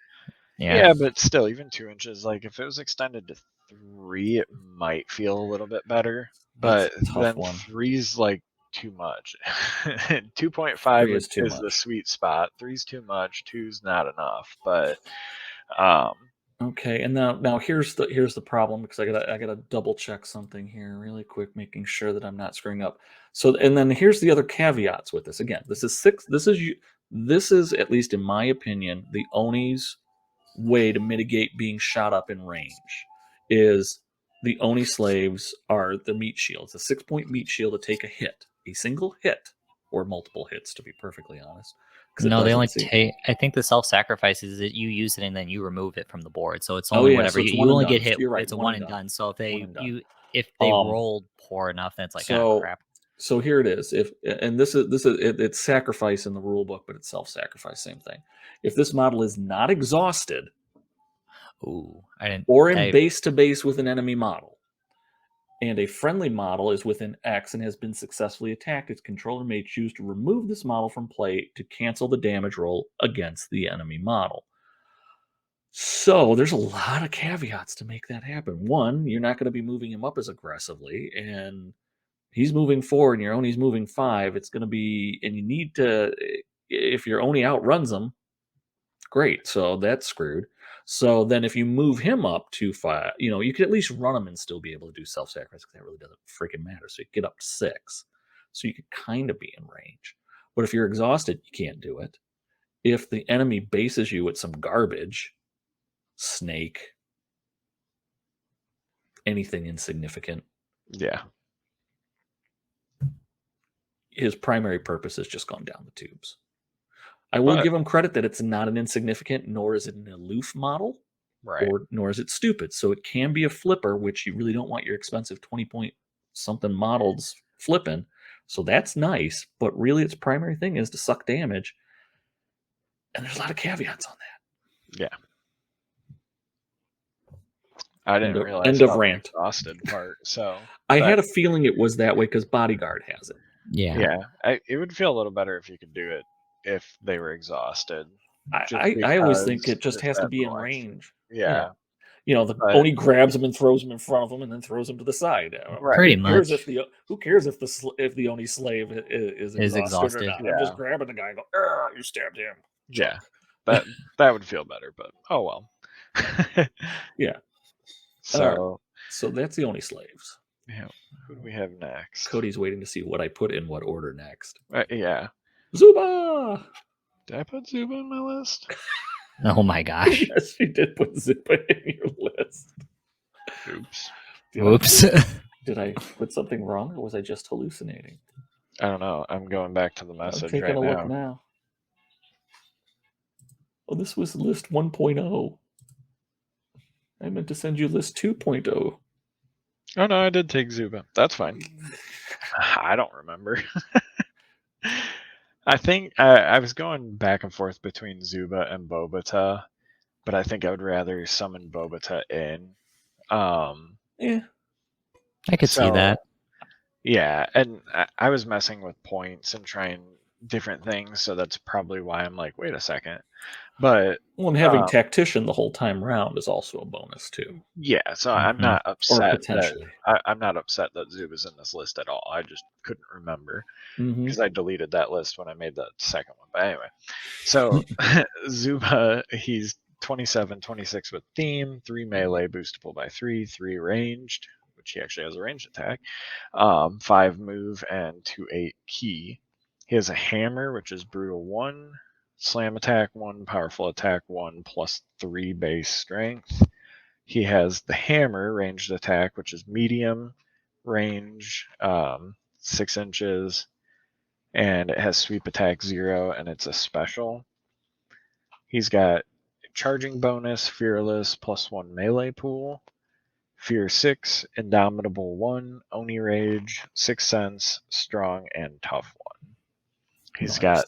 Yeah, but still, even 2 inches. Like if it was extended to 3, it might feel a little bit better. But then 3's like too much. 2.5 is the sweet spot. 3's too much. 2's not enough. But okay, and now here's the problem, because I gotta double check something here really quick, making sure that I'm not screwing up. So, and then here's the other caveats with this. Again, this is at least in my opinion the Oni's way to mitigate being shot up in range. Is the Oni slaves are the meat shields, a 6-point meat shield to take a single hit or multiple hits, to be perfectly honest. No, they only take. I think the self-sacrifice is that you use it and then you remove it from the board. So it's only whatever you only get hit. Right, it's a one and done. So if they rolled poor enough, then it's like crap. So here it is. It's sacrifice in the rule book, but it's self-sacrifice, same thing. If this model is not exhausted, or in base to base with an enemy model, and a friendly model is within X and has been successfully attacked, its controller may choose to remove this model from play to cancel the damage roll against the enemy model. So there's a lot of caveats to make that happen. One, you're not going to be moving him up as aggressively, and he's moving 4 and your Oni's moving 5. It's going to be, and you need to, if your Oni outruns him, great. So that's screwed. So then if you move him up to 5, you could at least run him and still be able to do self-sacrifice because that really doesn't freaking matter. So you get up to 6. So you could kind of be in range. But if you're exhausted, you can't do it. If the enemy bases you with some garbage, snake, anything insignificant, Yeah. his primary purpose has just gone down the tubes. I will give him credit that it's not an insignificant, nor is it an aloof model, Right. nor is it stupid. So it can be a flipper, which you really don't want your expensive 20-point something models flipping. So that's nice, but really its primary thing is to suck damage. And there's a lot of caveats on that. Yeah. I didn't realize end of rant. The exhausted part. So I had a feeling it was that way because Bodyguard has it. Yeah. It would feel a little better if you could do it if they were exhausted. I always think it just has to be in range. Yeah. The Oni grabs him and throws him in front of him, and then throws him to the side. Right. Pretty much. Who cares if the Oni slave is exhausted or not? Yeah. I'm just grabbing the guy and go, you stabbed him. Yeah, that would feel better, but oh well. Yeah. So that's the Oni slaves. Yeah. Who do we have next? Cody's waiting to see what I put in what order next. Yeah. Zuma! Did I put Zuma on my list? Oh my gosh. Yes, you did put Zuma in your list. Oops. Oops. Did I put something wrong, or was I just hallucinating? I don't know. I'm going back to the message I'm taking a look now. Oh, this was list 1.0. I meant to send you list 2.0. Oh no, I did take Zuma. That's fine. I don't remember. I think I was going back and forth between Zuma and Bobata, but I think I would rather summon Bobata in. Yeah. I could see that. Yeah, and I was messing with points and trying different things, so that's probably why I'm like, wait a second. But and having tactician the whole time round is also a bonus too. Yeah, so I'm not upset. Or potentially. I'm not upset that Zuba's in this list at all. I just couldn't remember because I deleted that list when I made the second one. But anyway, so Zuma, he's 27, 26 with theme, 3 melee, boostable by 3, 3 ranged, which he actually has a ranged attack, 5 move, and 2/8 key. He has a hammer, which is brutal 1, slam attack 1, powerful attack 1, plus 3 base strength. He has the hammer ranged attack, which is medium range, 6 inches, and it has sweep attack 0, and it's a special. He's got charging bonus, fearless, +1 melee pool, fear 6, indomitable 1, Oni rage, 6 sense, strong, and tough 1. He's got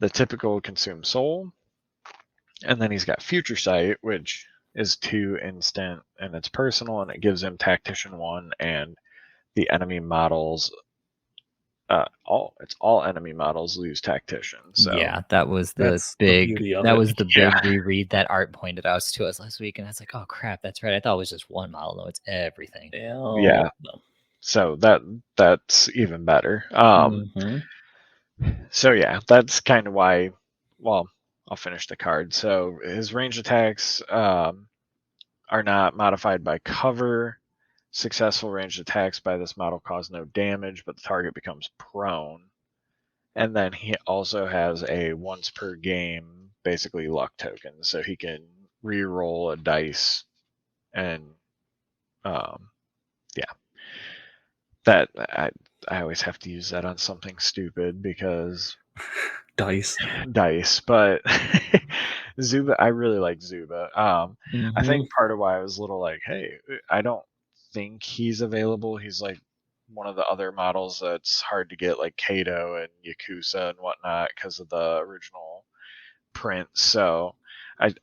the typical consume soul, and then he's got future sight, which is 2 instant, and it's personal, and it gives him tactician 1, and the enemy models all enemy models lose tactician. So yeah, that was the big reread that Art pointed out to us last week, and I was like, oh crap, that's right. I thought it was just one model. No, it's everything. Yeah. So that's even better. So yeah, that's kind of why. Well, I'll finish the card. So his range attacks are not modified by cover. Successful ranged attacks by this model cause no damage, but the target becomes prone. And then he also has a once per game, basically luck token, so he can re-roll a dice, and that I always have to use that on something stupid because dice. But Zuba, I really like Zuba. I think part of why I was a little like, hey, I don't think he's available. He's like one of the other models that's hard to get, like Kato and Yakuza and whatnot, because of the original print. So I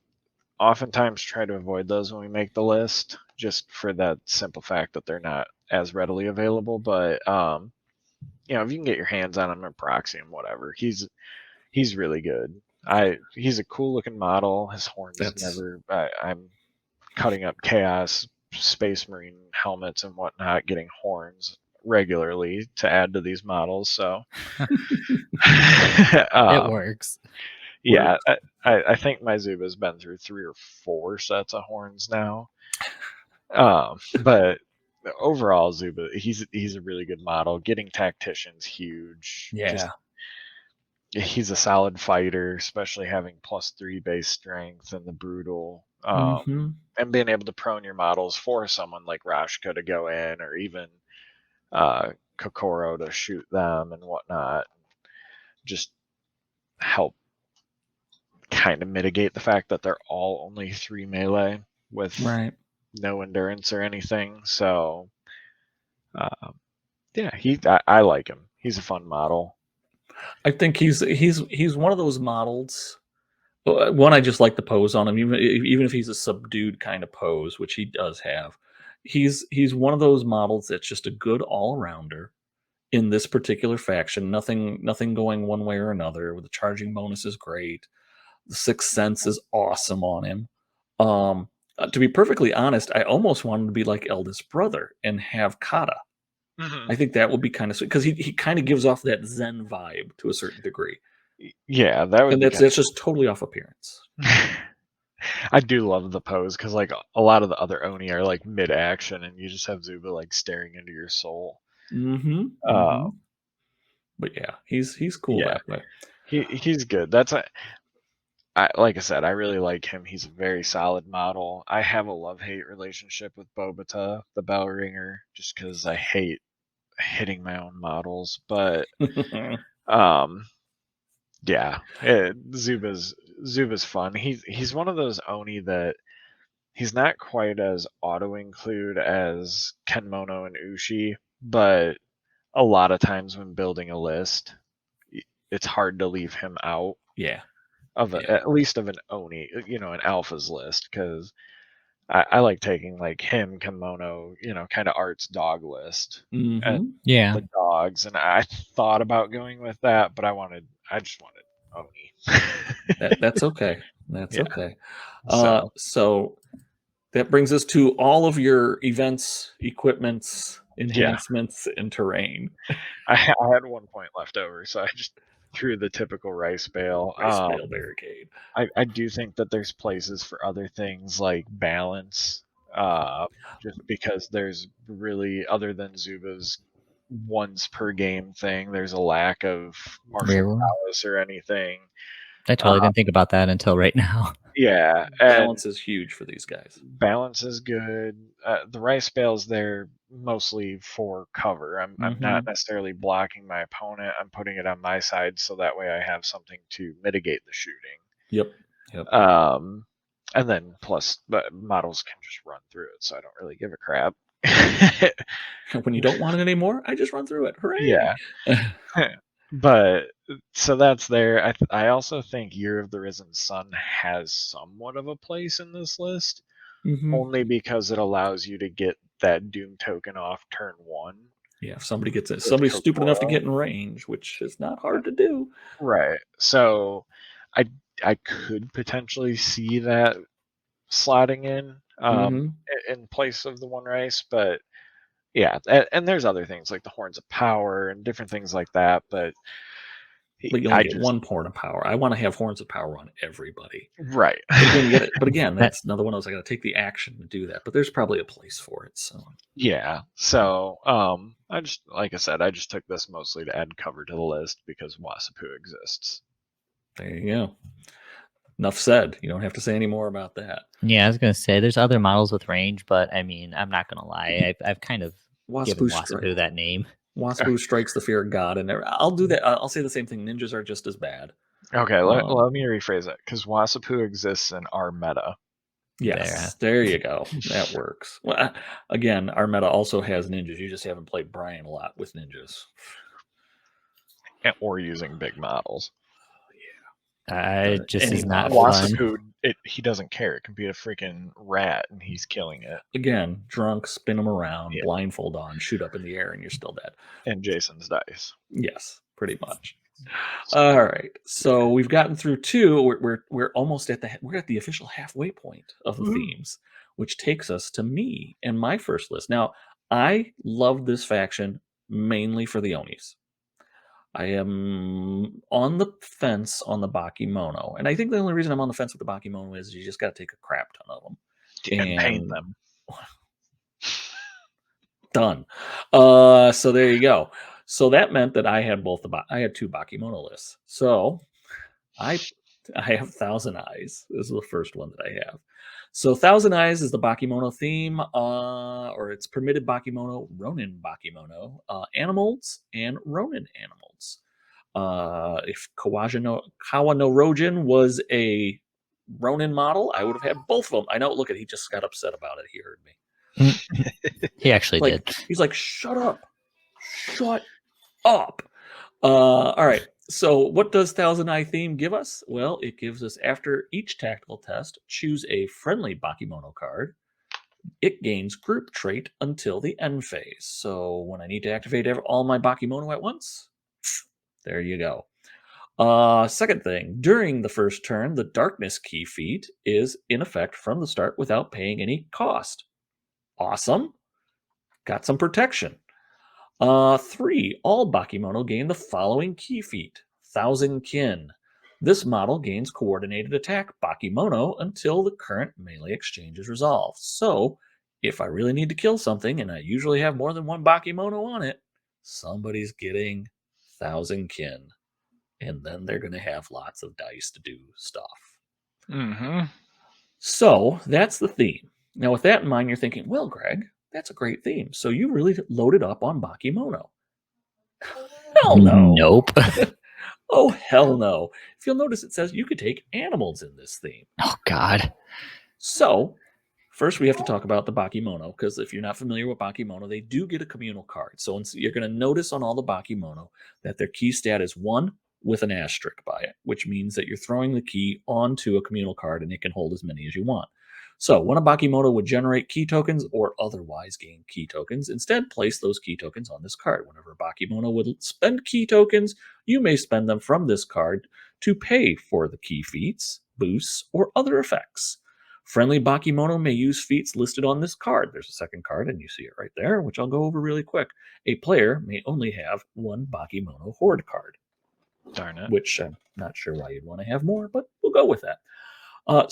oftentimes try to avoid those when we make the list, just for that simple fact that they're not as readily available, but you know, if you can get your hands on him or proxy him, whatever, he's really good. He's a cool looking model. His horns never. I'm cutting up Chaos Space Marine helmets and whatnot, getting horns regularly to add to these models. So It works. Yeah, I think my Zuba's been through 3 or 4 sets of horns now. But overall, Zuba, he's a really good model. Getting Tactician's huge. Yeah. He's a solid fighter, especially having +3 base strength and the brutal. And being able to prone your models for someone like Rashka to go in, or even Kokoro to shoot them and whatnot. Just help kind of mitigate the fact that they're all only 3 melee with no endurance or anything. So, yeah, I like him. He's a fun model. I think he's one of those models. One, I just like the pose on him, even if he's a subdued kind of pose, which he does have. He's one of those models that's just a good all rounder in this particular faction. Nothing going one way or another. The charging bonus is great. The Sixth Sense is awesome on him. To be perfectly honest, I almost wanted to be like eldest brother and have Kata. I think that would be kind of sweet because he kind of gives off that Zen vibe to a certain degree. Yeah, that would. And that's just totally off appearance. I do love the pose because like a lot of the other Oni are like mid action, and you just have Zuba like staring into your soul. But yeah, he's cool that way. He's good. Like I said, I really like him. He's a very solid model. I have a love-hate relationship with Bobata, the bell ringer, just because I hate hitting my own models. But yeah, Zuba's fun. He's one of those Oni that he's not quite as auto-include as Kenmono and Ushi, but a lot of times when building a list, it's hard to leave him out. Yeah. At least of an Oni, an Alpha's list, because I like taking like him, Kimono, kind of Art's dog list, and the dogs, and I thought about going with that, but I just wanted Oni. That's okay. That's okay. So that brings us to all of your events, equipments, enhancements, and terrain. I had 1 point left over, so I just threw the typical rice bale. Barricade. I do think that there's places for other things like balance, just because there's really, other than Zuba's once per game thing, there's a lack of martial prowess or anything. I totally didn't think about that until right now. Yeah, balance is huge for these guys. Balance is good. The rice bale's there mostly for cover. I'm not necessarily blocking my opponent. I'm putting it on my side so that way I have something to mitigate the shooting. Yep. And then plus, but models can just run through it, so I don't really give a crap. When you don't want it anymore, I just run through it. Hooray! Yeah. But so that's there. I also think Year of the Risen Sun has somewhat of a place in this list, only because it allows you to get that Doom token off turn 1. Yeah, if somebody gets it, somebody's stupid enough to get in range, which is not hard to do. Right. So I could potentially see that slotting in place of the one rice, but yeah, and there's other things like the Horns of Power and different things like that, but you only get 1 Horn of Power. I want to have Horns of Power on everybody. Right. But again, that's another one of those. I got to take the action to do that, but there's probably a place for it. So yeah. So I just, like I said, I just took this mostly to add cover to the list because Wasapu exists. There you go. Enough said. You don't have to say any more about that. Yeah, I was gonna say there's other models with range, but I mean, I'm not gonna lie. I've kind of given Wasapu that name. Wasapu strikes the fear of God, and I'll do that. I'll say the same thing. Ninjas are just as bad. Okay, let me rephrase it, because Wasapu exists in our meta. Yes, there you go. That works. Well, again, our meta also has ninjas. You just haven't played Brian a lot with ninjas. Or using big models. Just is not Wasp. fun. He doesn't care. It can be a freaking rat, and he's killing it. Again, drunk, spin them around, blindfold on, shoot up in the air, and you're still dead. And Jason's dice. Yes, pretty much. All right, so we've gotten through 2. We're almost at the official halfway point of the themes, which takes us to me and my first list. Now, I love this faction mainly for the Onis. I am on the fence on the Bakemono, and I think the only reason I'm on the fence with the Bakemono is you just got to take a crap ton of them and paint them. Done. So there you go. So that meant that I had I had 2 Bakemono lists. So I have Thousand Eyes. This is the first one that I have. So Thousand Eyes is the Bakemono theme, or it's permitted Bakemono, Ronin Bakemono, animals, and Ronin animals. If Kawa no Rojin was a Ronin model, I would have had both of them. I know, look at, he just got upset about it. He heard me. He actually did. He's like, shut up. Shut up. All right. So what does Thousand Eye theme give us? Well, it gives us, after each tactical test, choose a friendly Bakemono card. It gains group trait until the end phase. So when I need to activate all my Bakemono at once, there you go. Second thing, during the first turn, the Darkness key feat is in effect from the start without paying any cost. Awesome. Got some protection. 3, all Bakemono gain the following key feat: Thousand Kin. This model gains coordinated attack Bakemono until the current melee exchange is resolved. So, if I really need to kill something, and I usually have more than one Bakemono on it, somebody's getting Thousand Kin. And then they're going to have lots of dice to do stuff. Mm-hmm. So, that's the theme. Now, with that in mind, you're thinking, well, Greg, that's a great theme. So you really loaded up on Bakemono. Hell no. Nope. Oh, hell no. If you'll notice, it says you could take animals in this theme. Oh, God. So, first we have to talk about the Bakemono, because if you're not familiar with Bakemono, they do get a communal card. So you're going to notice on all the Bakemono that their key stat is 1 with an asterisk by it, which means that you're throwing the key onto a communal card and it can hold as many as you want. So when a Bakemono would generate key tokens or otherwise gain key tokens, instead place those key tokens on this card. Whenever a Bakemono would spend key tokens, you may spend them from this card to pay for the key feats, boosts, or other effects. Friendly Bakemono may use feats listed on this card. There's a second card, and you see it right there, which I'll go over really quick. A player may only have 1 Bakemono Horde card. Darn it. Which I'm not sure why you'd want to have more, but we'll go with that.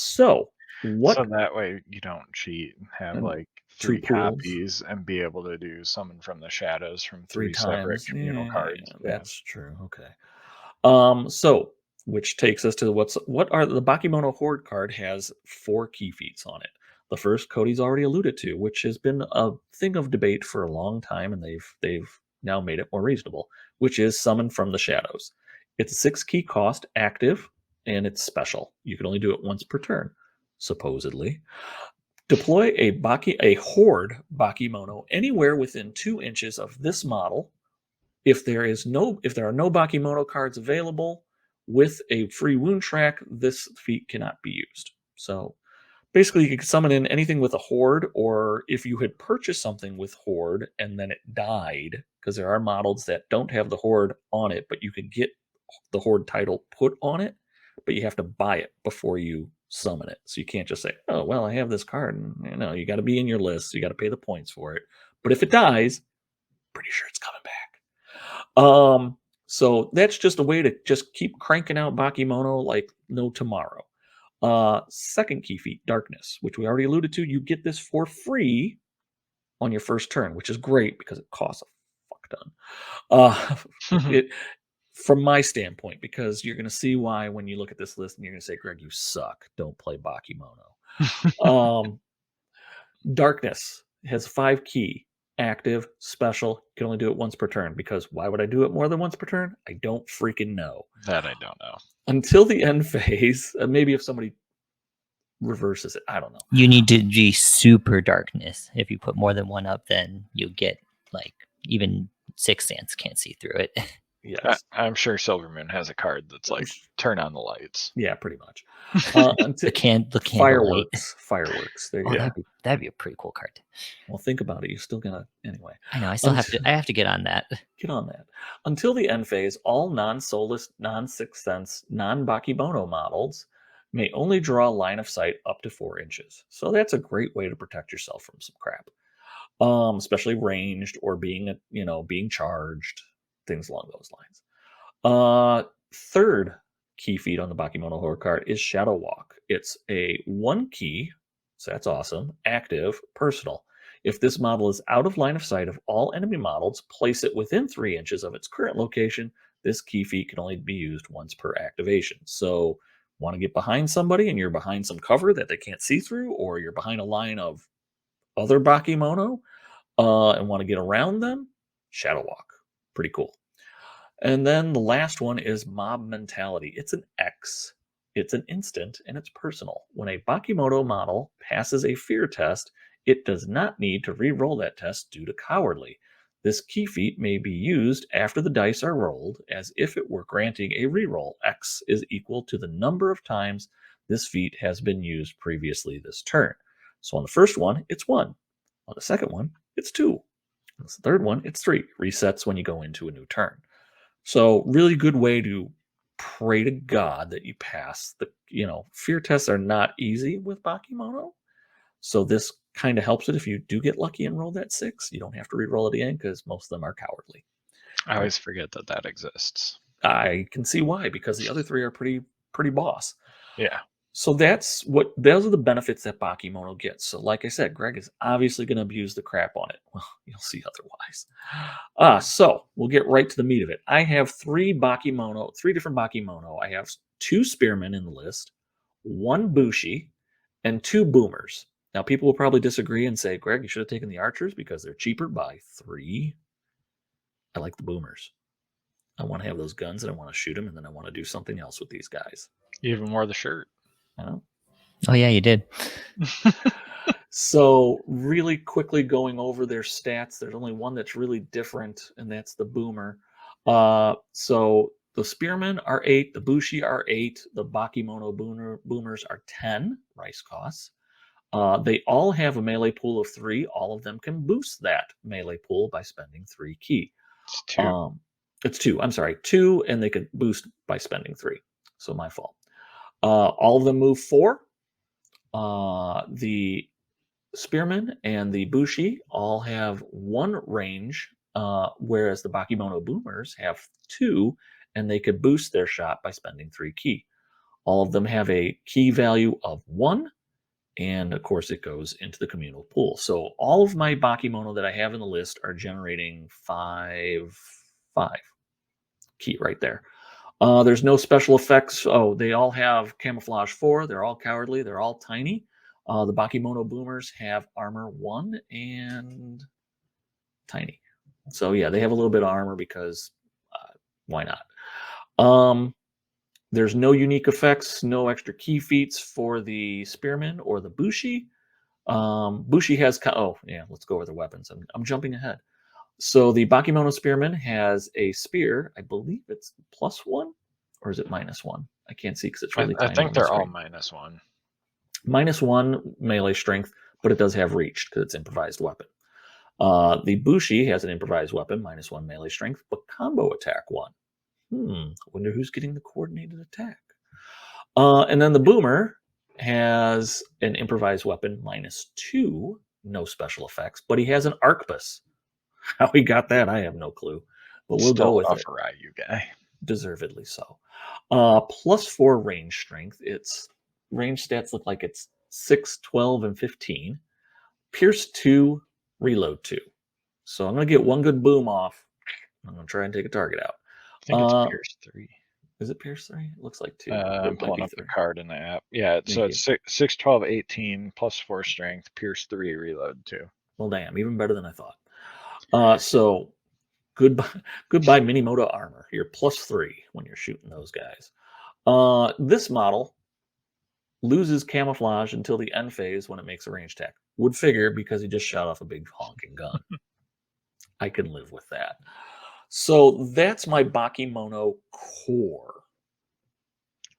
So that way you don't cheat and have like 3 copies and be able to do Summon from the Shadows from 3 separate communal cards. That's true. Okay. So which takes us to what are the Bakemono Horde card has 4 key feats on it. The first Cody's already alluded to, which has been a thing of debate for a long time, and they've now made it more reasonable, which is Summon from the Shadows. It's a 6 key cost, active, and it's special. You can only do it once per turn, supposedly. Deploy a Horde Bakemono anywhere within 2 inches of this model. If there are no Bakemono cards available with a free wound track, this feat cannot be used. So basically, you can summon in anything with a Horde, or if you had purchased something with Horde and then it died, because there are models that don't have the Horde on it, but you can get the Horde title put on it, but you have to buy it before you summon it. So you can't just say, oh, well, I have this card. And, you got to be in your list. So you got to pay the points for it. But if it dies, pretty sure it's coming back. So that's just a way to just keep cranking out Bakemono like no tomorrow. Second key feat, Darkness, which we already alluded to. You get this for free on your first turn, which is great because it costs a fuck ton. From my standpoint, because you're going to see why when you look at this list and you're going to say, Greg, you suck. Don't play Bakemono. Darkness has 5 key, active, special. You can only do it once per turn, because why would I do it more than once per turn? I don't freaking know. That I don't know. Until the end phase, maybe if somebody reverses it, I don't know. You need to be super Darkness. If you put more than 1 up, then you'll get like even 6th Sense can't see through it. Yes. I'm sure Silvermoon has a card that's like, turn on the lights. Yeah, pretty much. The candlelight. Fireworks. There you Oh, go. that'd be a pretty cool card. Well, think about it. You're still gonna anyway. I know. I have to get on that. Get on that. Until the end phase, all non-soulless, non-sixth sense, non-Bakemono models may only draw a line of sight up to 4 inches. So that's a great way to protect yourself from some crap, especially ranged or being charged, things along those lines. Third key feat on the Bakemono Horror card is Shadow Walk. It's a 1 key, so that's awesome, active, personal. If this model is out of line of sight of all enemy models, place it within 3 inches of its current location. This key feat can only be used once per activation. So, want to get behind somebody and you're behind some cover that they can't see through, or you're behind a line of other Bakemono and want to get around them, Shadow Walk. Pretty cool. And then the last one is Mob Mentality. It's an X. It's an instant and it's personal. When a Bakemono model passes a fear test, it does not need to re-roll that test due to cowardly. This key feat may be used after the dice are rolled as if it were granting a reroll. X is equal to the number of times this feat has been used previously this turn. So on the first one, it's 1. On the second one, it's 2. On the third one, it's 3. Resets when you go into a new turn. So really good way to pray to God that you pass the, fear tests are not easy with Bakemono. So this kind of helps it if you do get lucky and roll that 6. You don't have to re-roll it again because most of them are cowardly. I always forget that exists. I can see why, because the other 3 are pretty boss. Yeah. So those are the benefits that Bakemono gets. So like I said, Greg is obviously going to abuse the crap on it. Well, you'll see otherwise. So we'll get right to the meat of it. I have 3 different Bakemono. I have 2 Spearmen in the list, 1 Bushi, and 2 Boomers. Now people will probably disagree and say, Greg, you should have taken the Archers because they're cheaper by 3. I like the Boomers. I want to have those guns and I want to shoot them and then I want to do something else with these guys. You even wore the shirt. Oh yeah, you did. So really quickly going over their stats, there's only one that's really different, and that's the Boomer. So the Spearmen are 8, the Bushi are 8, the Bakemono Boomers are 10 rice costs. They all have a melee pool of 3. All of them can boost that melee pool by spending 3 key. It's 2. It's 2. I'm sorry, 2, and they could boost by spending 3. So my fault. All of them move 4. The Spearmen and the Bushi all have 1 range, whereas the Bakemono Boomers have 2, and they could boost their shot by spending 3 key. All of them have a key value of 1, and of course it goes into the communal pool. So all of my Bakemono that I have in the list are generating 5 key right there. There's no special effects. Oh, they all have camouflage 4. They're all cowardly. They're all tiny. The Bakemono Boomers have armor 1 and tiny. So yeah, they have a little bit of armor because why not? There's no unique effects, no extra key feats for the Spearmen or the Bushi. Bushi has... let's go over the weapons. I'm jumping ahead. So the Bakemono Spearman has a spear. I believe it's +1, or is it -1? I can't see because it's really tiny. I think they're all -1. -1 melee strength, but it does have reach because it's improvised weapon. The Bushi has an improvised weapon, -1 melee strength, but combo attack 1. I wonder who's getting the coordinated attack. And then the Boomer has an improvised weapon, -2, no special effects, but he has an arquebus. How he got that, I have no clue. But we'll go with it. Still a Ryu guy. Deservedly so. +4 range strength. Its range stats look like it's 6, 12, and 15. Pierce 2, reload 2. So I'm going to get 1 good boom off. I'm going to try and take a target out. I think it's Pierce 3. Is it Pierce 3? It looks like 2. I'm pulling up the card in the app. Yeah, so it's 6, 12, 18, +4 strength, Pierce 3, reload 2. Well, damn, even better than I thought. So goodbye Minimoto armor. You're +3 when you're shooting those guys. This model loses camouflage until the end phase when it makes a range attack. Would figure because he just shot off a big honking gun. I can live with that. So that's my Bakemono core.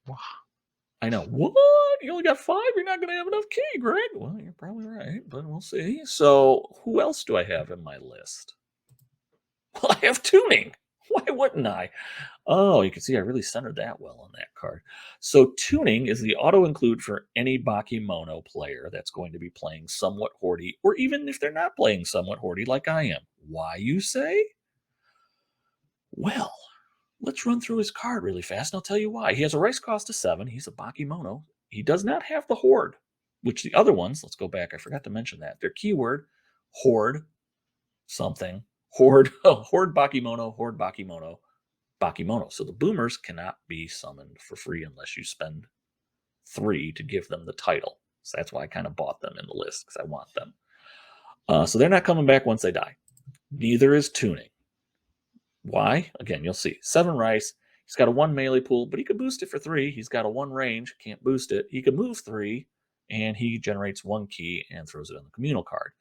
Wow. I know. What? You only got 5? You're not going to have enough key, Greg. Well, you're probably right, but we'll see. So who else do I have in my list? Well, I have tuning. Why wouldn't I? Oh, you can see I really centered that well on that card. So tuning is the auto-include for any Bakemono player that's going to be playing somewhat Hordy, or even if they're not playing somewhat Hordy like I am. Why, you say? Well, let's run through his card really fast, and I'll tell you why. He has a rice cost of 7. He's a Bakemono. He does not have the Horde, which the other ones, let's go back. I forgot to mention that. Their keyword, Horde, something. Horde, Horde Bakemono, Horde Bakemono, Bakemono. So the boomers cannot be summoned for free unless you spend 3 to give them the title. So that's why I kind of bought them in the list, because I want them. So they're not coming back once they die. Neither is tuning. Why? Again, you'll see. 7 rice. He's got a 1 melee pool, but he could boost it for 3. He's got a 1 range, can't boost it. He can move 3, and he generates 1 key and throws it on the communal card.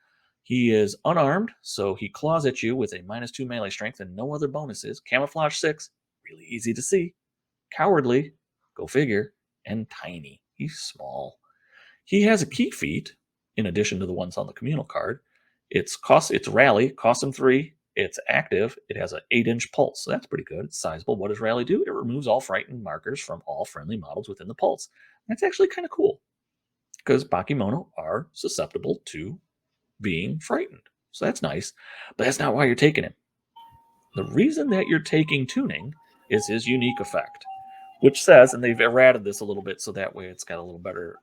He is unarmed, so he claws at you with a -2 melee strength and no other bonuses. Camouflage 6, really easy to see. Cowardly, go figure, and tiny. He's small. He has a key feat, in addition to the ones on the communal card. It's rally, costs him 3. It's active. It has an 8-inch pulse, so that's pretty good. It's sizable. What does rally do? It removes all frightened markers from all friendly models within the pulse. That's actually kind of cool, because Bakemono are susceptible to being frightened. So that's nice, but that's not why you're taking him. The reason that you're taking tuning is his unique effect, which says, and they've errated this a little bit so that way it's got a little better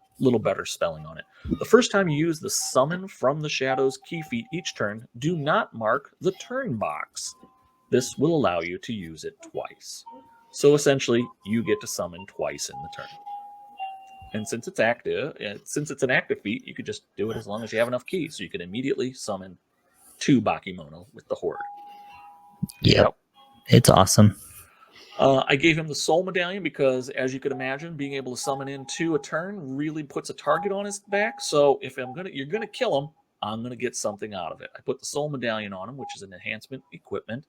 spelling on it. The first time you use the summon from the shadows key feat each turn, do not mark the turn box. This will allow you to use it twice. So essentially, you get to summon twice in the turn. And since it's active, since it's an active feat, you could just do it as long as you have enough keys. So you can immediately summon 2 Bakemono with the Horde. Yep. It's awesome. I gave him the Soul Medallion because, as you could imagine, being able to summon in 2 a turn really puts a target on his back. So if you're gonna kill him, I'm gonna get something out of it. I put the Soul Medallion on him, which is an enhancement equipment.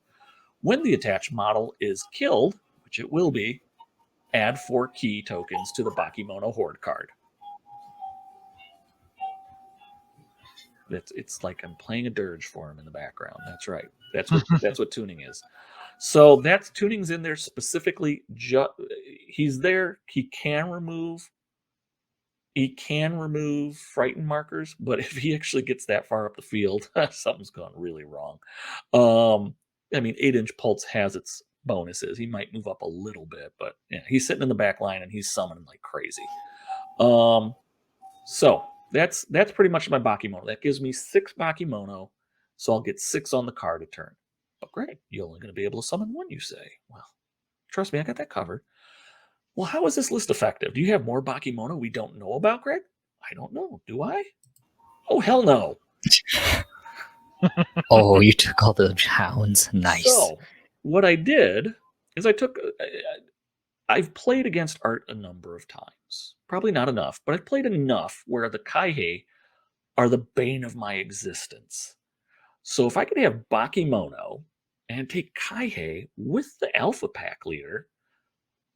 When the attached model is killed, which it will be, add 4 key tokens to the Bakemono Horde card. It's like I'm playing a dirge for him in the background. That's right. That's what tuning is. So that's tuning's in there specifically. He's there. He can remove frightened markers, but if he actually gets that far up the field, something's gone really wrong. I mean, 8-inch pulse has its bonuses. He might move up a little bit, but yeah, he's sitting in the back line and he's summoning like crazy. So that's pretty much my Bakemono. That gives me 6 Bakemono, so I'll get 6 on the card a turn. But great, you're only going to be able to summon 1, you say. Well, trust me, I got that covered. Well, how is this list effective? Do you have more Bakemono we don't know about, Greg? I don't know. Do I? Oh, hell no. Oh, you took all the hounds. Nice. So what I did is I've played against Art a number of times. Probably not enough, but I've played enough where the Kaihei are the bane of my existence. So if I could have Bakemono and take Kaihei with the Alpha Pack leader,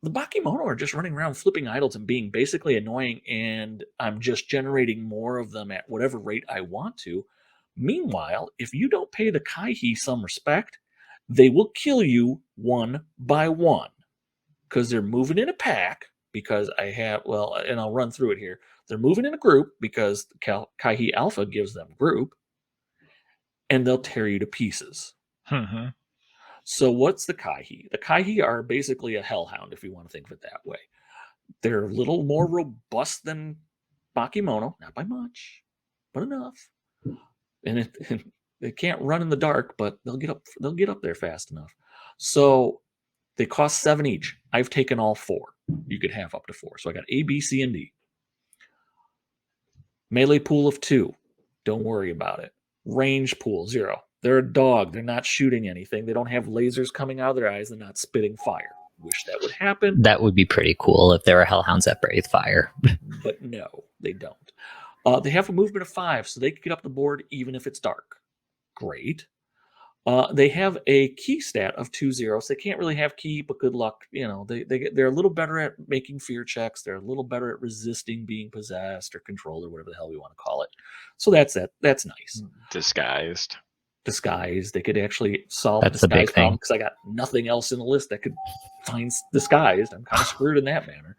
the Bakemono are just running around flipping idols and being basically annoying, and I'm just generating more of them at whatever rate I want to. Meanwhile, if you don't pay the Kaihei some respect, they will kill you one by one, because they're moving in a pack, because and I'll run through it here. They're moving in a group because Kaihei Alpha gives them group, and they'll tear you to pieces. Mm-hmm. So what's the Kaihei? The Kaihei are basically a hellhound, if you want to think of it that way. They're a little more robust than Bakemono, not by much, but enough. And they can't run in the dark, but they'll get up there fast enough. So they cost 7 each. I've taken all 4. You could have up to 4. So I got A, B, C, and D. Melee pool of 2. Don't worry about it. Range pool 0. They're a dog. They're not shooting anything. They don't have lasers coming out of their eyes. They're not spitting fire. Wish that would happen. That would be pretty cool if there were hellhounds that breathe fire. But no, they don't. They have a movement of 5, so they can get up the board even if it's dark. Great. They have a key stat of 2/0, so they can't really have key, but good luck. They're a little better at making fear checks. They're a little better at resisting being possessed or controlled or whatever the hell we want to call it. So that's it. That's nice. Disguised. They could actually solve That's the big disguise problem thing. because I got nothing else in the list that could find disguised. I'm kind of screwed in that manner.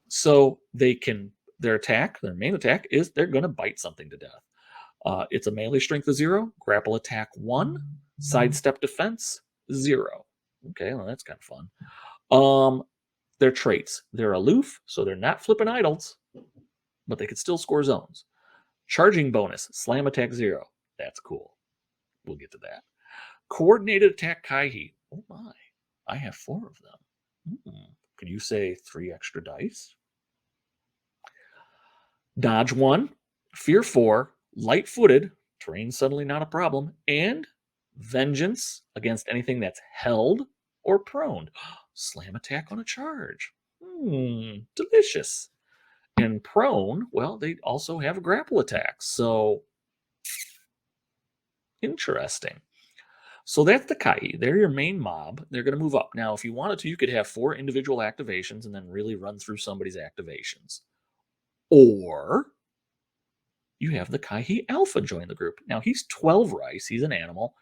So their main attack is they're going to bite something to death. It's a melee strength of 0, grapple attack 1, sidestep defense 0. Okay, well that's kind of fun. Their traits: they're aloof, so they're not flipping idols, but they could still score zones. Charging bonus: slam attack 0. That's cool. We'll get to that. Coordinated attack Kaihi. Oh my, I have 4 of them. Can you say 3 extra dice? Dodge 1, fear 4, light-footed, terrain suddenly not a problem, and vengeance against anything that's held or prone. Slam attack on a charge. Delicious. And prone, well, they also have a grapple attack, so interesting. So that's the Kai. They're your main mob. They're going to move up. Now, if you wanted to, you could have 4 individual activations and then really run through somebody's activations. Or you have the Kaihi Alpha join the group. Now, he's 12 rice. He's an animal.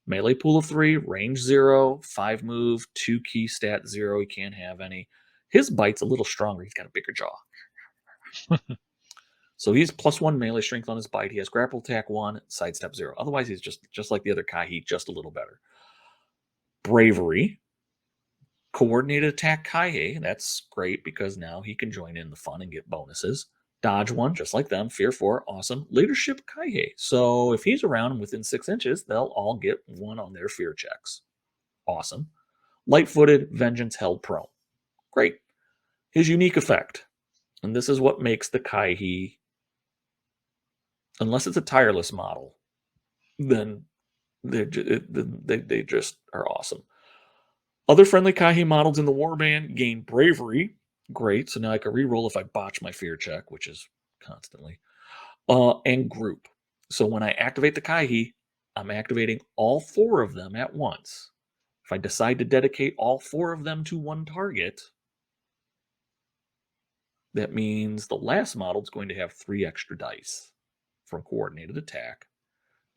Melee pool of 3, range 0, 5 move, 2 key stat 0. He can't have any. His bite's a little stronger. He's got a bigger jaw. So he's +1 melee strength on his bite. He has grapple attack 1, sidestep 0. Otherwise, he's just like the other Kaihi, just a little better. Bravery. Coordinated attack Kaihe. That's great because now he can join in the fun and get bonuses. Dodge 1, just like them. Fear 4, awesome. Leadership Kaihe. So if he's around and within 6 inches, they'll all get 1 on their fear checks. Awesome. Light-footed, vengeance held prone. Great. His unique effect. And this is what makes the Kaihi, unless it's a tireless model, then they just are awesome. Other friendly Kaihi models in the warband gain bravery. Great. So now I can reroll if I botch my fear check, which is constantly. And group. So when I activate the Kaihi, I'm activating all 4 of them at once. If I decide to dedicate all 4 of them to one target, that means the last model is going to have 3 extra dice from coordinated attack.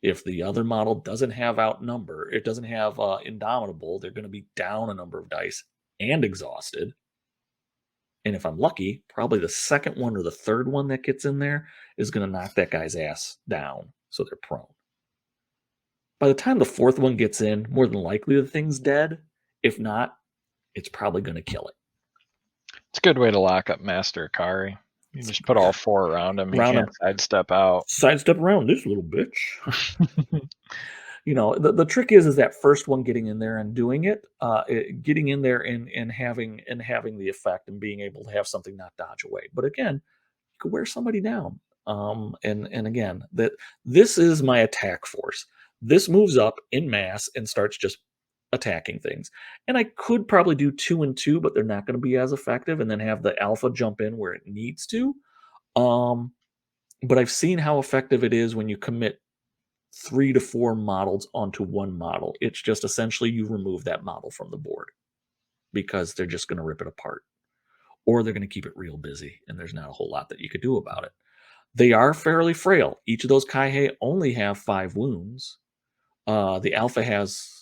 If the other model doesn't have outnumber, it doesn't have indomitable, they're going to be down a number of dice and exhausted. And if I'm lucky, probably the second one or the third one that gets in there is going to knock that guy's ass down, so they're prone. By the time the 4th one gets in, more than likely the thing's dead. If not, it's probably going to kill it. It's a good way to lock up Master Akari. You just put all 4 around him. He can't sidestep out. Sidestep around this little bitch. The trick is that first one getting in there and doing it, getting in there and having the effect and being able to have something not dodge away. But again, you could wear somebody down. And again, that this is my attack force. This moves up in mass and starts just attacking things. And I could probably do 2 and 2, but they're not going to be as effective, and then have the alpha jump in where it needs to. But I've seen how effective it is when you commit 3 to 4 models onto one model. It's just essentially you remove that model from the board because they're just going to rip it apart, or they're going to keep it real busy, and there's not a whole lot that you could do about it. They are fairly frail. Each of those Kaihe only have 5 wounds. The alpha has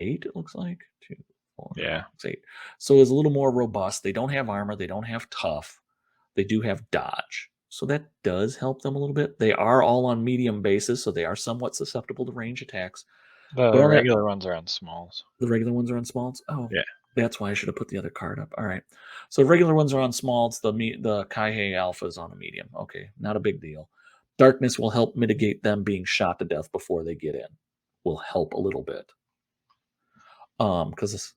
8, it looks like. 2, 4, yeah, 6, 8. So it's a little more robust. They don't have armor. They don't have tough. They do have dodge. So that does help them a little bit. They are all on medium bases, so they are somewhat susceptible to range attacks. The regular ones are on smalls. The regular ones are on smalls? Oh, yeah. That's why I should have put the other card up. All right. So regular ones are on smalls. The Kaihe Alpha is on a medium. Okay, not a big deal. Darkness will help mitigate them being shot to death before they get in. Will help a little bit. Because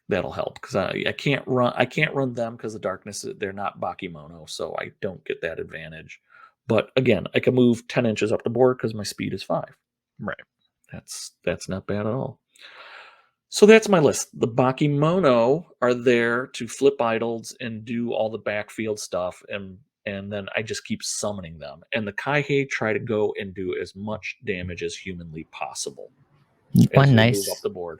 that'll help, because I can't run them because the darkness, they're not Bakemono, so I don't get that advantage. But again, I can move 10 inches up the board because my speed is 5. Right. That's not bad at all. So that's my list. The Bakemono are there to flip idols and do all the backfield stuff and and then I just keep summoning them. And the Kaihei try to go and do as much damage as humanly possible as they move up the board.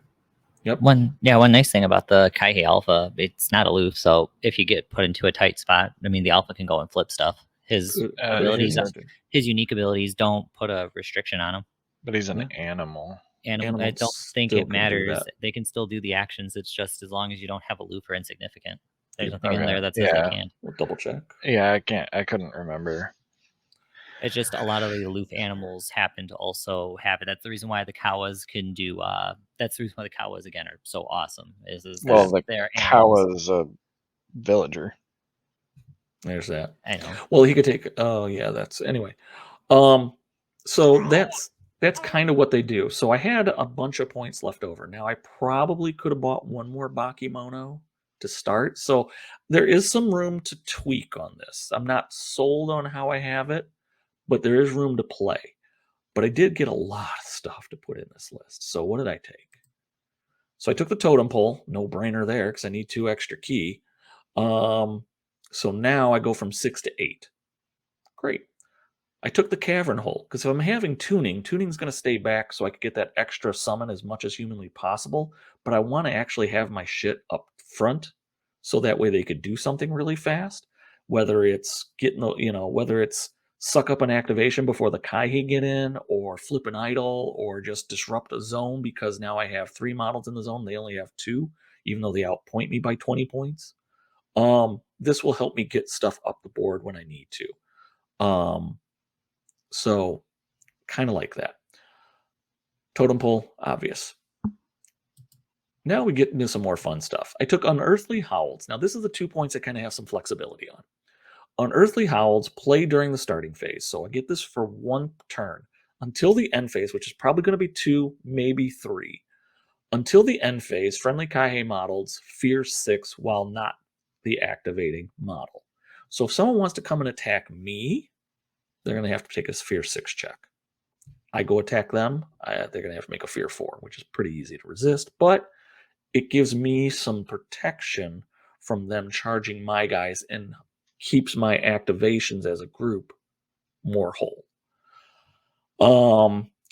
Yep. One nice thing about the Kaihei Alpha, it's not aloof, so if you get put into a tight spot, I mean, the Alpha can go and flip stuff. His abilities, his unique abilities don't put a restriction on him. But he's an animal. And I don't think it matters. They can still do the actions. It's just as long as you don't have aloof or insignificant. There's nothing in there that says they can't. We'll double check. Yeah, I couldn't remember. It's just a lot of the aloof animals happen to also have it. That's the reason why the Kawas can do. That's the reason why the Kawas again are so awesome. The Kawa's a villager. There's that. I know. Well, he could take. Oh yeah, that's anyway. So that's kind of what they do. So I had a bunch of points left over. Now I probably could have bought one more Bakemono to start. So there is some room to tweak on this. I'm not sold on how I have it, but there is room to play. But I did get a lot of stuff to put in this list. So what did I take? So I took the totem pole, no brainer there, because I need 2 extra key. So now I go from 6 to 8. Great. I took the cavern hole, because if I'm having tuning's going to stay back so I could get that extra summon as much as humanly possible. But I want to actually have my shit up front, so that way they could do something really fast. Whether it's whether it's suck up an activation before the Kaihei get in, or flip an idol, or just disrupt a zone because now I have 3 models in the zone. They only have 2, even though they outpoint me by 20 points. This will help me get stuff up the board when I need to. So kind of like that. Totem pole, obvious. Now we get into some more fun stuff. I took Unearthly Howls. Now this is the 2 points I kind of have some flexibility on. Unearthly Howls play during the starting phase. So I get this for 1 turn until the end phase, which is probably going to be 2, maybe 3. Until the end phase, friendly Kaihei models fear 6 while not the activating model. So if someone wants to come and attack me, they're going to have to take a fear 6 check. I go attack them, they're going to have to make a fear 4, which is pretty easy to resist, but it gives me some protection from them charging my guys and keeps my activations as a group more whole.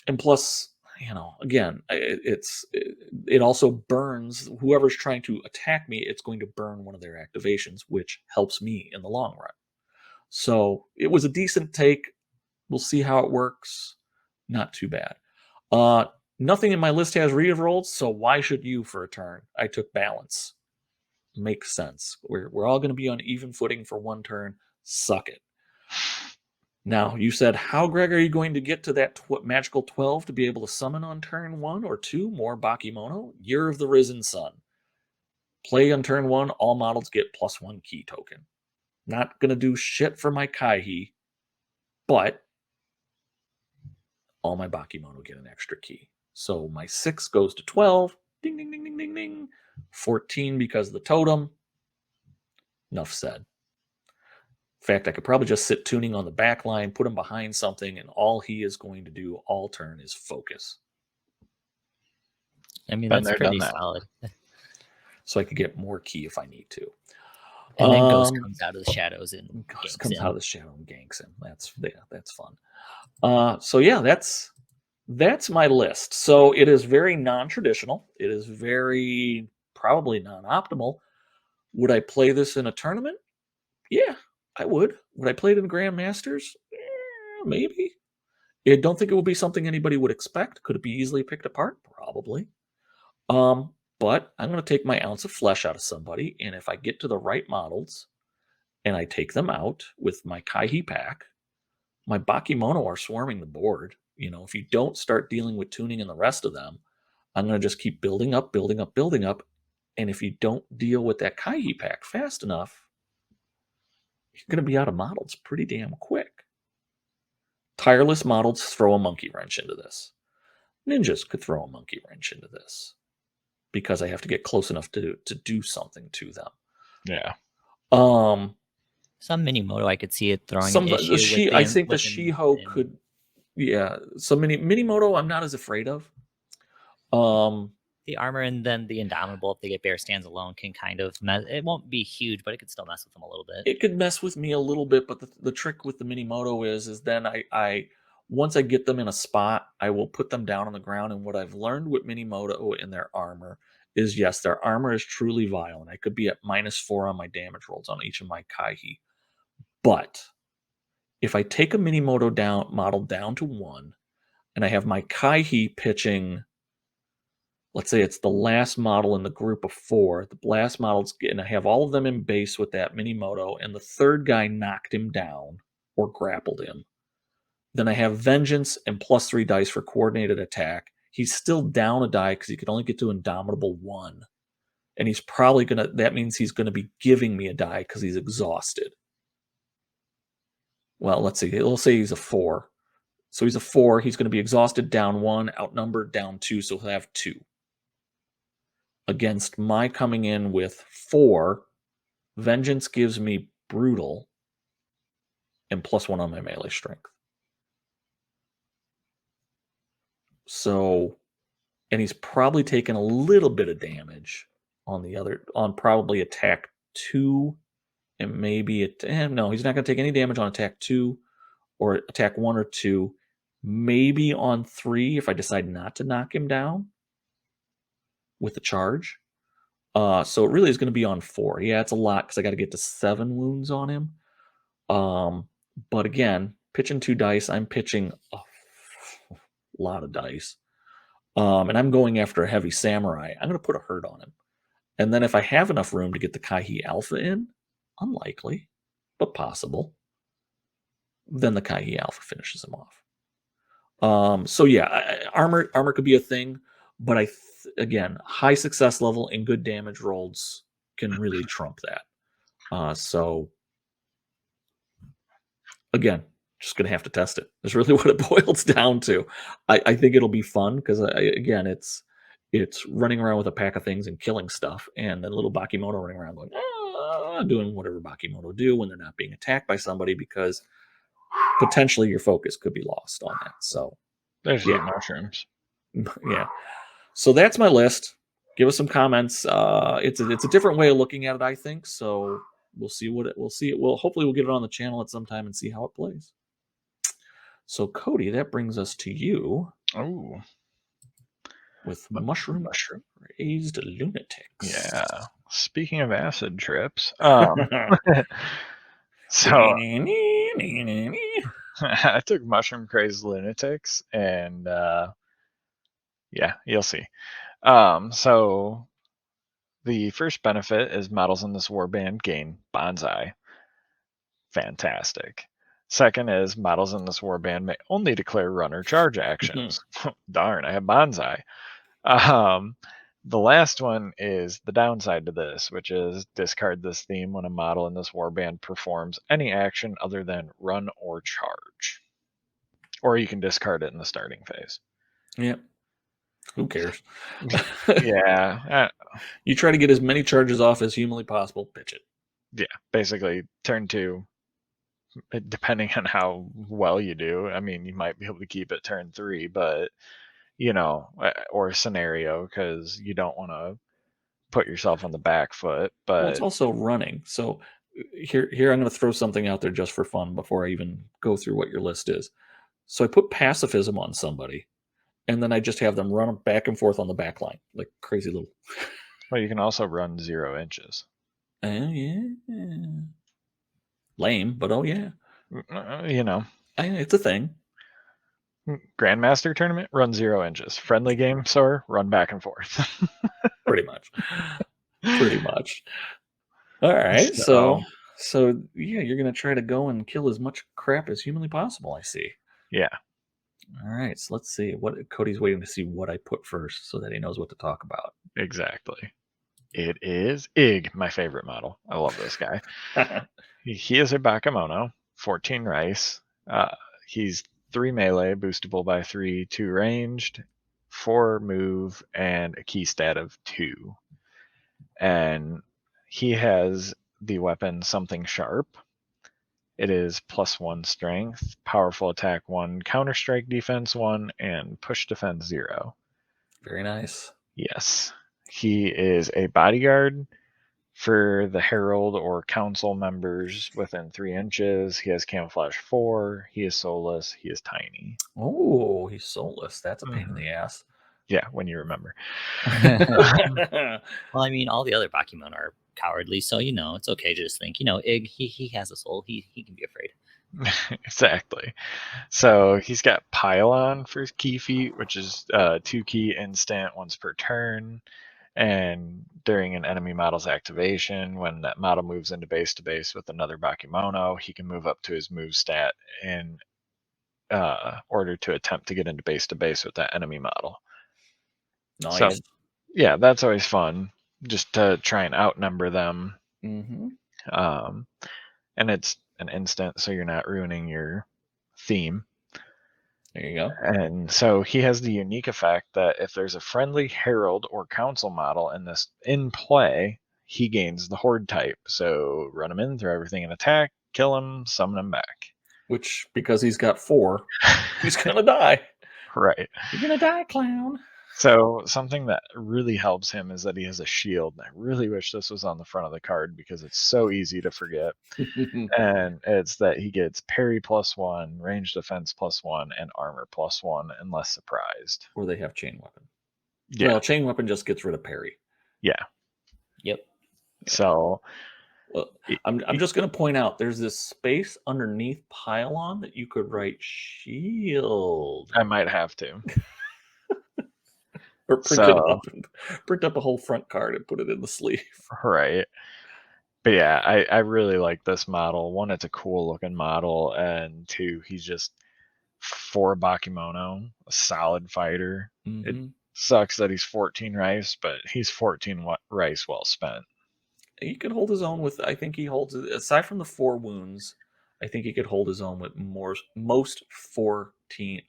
And plus, again, it also burns whoever's trying to attack me. It's going to burn one of their activations, which helps me in the long run. So it was a decent take. We'll see how it works. Not too bad. Nothing in my list has rerolls, so why should you for a turn? I took balance. Makes sense. We're all going to be on even footing for 1 turn. Suck it. Now, you said, how, Greg, are you going to get to that magical 12 to be able to summon on turn 1 or 2 more Bakemono? Year of the Risen Sun. Play on turn 1, all models get +1 key token. Not going to do shit for my Kaihei, but all my Bakemono get an extra key. So my 6 goes to 12. Ding, ding, ding, ding, ding, ding. 14 because of the totem. Enough said. In fact, I could probably just sit tuning on the back line, put him behind something, and all he is going to do all turn is focus. I mean, that's pretty solid. So I could get more key if I need to. And then Ghost comes out of the shadows and out of the shadow and ganks him. That's fun. So yeah, that's my list. So it is very non-traditional. It is very probably non-optimal. Would I play this in a tournament? Yeah, I would. Would I play it in Grandmasters? Maybe. I don't think it would be something anybody would expect. Could it be easily picked apart? Probably. But I'm going to take my ounce of flesh out of somebody, and if I get to the right models and I take them out with my Kaihei pack, my Bakemono are swarming the board. If you don't start dealing with tuning and the rest of them, I'm going to just keep building up. And if you don't deal with that Kaihei pack fast enough, you're going to be out of models pretty damn quick. Tireless models throw a monkey wrench into this. Ninjas could throw a monkey wrench into this because I have to get close enough to do something to them. Yeah. Some Minimoto, I could see it throwing an issue. I think the Shiho could. Yeah. So Minimoto, I'm not as afraid of. the armor, and then the Indomitable, if they get bear stands alone, can kind of mess. It won't be huge, but it could still mess with them a little bit. It could mess with me a little bit, but the trick with the Minimoto is then I once I get them in a spot, I will put them down on the ground. And what I've learned with Minimoto in their armor is, yes, their armor is truly violent. I could be at -4 on my damage rolls on each of my Kaihi. But if I take a Minimoto model down to 1, and I have my Kaihi pitching, let's say it's the last model in the group of 4, the last models, and I have all of them in base with that Minimoto, and the third guy knocked him down or grappled him. Then I have Vengeance and +3 dice for coordinated attack. He's still down a die because he can only get to Indomitable 1. And he's probably that means he's gonna be giving me a die because he's exhausted. Well, let's see. We'll say he's a 4. So he's a 4. He's going to be exhausted, down 1, outnumbered, down 2. So he'll have 2. Against my coming in with 4, Vengeance gives me brutal and +1 on my melee strength. So, and he's probably taken a little bit of damage on probably attack 2, and maybe no, he's not going to take any damage on attack 2 or attack 1 or 2. Maybe on 3 if I decide not to knock him down with the charge. So it really is going to be on 4. Yeah, it's a lot because I got to get to 7 wounds on him. But again, pitching 2 dice, I'm pitching a lot of dice. And I'm going after a heavy samurai. I'm going to put a hurt on him. And then if I have enough room to get the Kaihi Alpha in, unlikely, but possible, then the Kaihi Alpha finishes him off. So yeah, armor could be a thing, but again, high success level and good damage rolls can really trump that. So again, just gonna have to test it. That's really what it boils down to. I think it'll be fun because again, it's running around with a pack of things and killing stuff, and then little Bakimoto running around going, doing whatever Bakimoto do when they're not being attacked by somebody, because potentially your focus could be lost on that. So there's mushrooms. Yeah. So that's my list. Give us some comments. It's a different way of looking at it, I think. So we'll see hopefully we'll get it on the channel at some time and see how it plays. So Cody, that brings us to you. Oh. With mushroom raised lunatics. Yeah. Speaking of acid trips, so I took mushroom crazed lunatics, and yeah, you'll see. So the first benefit is models in this warband gain bonsai. Fantastic. Second is models in this warband may only declare run or charge actions. Darn, I have bonsai. The last one is the downside to this, which is discard this theme when a model in this warband performs any action other than run or charge. Or you can discard it in the starting phase. Yep. Who cares? Yeah. You try to get as many charges off as humanly possible, pitch it. Yeah, basically turn 2, depending on how well you do. I mean, you might be able to keep it turn 3, but or scenario, because you don't want to put yourself on the back foot. But well, it's also running. So here I'm going to throw something out there just for fun before I even go through what your list is. So I put pacifism on somebody, and then I just have them run back and forth on the back line like crazy little. Well, you can also run 0 inches. Oh yeah, lame, but oh yeah, it's a thing. Grandmaster tournament, run 0 inches. Friendly game, sir, run back and forth. Pretty much. All right, so yeah, you're gonna try to go and kill as much crap as humanly possible, I see. Yeah. All right, so let's see what Cody's waiting to see what I put first so that he knows what to talk about. Exactly. It is Ig, my favorite model. I love this guy. He is a Bakemono, 14 rice. He's 3 melee, boostable by 3, 2 ranged, 4 move, and a key stat of 2. And he has the weapon Something Sharp. It is +1 strength, powerful attack 1, counter strike defense 1, and push defense 0. Very nice. Yes. He is a bodyguard for the Herald or Council members within 3 inches. He has Camouflage 4. He is soulless. He is tiny. Oh, he's soulless. That's a pain in Mhm. the ass. Yeah, when you remember. Well, I mean, all the other Bakimon are cowardly, so it's okay to just think, Ig, he has a soul. He can be afraid. Exactly. So he's got Pylon for his key feat, which is 2 key instant once per turn. And during an enemy model's activation, when that model moves into base to base with another Bakemono, he can move up to his move stat in order to attempt to get into base to base with that enemy model. Nice. So, yeah, that's always fun, just to try and outnumber them. Mm-hmm. And it's an instant, so you're not ruining your theme. There you go. And so he has the unique effect that if there's a friendly Herald or Council model in play, he gains the Horde type. So run him in, throw everything in attack, kill him, summon him back. Which, because he's got 4, he's gonna die. Right. You're gonna die, clown. So something that really helps him is that he has a shield. And I really wish this was on the front of the card because it's so easy to forget. And it's that he gets parry +1, range defense +1, and armor +1 unless surprised. Or they have chain weapon. Yeah. Well, chain weapon just gets rid of parry. Yeah. Yep. So Well, I'm just going to point out there's this space underneath Pylon that you could write shield I might have to. or print it up and print up a whole front card and put it in the sleeve. Right. But yeah, I really like this model. 1, it's a cool looking model, and 2, he's just for Bakemono, a solid fighter. It sucks that he's 14 rice, but he's 14 rice well spent. He could hold his own with, I think he holds, aside from the 4 wounds, I think he could hold his own with most 14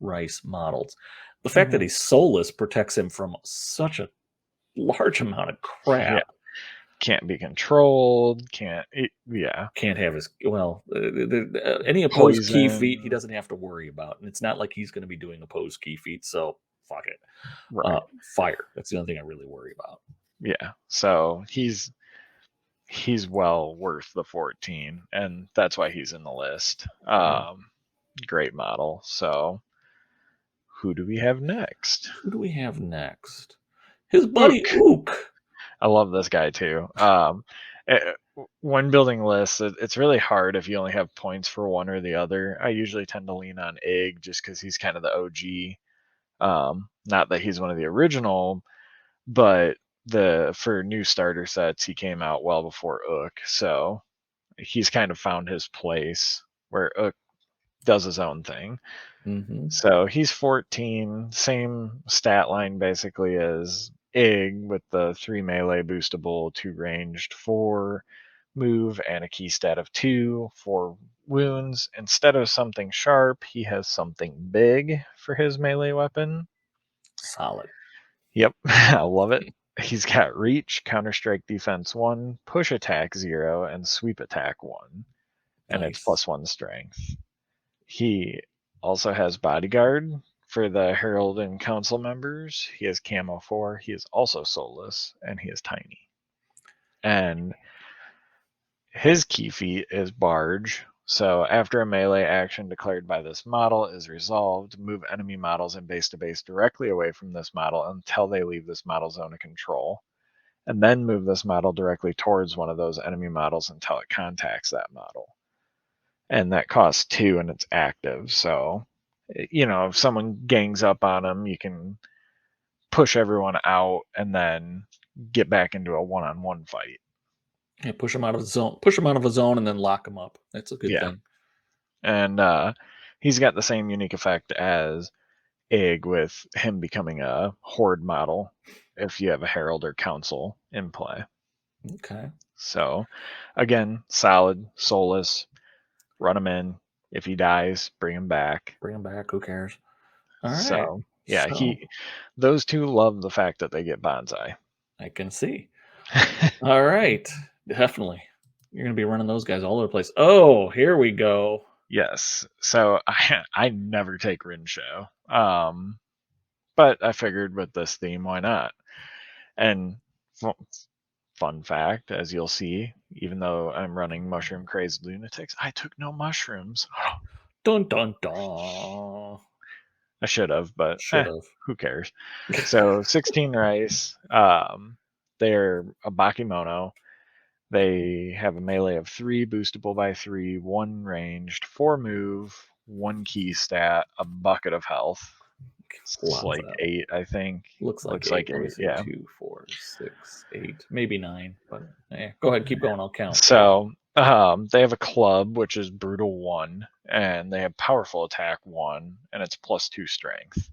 rice models. The fact that he's soulless protects him from such a large amount of crap. Yeah. Can't be controlled. Can't have his any opposed key feat he doesn't have to worry about, and it's not like he's going to be doing opposed key feet, so fuck it. Right. Fire, that's the only thing I really worry about. Yeah, so he's well worth the 14, and that's why he's in the list. Great model. So who do we have next? His buddy Ook. I love this guy too. When building lists, it's really hard if you only have points for one or the other. I usually tend to lean on Ig just because he's kind of the OG. Not that he's one of the original, but for new starter sets, he came out well before Ook, so he's kind of found his place where Ook does his own thing. So he's 14, same stat line basically as Ig, with the 3 melee boostable, 2 ranged, 4 move, and a key stat of 2, 4 wounds. Instead of something sharp, he has something big for his melee weapon. Solid. Yep, I love it. He's got reach, counter strike defense 1, push attack 0, and sweep attack 1. And it's +1 strength. He also has bodyguard for the Herald and Council members. He has camo 4. He is also soulless, and he is tiny. And his key feat is barge. So after a melee action declared by this model is resolved, move enemy models in base to base directly away from this model until they leave this model zone of control, and then move this model directly towards one of those enemy models until it contacts that model. And that costs 2 and it's active. So, if someone gangs up on him, you can push everyone out and then get back into a one-on-one fight. Yeah, push him out of the zone. Push him out of a zone and then lock him up. That's a good thing. And he's got the same unique effect as Ig, with him becoming a Horde model if you have a Herald or Council in play. Okay. So, again, solid, soulless. Run him in. If he dies, bring him back. Who cares? All right. So, yeah, those two love the fact that they get bonsai. I can see. All right. Definitely. You're going to be running those guys all over the place. Oh, here we go. Yes. So I never take Rinsho. but I figured with this theme, why not? And fun fact, as you'll see, even though I'm running Mushroom Crazed Lunatics, I took no mushrooms. Dun dun dun. I should have, but Should have. who cares? So 16 rice. They're a Bakemono. They have a melee of 3, boostable by 3, 1 ranged, 4 move, 1 key stat, a bucket of health. It's like 8, I think. Looks like 8. Let me see. Yeah. 2, 4, 6, 8, maybe 9. But go ahead, keep going. I'll count. So they have a club, which is brutal 1, and they have powerful attack 1, and it's +2 strength.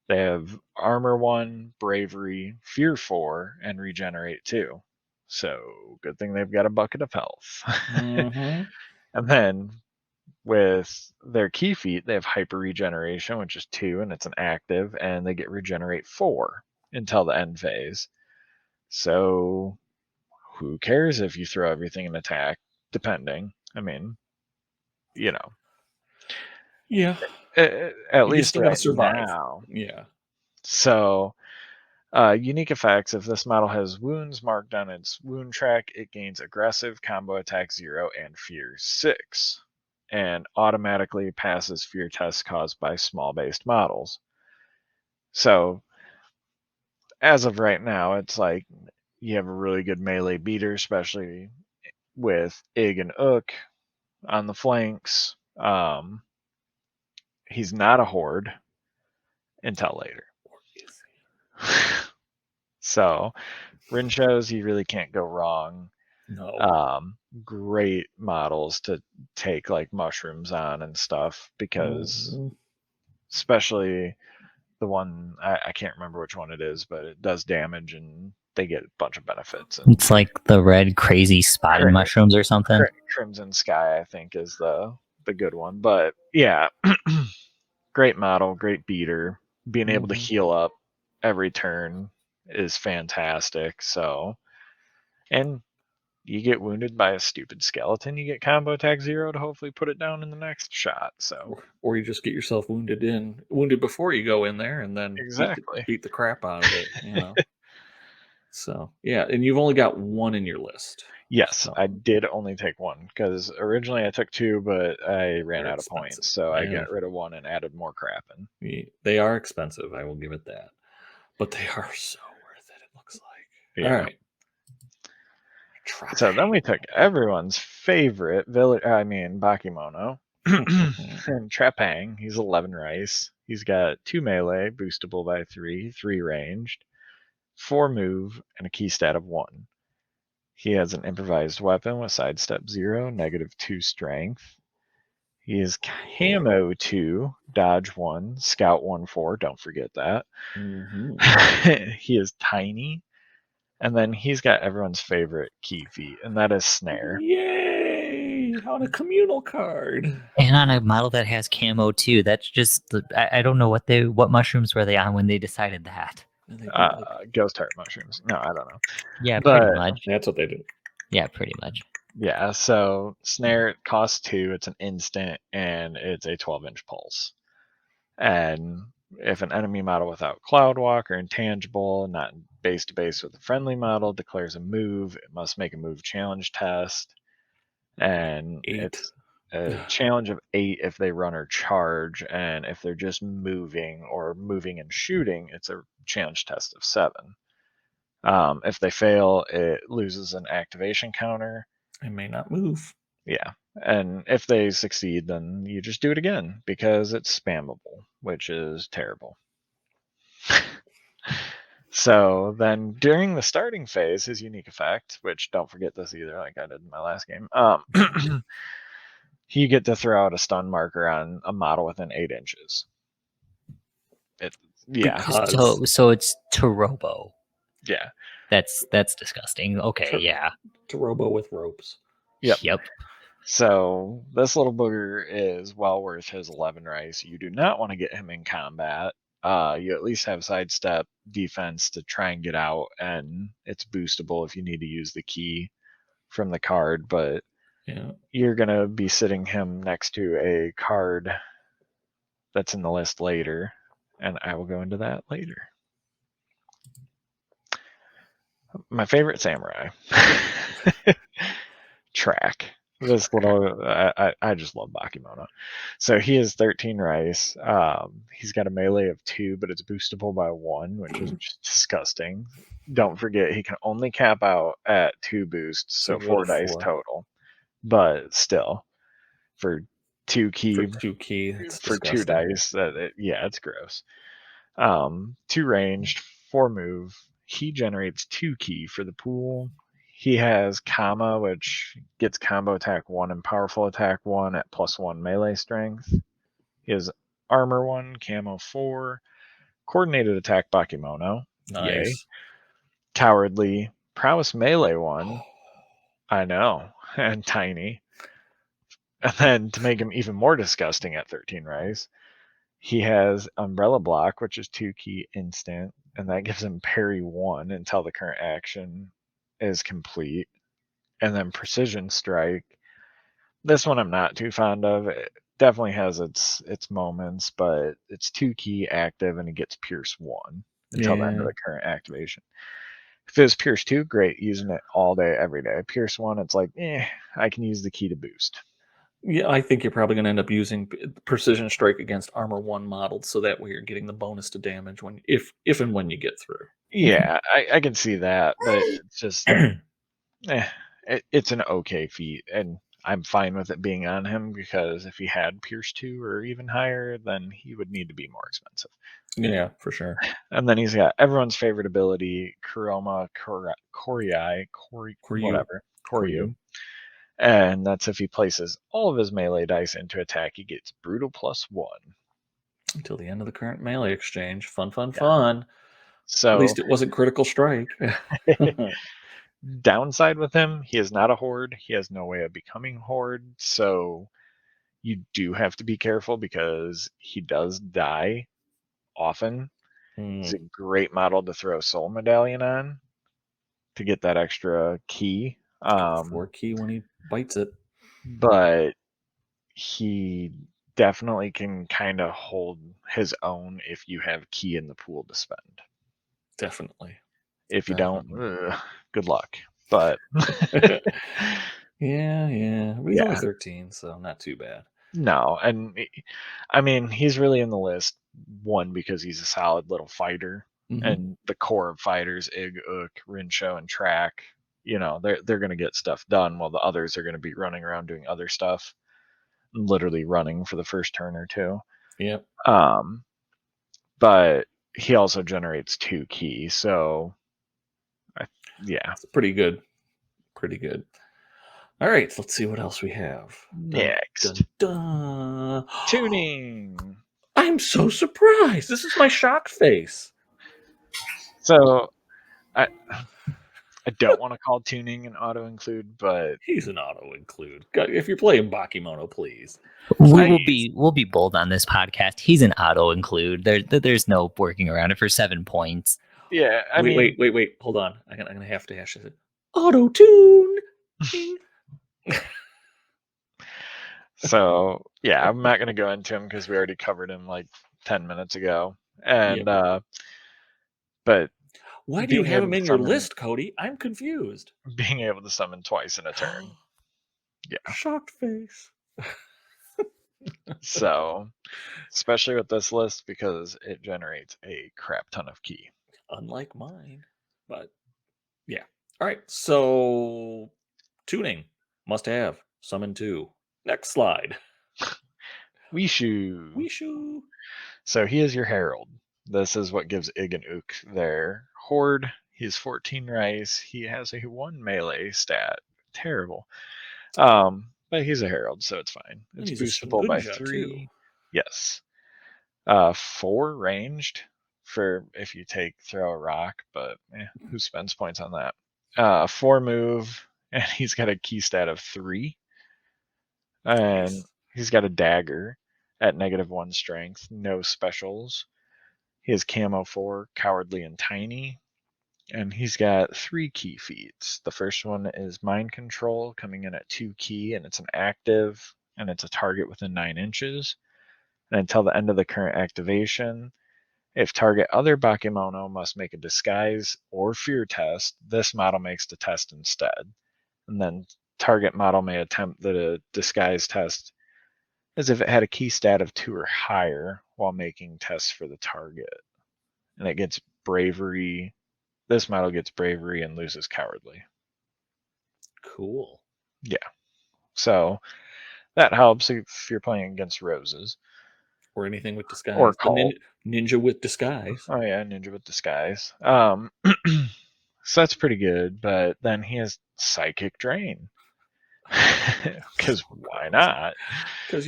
They have armor 1, bravery, fear 4, and regenerate 2. So good thing they've got a bucket of health. Mm-hmm. And then with their key feat, they have hyper regeneration, which is 2, and it's an active, and they get regenerate 4 until the end phase. So who cares if you throw everything in attack, depending. I mean, you know. Yeah. At least still right gotta survive. now. Yeah. So unique effects. If this model has wounds marked on its wound track, it gains aggressive, combo attack 0, and fear 6. And automatically passes fear tests caused by small-based models. So as of right now, it's like you have a really good melee beater, especially with Ig and Ook on the flanks. He's not a horde until later. Or is he? So Rinchos, you really can't go wrong. No. Great models to take like mushrooms on and stuff, because especially the one, I can't remember which one it is, but it does damage and they get a bunch of benefits. And It's like the red crazy spotted mushrooms or something. Crimson Sky, I think, is the good one. But yeah, great model, great beater. Being able to heal up every turn is fantastic. So, and you get wounded by a stupid skeleton, you get combo attack 0 to hopefully put it down in the next shot. So, or you just get yourself wounded before you go in there, and then exactly beat the crap out of it. So yeah, and you've only got 1 in your list. Yes, so. I did only take 1 because originally I took 2, but I ran out of points, so I got rid of 1 and added more crap in. They are expensive, I will give it that, but they are so worth it. It looks like. Yeah. All right. So then we took everyone's favorite Bakemono, and Trapang. He's 11 rice. He's got 2 melee, boostable by 3, 3 ranged, 4 move, and a key stat of 1. He has an improvised weapon with sidestep 0, -2 strength. He is camo 2, dodge 1, scout 1/4. Don't forget that. He is tiny. And then he's got everyone's favorite key feat, and that is snare. Yay! On a communal card. And on a model that has camo too. That's just I don't know what mushrooms were they on when they decided that. Ghost heart mushrooms. No, I don't know. Yeah, pretty much. That's what they do. Yeah, pretty much. Yeah, so snare costs 2, it's an instant, and it's a 12-inch pulse. And if an enemy model without Cloudwalk or intangible, not base to base with a friendly model, declares a move, it must make a move challenge test. And 8. It's a challenge of 8 if they run or charge, and if they're just moving or moving and shooting, it's a challenge test of 7. If they fail, it loses an activation counter. It may not move. Yeah. And if they succeed, then you just do it again because it's spammable, which is terrible. So then during the starting phase, his unique effect, which don't forget this either, like I did in my last game, you get to throw out a stun marker on a model within 8 inches. So it's Torobo. Yeah. That's disgusting. Okay, yeah. Torobo with ropes. Yep. So this little booger is well worth his 11 rice. You do not want to get him in combat. You at least have sidestep defense to try and get out, and it's boostable if you need to use the key from the card, but you're going to be sitting him next to a card that's in the list later. and I will go into that later. My favorite samurai. Track. This little, I just love Bakemono. So he is 13 rice. He's got a melee of 2, but it's boostable by 1, which is just disgusting. Don't forget, he can only cap out at 2 boosts, so 4 dice total. But still, for 2 key, For 2 key, that's for 2 disgusting. dice, it's gross. 2 ranged, 4 move. He generates 2 key for the pool. He has Kama, which gets combo attack 1 and powerful attack 1 at +1 melee strength. He has armor 1, camo 4, coordinated attack Bakemono. Nice. Yay. Cowardly, prowess melee 1. I know. And tiny. And then to make him even more disgusting at 13 rice, he has Umbrella Block, which is 2 key instant, and that gives him parry 1 until the current action is complete. And then Precision Strike. This one I'm not too fond of. It definitely has its moments, but it's 2 key active and it gets Pierce 1 until the end of the current activation. If it was Pierce 2, great, using it all day, every day. Pierce 1, it's like, I can use the key to boost. Yeah, I think you're probably going to end up using Precision Strike against Armor 1 modeled, so that way you're getting the bonus to damage when, if and when you get through. Yeah, I can see that, but it's just, it's an okay feat, and I'm fine with it being on him, because if he had Pierce 2 or even higher, then he would need to be more expensive. Yeah, for sure. And then he's got everyone's favorite ability, Kuroma Koryu. And that's if he places all of his melee dice into attack, he gets brutal +1. Until the end of the current melee exchange. Fun. So at least it wasn't Critical Strike. downside with him, he is not a horde. He has no way of becoming horde. So you do have to be careful because he does die often. He's a great model to throw Soul Medallion on to get that extra key. 4 key when he bites it. But he definitely can kind of hold his own if you have key in the pool to spend. Definitely. If you don't, good luck. But yeah. He's only 13, so not too bad. No, and I mean, he's really in the list, one, because he's a solid little fighter, and the core of fighters, Ig, Ook, Rincho, and Track, they're going to get stuff done, while the others are going to be running around doing other stuff, literally running for the first turn or 2. Yep. But he also generates 2 key, so yeah, it's pretty good. All right, let's see what else we have. Next, dun. tuning. I'm so surprised. This is my shocked face. So I don't want to call tuning an auto include, but he's an auto include. If you're playing Bakemono, please. We'll be bold on this podcast. He's an auto include. There's no working around it for 7 points. Yeah, I mean, wait. Hold on. I'm gonna have to hash it. Auto tune. So yeah, I'm not gonna go into him because we already covered him like 10 minutes ago. And but why do you have him in your list, Cody? I'm confused. Being able to summon twice in a turn. Yeah. Shocked face. So, especially with this list, because it generates a crap ton of key. Unlike mine. But yeah. All right. So tuning. Must have. Summon 2. Next slide. Wishu. So he is your herald. This is what gives Ig and Ook their horde. He's 14 rice. He has a 1 melee stat. Terrible. But he's a herald, so it's fine. It's boostable by 3. Too. Yes. 4 ranged for if you throw a rock, but who spends points on that? 4 move, and he's got a key stat of 3. And he's got a dagger at -1 strength, no specials. He has camo 4, cowardly, and tiny. And he's got 3 key feats. The first one is mind control, coming in at 2 key, and it's an active, and it's a target within 9 inches. And until the end of the current activation, If target other Bakemono must make a disguise or fear test, this model makes the test instead. And then target model may attempt the disguise test as if it had a key stat of 2 or higher while making tests for the target. And it gets bravery. This model gets bravery and loses cowardly. Cool. Yeah. So that helps if you're playing against roses. Or anything with disguise. Or cult. Ninja with disguise. Oh yeah, ninja with disguise. So that's pretty good, but then he has psychic drain. Because why not? Because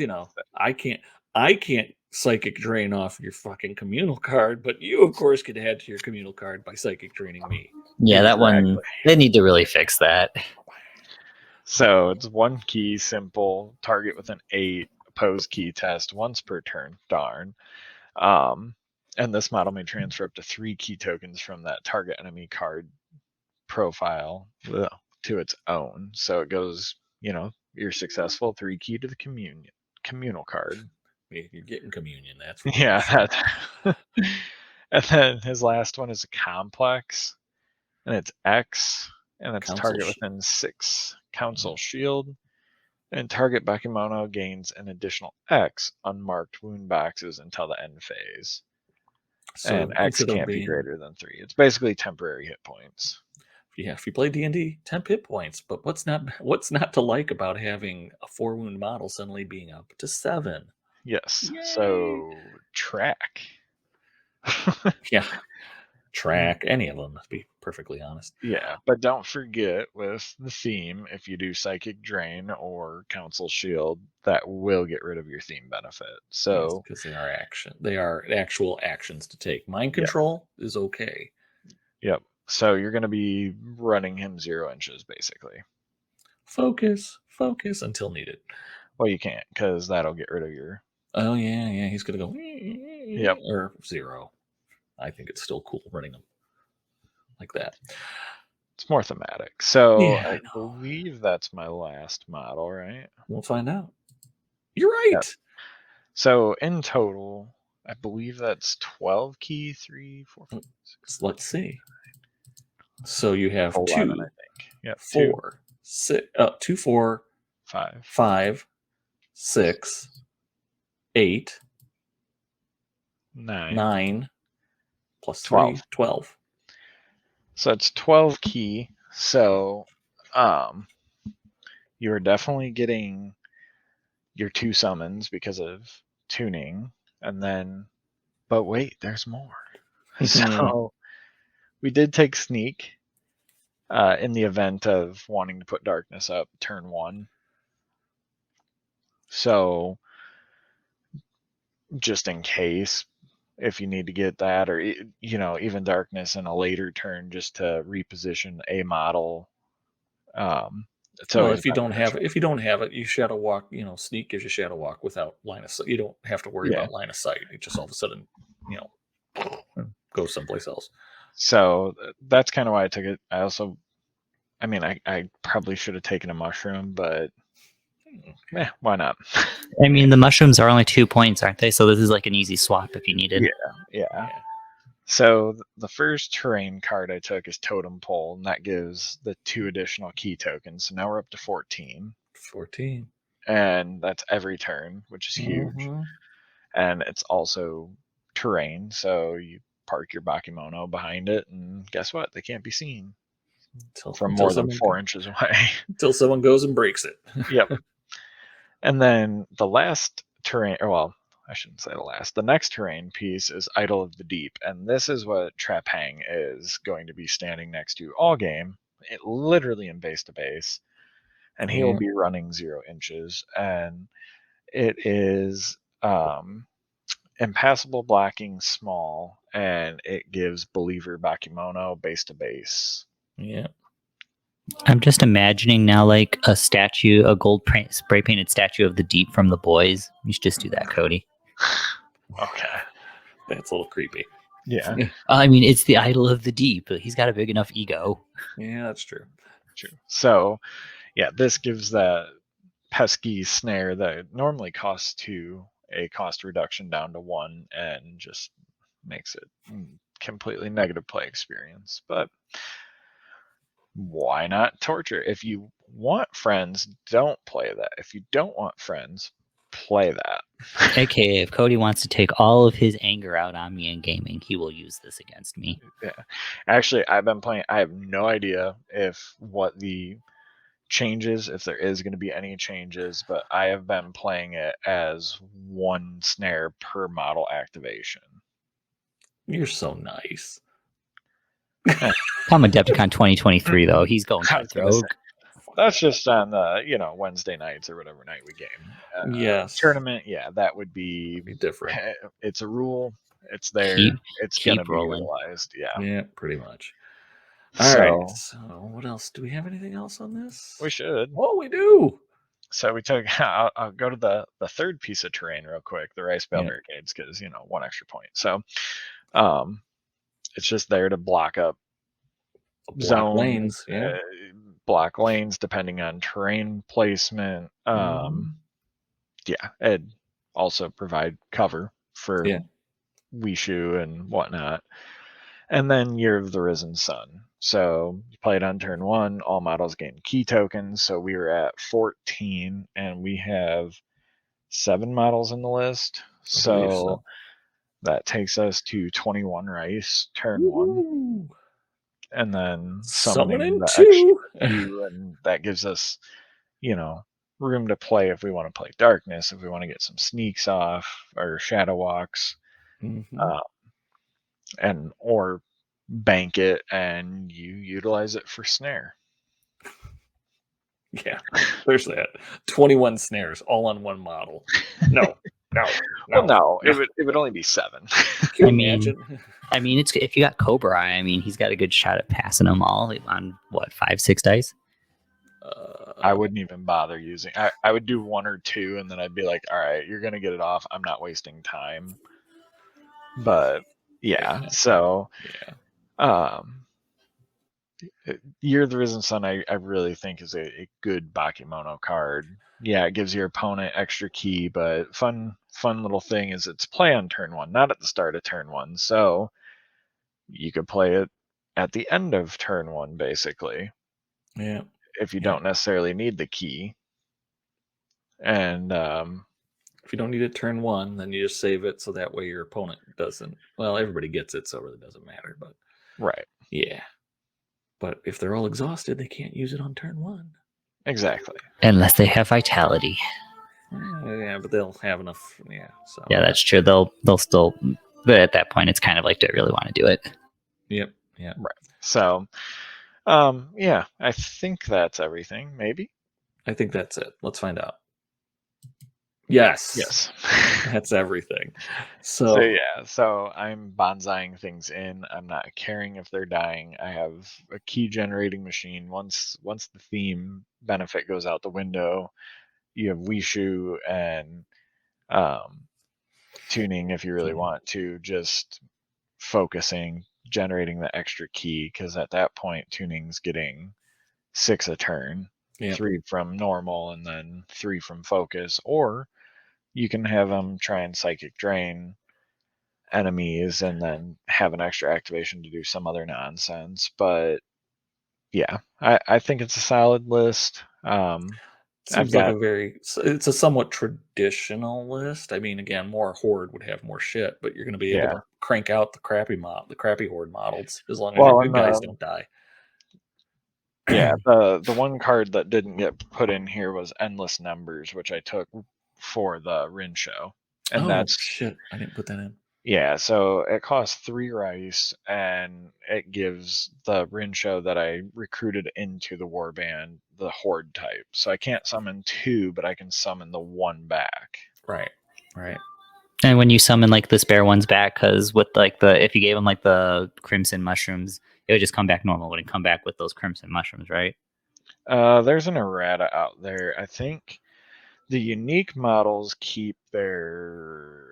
I can't psychic drain off your fucking communal card, but you of course could add to your communal card by psychic draining me. Yeah, that one, they need to really fix that. So it's 1 key, simple, target with an 8, oppose key test once per turn. Darn. And this model may transfer up to 3 key tokens from that target enemy card profile to its own. So it goes, you're successful, 3 key to the communal card. You're getting communion, that's right. Yeah. And then his last one is a complex, and it's X, and it's target within 6 council shield. And target Bakemono gains an additional X unmarked wound boxes until the end phase. So and X can't be greater than 3. It's basically temporary hit points. Yeah, if you play D&D, 10 hit points. But what's not to like about having a 4 wound model suddenly being up to 7? Yes. Yay! So track. Yeah. Track any of them, to be perfectly honest. Yeah, but don't forget with the theme, if you do Psychic Drain or Council Shield, that will get rid of your theme benefit. So because they are actual actions to take. Mind control is okay. Yep. So you're going to be running him 0 inches basically. Focus until needed. Well, you can't because that'll get rid of your. Oh yeah, he's gonna go. Yep. Or 0. I think it's still cool running them like that. It's more thematic. So I believe that's my last model, right? We'll find out. You're right. Yep. So in total, I believe that's 12 key, 3, 4, 5, 6. Let's see. So you have 11, 2, I think. Yeah, 4, 6, 2, 4, 5, 6, 8, 9, plus 3, 12. So it's 12 key. So you're definitely getting your 2 summons because of tuning. And then, but wait, there's more. So we did take sneak in the event of wanting to put darkness up turn 1. So just in case, if you need to get that, or even darkness in a later turn, just to reposition a model. So if you don't have it, you shadow walk. Sneak gives you shadow walk without line of sight. You don't have to worry about line of sight. It just all of a sudden, goes someplace else. So that's kind of why I took it. I probably should have taken a mushroom, but why not? I mean, the mushrooms are only 2 points, aren't they? So this is like an easy swap if you needed. Yeah. So the first terrain card I took is Totem Pole, and that gives the 2 additional key tokens. So now we're up to 14. 14. And that's every turn, which is huge. And it's also terrain, so you park your Bakemono behind it, and guess what? They can't be seen from more than 4 inches away. Until someone goes and breaks it. Yep. And then the last terrain, I shouldn't say the last. The next terrain piece is Idol of the Deep, and this is what Trap Hang is going to be standing next to all game, literally in base to base, and he will be running 0 inches, and it is impassable blocking small, and it gives Believer Bakemono base to base. Yeah. I'm just imagining now like a statue, a gold spray painted statue of the Deep from The Boys. You should just do that, Cody. Okay. That's a little creepy. Yeah. I mean, it's the Idol of the Deep. He's got a big enough ego. Yeah, that's true. So, yeah, this gives that pesky snare that normally costs 2 a cost reduction down to 1, and just makes it completely negative play experience. But why not torture? If you want friends, don't play that. If you don't want friends, play that. AKA, if Cody wants to take all of his anger out on me in gaming, he will use this against me. Yeah. Actually, I've been playing. I have no idea what the changes, if there is going to be any changes, but I have been playing it as 1 snare per model activation. You're so nice. Come Adepticon 2023, though. He's going cutthroat. That's just on the Wednesday nights or whatever night we game. Yes. Tournament, yeah, that would be different. It's a rule. It's there. It's gonna be utilized. Yeah. Yeah, pretty much. All right. So what else? Do we have anything else on this? We should. Oh, we do. So we took. I'll go to the third piece of terrain real quick. The rice bale barricades, because 1 extra point. So, it's just there to block up zones, lanes. Yeah. Block lanes depending on terrain placement. Yeah, and also provide cover for Wishu and whatnot. And then Year of the Risen Sun. So you played on turn 1, all models gain key tokens. So we were at 14, and we have 7 models in the list. So that takes us to 21 rice, turn 1. And then summoning the 2. Extra 2, and that gives us, room to play if we want to play darkness, if we want to get some sneaks off or shadow walks, and or bank it and you utilize it for snare. Yeah, there's that. 21 snares all on 1 model. No. Well, no. It would only be 7. I mean, it's if you got Cobra Eye, I mean, he's got a good shot at passing them all on what 5-6 dice. I wouldn't even bother using. I would do 1 or 2, and then I'd be like, all right, you're gonna get it off. I'm not wasting time. But yeah. So Year of the Risen Sun, I really think is a good Bakemono card. Yeah, it gives your opponent extra key, but fun little thing is it's play on turn 1, not at the start of turn 1. So you could play it at the end of turn 1, basically. Yeah. If you don't necessarily need the key. And if you don't need it turn 1, then you just save it so that way your opponent doesn't. Well, everybody gets it, so it really doesn't matter. But right. Yeah. But if they're all exhausted, they can't use it on turn 1. Exactly. Unless they have vitality. Yeah, but they'll have enough. Yeah. So yeah, that's true. They'll still. But at that point, it's kind of like, do I really want to do it? Yep. Yeah. Right. So, yeah, I think that's everything. Maybe. I think that's it. Let's find out. Yes. That's everything. So yeah, so I'm bonsaiing things in. I'm not caring if they're dying. I have a key generating machine. Once the theme benefit goes out the window, you have Wishu and tuning if you really want to, just focusing, generating the extra key, because at that point tuning's getting 6 a turn, 3 from normal and then 3 from focus, or you can have them try and psychic drain enemies and then have an extra activation to do some other nonsense. But yeah, I think it's a solid list. Seems like it's a somewhat traditional list. I mean, again, more Horde would have more shit, but you're going to be able to crank out the crappy Horde models as long as your good guys don't die. Yeah, the one card that didn't get put in here was Endless Numbers, which I took for the Rin show. And that's shit. I didn't put that in. Yeah, so it costs 3 rice, and it gives the Rin show that I recruited into the warband the Horde type. So I can't summon 2, but I can summon the 1 back. Right. And when you summon like the spare ones back, because with like if you gave them like the crimson mushrooms, it would just come back normal. It wouldn't come back with those crimson mushrooms, right? There's an errata out there. I think the unique models keep their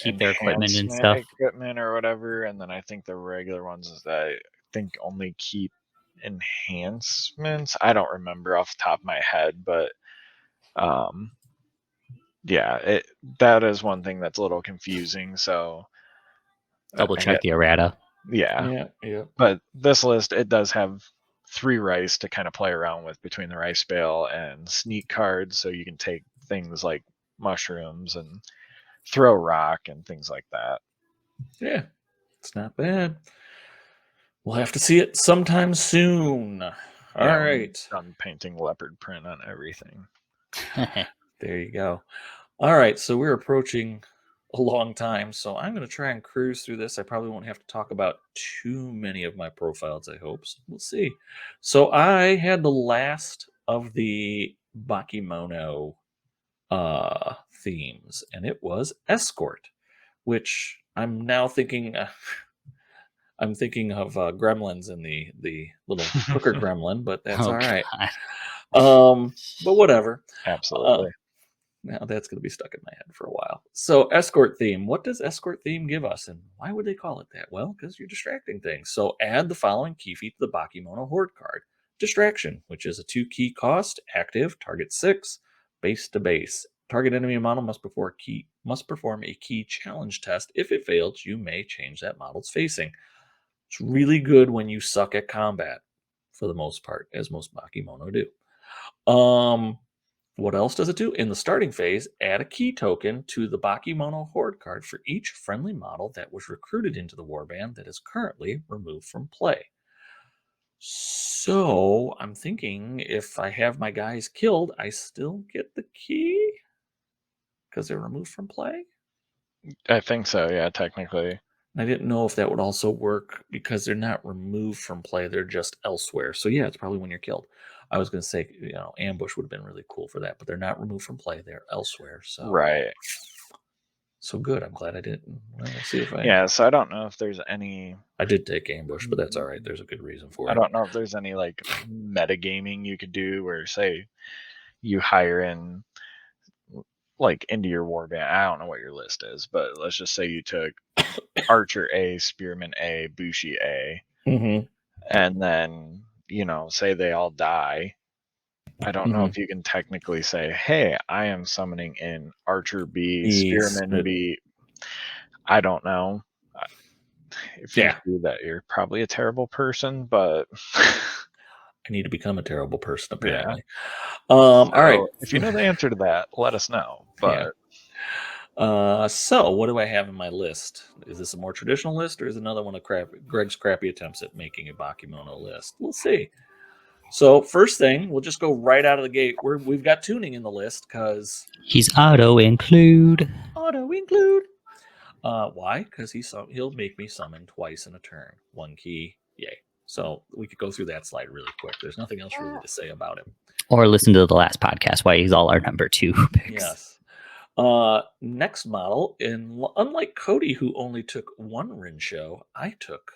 equipment and stuff, or whatever, and then I think the regular ones is that I think only keep enhancements. I don't remember off the top of my head, but yeah, that is one thing that's a little confusing. So Double check the errata. Yeah. Yeah. But this list, it does have 3 rice to kind of play around with between the rice bale and sneak cards, so you can take things like mushrooms and throw rock and things like that. Yeah, it's not bad. We'll have to see it sometime soon. All right. I'm painting leopard print on everything. There you go. All right, so we're approaching a long time, so I'm going to try and cruise through this. I probably won't have to talk about too many of my profiles, I hope. So we'll see. So I had the last of the Bakemono themes, and it was Escort, which I'm now thinking... I'm thinking of Gremlins and the little hooker gremlin, but that's all right. But whatever. Absolutely. Now that's going to be stuck in my head for a while. So escort theme. What does escort theme give us, and why would they call it that? Well, because you're distracting things. So add the following key feat to the Bakemono Horde card: Distraction, which is a 2-key cost, active, target 6, base to base. Target enemy model must perform a key challenge test. If it fails, you may change that model's facing. It's really good when you suck at combat, for the most part, as most Bakemono do. What else does it do? In the starting phase, add a key token to the Bakemono Horde card for each friendly model that was recruited into the warband that is currently removed from play. So I'm thinking if I have my guys killed, I still get the key because they're removed from play? I think so, yeah, technically. I didn't know if that would also work because they're not removed from play. They're just elsewhere. So yeah, it's probably when you're killed. I was going to say, ambush would have been really cool for that, but they're not removed from play. They're elsewhere. So right. So good. I'm glad I didn't. Well, we'll see if I... Yeah, so I don't know if there's any... I did take ambush, but that's all right. There's a good reason for it. I don't know if there's any, like, metagaming you could do where, say, you hire in... like into your warband. I don't know what your list is, but let's just say you took Archer A, Spearman A, Bushi A, and then say they all die. I don't know if you can technically say, "Hey, I am summoning in Archer B, Spearman B." I don't know. If you do that, you're probably a terrible person, but I need to become a terrible person, apparently. Yeah. All right. If you know the answer to that, let us know. But so what do I have in my list? Is this a more traditional list, or is another one of Greg's crappy attempts at making a Bakemono list? We'll see. So first thing, we'll just go right out of the gate. We've got tuning in the list because he's auto include. Why? Because he'll make me summon twice in a turn. 1 key. Yay. So we could go through that slide really quick. There's nothing else really to say about him. Or listen to the last podcast why he's all our number 2 picks. Yes. Next model, unlike Cody, who only took 1 Rinsho, I took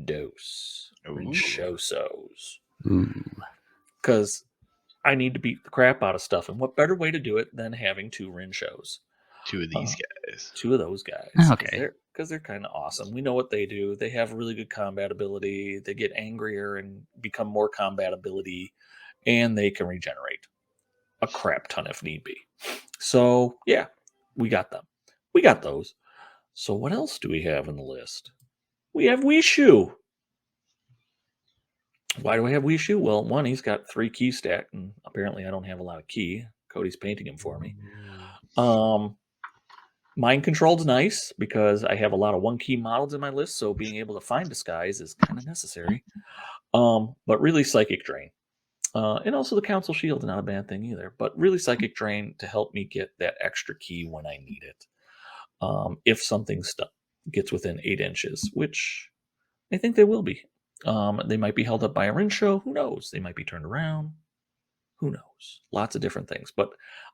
Dose. Rinshosos. Because I need to beat the crap out of stuff. And what better way to do it than having 2 Rinshos? 2 of these guys. 2 of those guys. Okay. Because they're kind of awesome. We know what they do. They have really good combat ability. They get angrier and become more combat ability. And they can regenerate a crap ton if need be. So, yeah, we got them. We got those. So what else do we have in the list? We have Wishu. Why do I have Wishu? Well, 1, he's got 3 key stacked, and apparently I don't have a lot of key. Cody's painting him for me. Mind control's nice because I have a lot of 1-key models in my list, so being able to find disguise is kind of necessary. But really Psychic Drain. And also the Council Shield, not a bad thing either. But really Psychic Drain to help me get that extra key when I need it. If something gets within 8 inches, which I think they will be. They might be held up by a Rinsho. Who knows? They might be turned around. Who knows? Lots of different things. But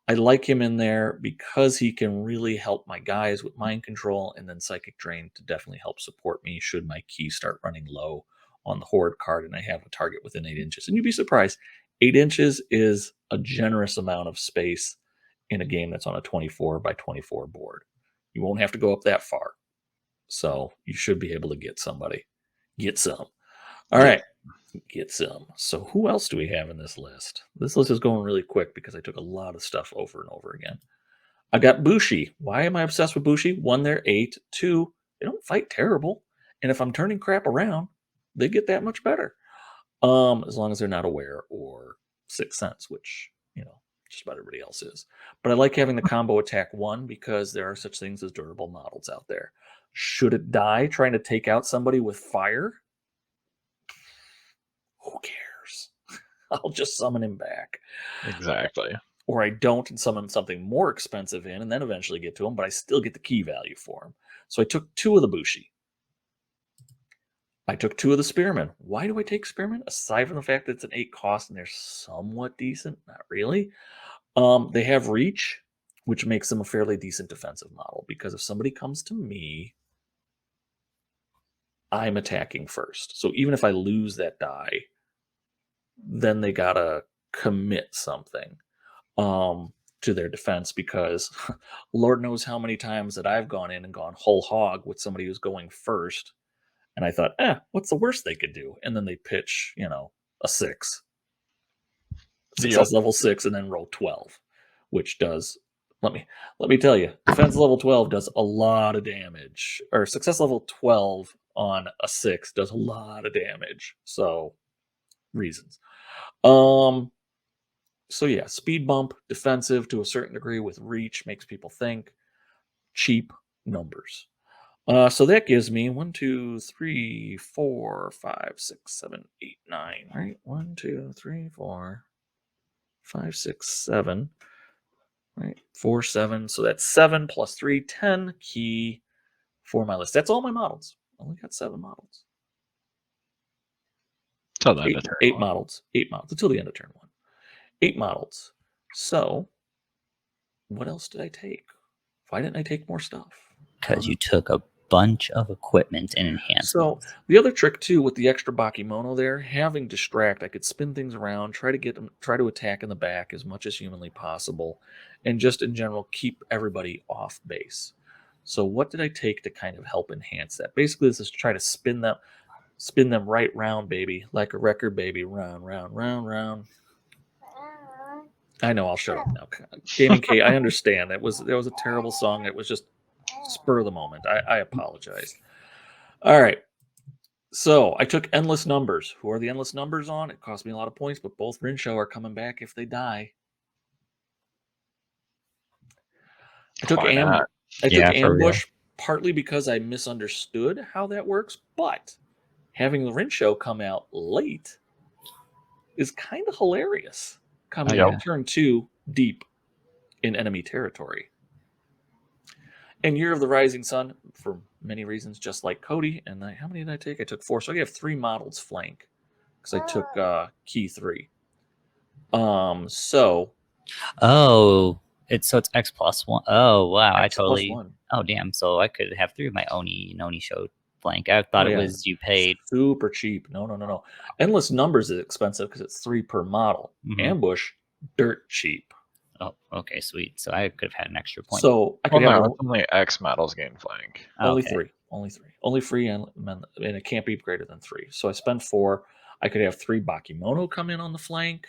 I like him in there because he can really help my guys with mind control, and then Psychic Drain to definitely help support me should my key start running low on the Horde card and I have a target within 8 inches. And you'd be surprised. 8 inches is a generous amount of space in a game that's on a 24 by 24 board. You won't have to go up that far. So you should be able to get somebody. Get some. All right. Get some. So who else do we have in this list? This list is going really quick because I took a lot of stuff over and over again. I got Bushi. Why am I obsessed with Bushi? 1, they're 8. 2, They don't fight terrible. And if I'm turning crap around, they get that much better. As long as they're not aware or Sixth Sense, which, just about everybody else is. But I like having the combo attack 1 because there are such things as durable models out there. Should it die trying to take out somebody with fire? Who cares? I'll just summon him back. Exactly. Or I don't and summon something more expensive in and then eventually get to him, but I still get the key value for him. So I took 2 of the Bushi. I took 2 of the Spearmen. Why do I take Spearmen? Aside from the fact that it's an 8 cost and they're somewhat decent, not really. They have reach, which makes them a fairly decent defensive model, because if somebody comes to me, I'm attacking first. So even if I lose that die, then they gotta commit something to their defense, because Lord knows how many times that I've gone in and gone whole hog with somebody who's going first, and I thought, what's the worst they could do? And then they pitch, a 6. Success level 6 and then roll 12, which does, let me tell you, defense level 12 does a lot of damage, or success level 12 on a 6 does a lot of damage. So reasons. So yeah, speed bump, defensive to a certain degree with reach, makes people think. Cheap numbers. So that gives me 1, 2, 3, 4, 5, 6, 7, 8, 9. Right? 1, 2, 3, 4, 5, 6, 7. Right? 4, 7. So that's 7 plus 3, 10 key for my list. That's all my models. Only got 7 models. Till the end of turn 8 1. models. 8 models until the end of turn 1. 8 models. So what else did I take? Why didn't I take more stuff? Because you took a bunch of equipment and enhancements. So the other trick too with the extra Bakemono there, having distract, I could spin things around, try to attack in the back as much as humanly possible, and just in general keep everybody off base. So what did I take to kind of help enhance that? Basically, this is to try to spin them right round, baby, like a record, baby, round, round, round, round. I know, I'll shut up now. Gaming K, I understand. That was a terrible song. It was just spur of the moment. I apologize. All right. So I took endless numbers. Who are the endless numbers on? It cost me a lot of points, but both Rinsho are coming back if they die. I took ambush partly because I misunderstood how that works, but having the Rinsho come out late is kind of hilarious. Coming out turn 2 deep in enemy territory. And Year of the Rising Sun, for many reasons, just like Cody. And how many did I take? I took 4. So I have 3 models flank because I took key 3. So. Oh, it's X plus 1. Oh wow, X plus 1. Oh damn, so I could have 3 of my Oni show flank. I thought it was you paid super cheap. No. Endless numbers is expensive because it's 3 per model. Ambush, dirt cheap. Oh, okay, sweet. So I could have had an extra point. So I could have only X models gain flank. Only 3. Only 3, and it can't be greater than 3. So I spent 4. I could have 3 Bakemono come in on the flank.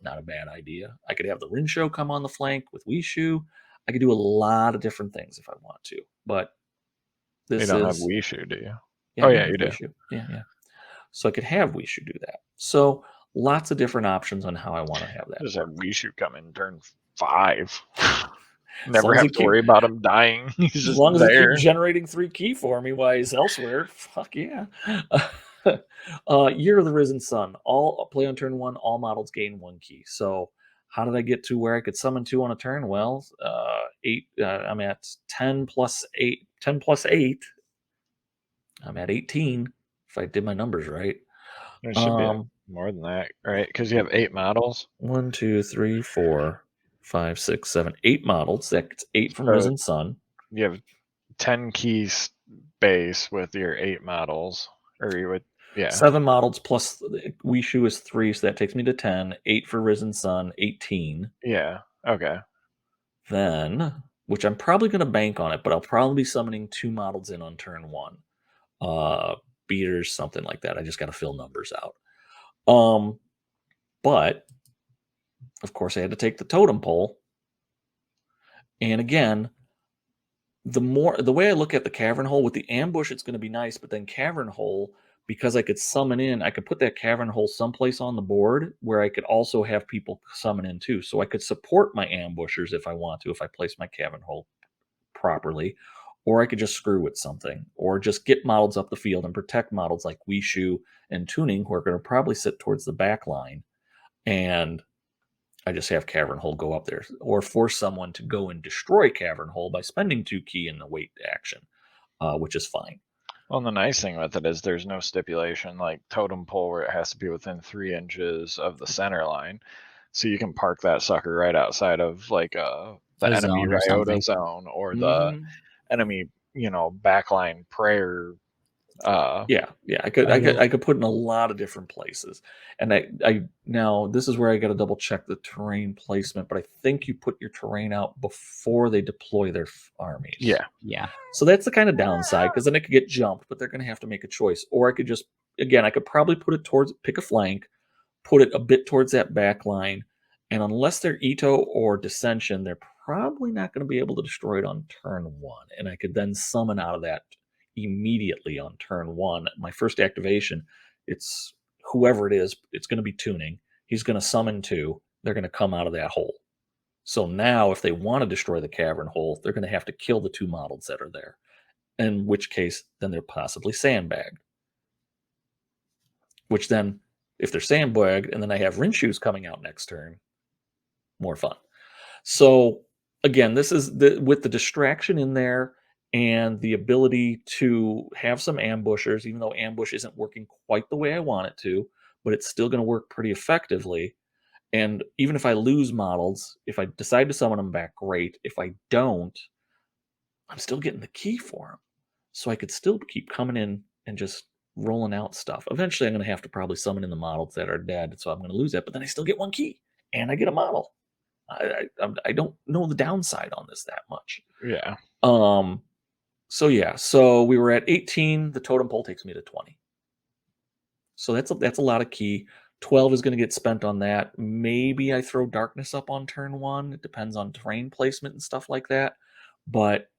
Not a bad idea. I could have the Rinsho come on the flank with Wishu. I could do a lot of different things if I want to. But this you don't have Wishu, do you? Yeah, you do. Wishu. Yeah. So I could have Wishu do that. So lots of different options on how I want to have that. Just have Wishu come in turn 5. Never have to worry about him dying. He's just as long as it keeps generating 3 key for me while he's elsewhere. Fuck yeah. Year of the Risen Sun. All play on turn 1. All models gain 1 key. So how did I get to where I could summon 2 on a turn? Well, 8. I'm at 10 plus 8. 10 plus 8. I'm at 18. If I did my numbers right. There should be more than that, right? Because you have 8 models. 1, 2, 3, 4, 5, 6, 7, 8 models. That's 8 from Risen Sun. You have 10 keys base with your 8 models, or you would 7 models plus Wishu is 3, so that takes me to 10. 8 for Risen Sun, 18. Yeah. Okay. Then, which I'm probably going to bank on it, but I'll probably be summoning 2 models in on turn 1. Beaters, something like that. I just got to fill numbers out. But of course I had to take the totem pole. And again, the way I look at the cavern hole with the ambush, it's going to be nice, but then cavern hole, because I could summon in, I could put that cavern hole someplace on the board where I could also have people summon in too. So I could support my ambushers if I want to, if I place my cavern hole properly, or I could just screw with something, or just get models up the field and protect models like Wishu and Tuning, who are going to probably sit towards the back line, and I just have Cavern Hole go up there, or force someone to go and destroy Cavern Hole by spending 2 key in the wait action, which is fine. Well, the nice thing with it is there's no stipulation like totem pole where it has to be within 3 inches of the center line. So you can park that sucker right outside of like the enemy Ryota zone or the enemy, backline prayer. Yeah, I could put in a lot of different places, and I now this is where I got to double check the terrain placement, but I think you put your terrain out before they deploy their armies. Yeah. So that's the kind of downside, because then it could get jumped, but they're going to have to make a choice. Or I could just, again, I could probably put it towards, pick a flank, put it a bit towards that back line, and unless they're Ito or Dissension, they're probably not going to be able to destroy it on turn 1. And I could then summon out of that immediately on turn 1. My first activation, it's whoever it is, it's going to be Tuning. He's going to summon 2. They're going to come out of that hole. So now, if they want to destroy the cavern hole, they're going to have to kill the 2 models that are there. In which case, then they're possibly sandbagged. Which then, if they're sandbagged, and then I have Rinshus coming out next turn, more fun. So again, this is with the distraction in there and the ability to have some ambushers, even though ambush isn't working quite the way I want it to, but it's still going to work pretty effectively. And even if I lose models, if I decide to summon them back, great. If I don't, I'm still getting the key for them. So I could still keep coming in and just rolling out stuff. Eventually, I'm going to have to probably summon in the models that are dead, so I'm going to lose that. But then I still get 1 key, and I get a model. I don't know the downside on this that much. Yeah. So we were at 18. The totem pole takes me to 20. So that's a lot of key. 12 is going to get spent on that. Maybe I throw darkness up on turn 1. It depends on terrain placement and stuff like that. But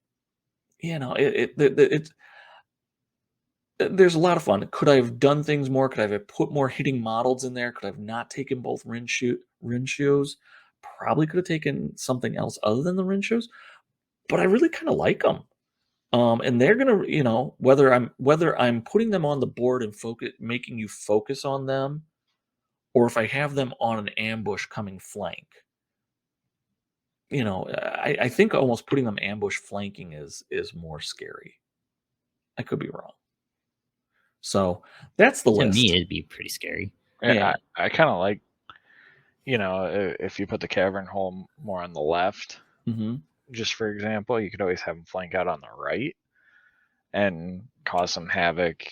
it's there's a lot of fun. Could I have done things more? Could I have put more hitting models in there? Could I have not taken both Rinshus? Probably could have taken something else other than the Rinshus, but I really kind of like them. And they're gonna, whether I'm putting them on the board and making you focus on them, or if I have them on an ambush coming flank. I think almost putting them ambush flanking is more scary. I could be wrong. So that's the list. To me, it'd be pretty scary. Yeah. I kind of like, if you put the cavern hole more on the left, just for example, you could always have them flank out on the right and cause some havoc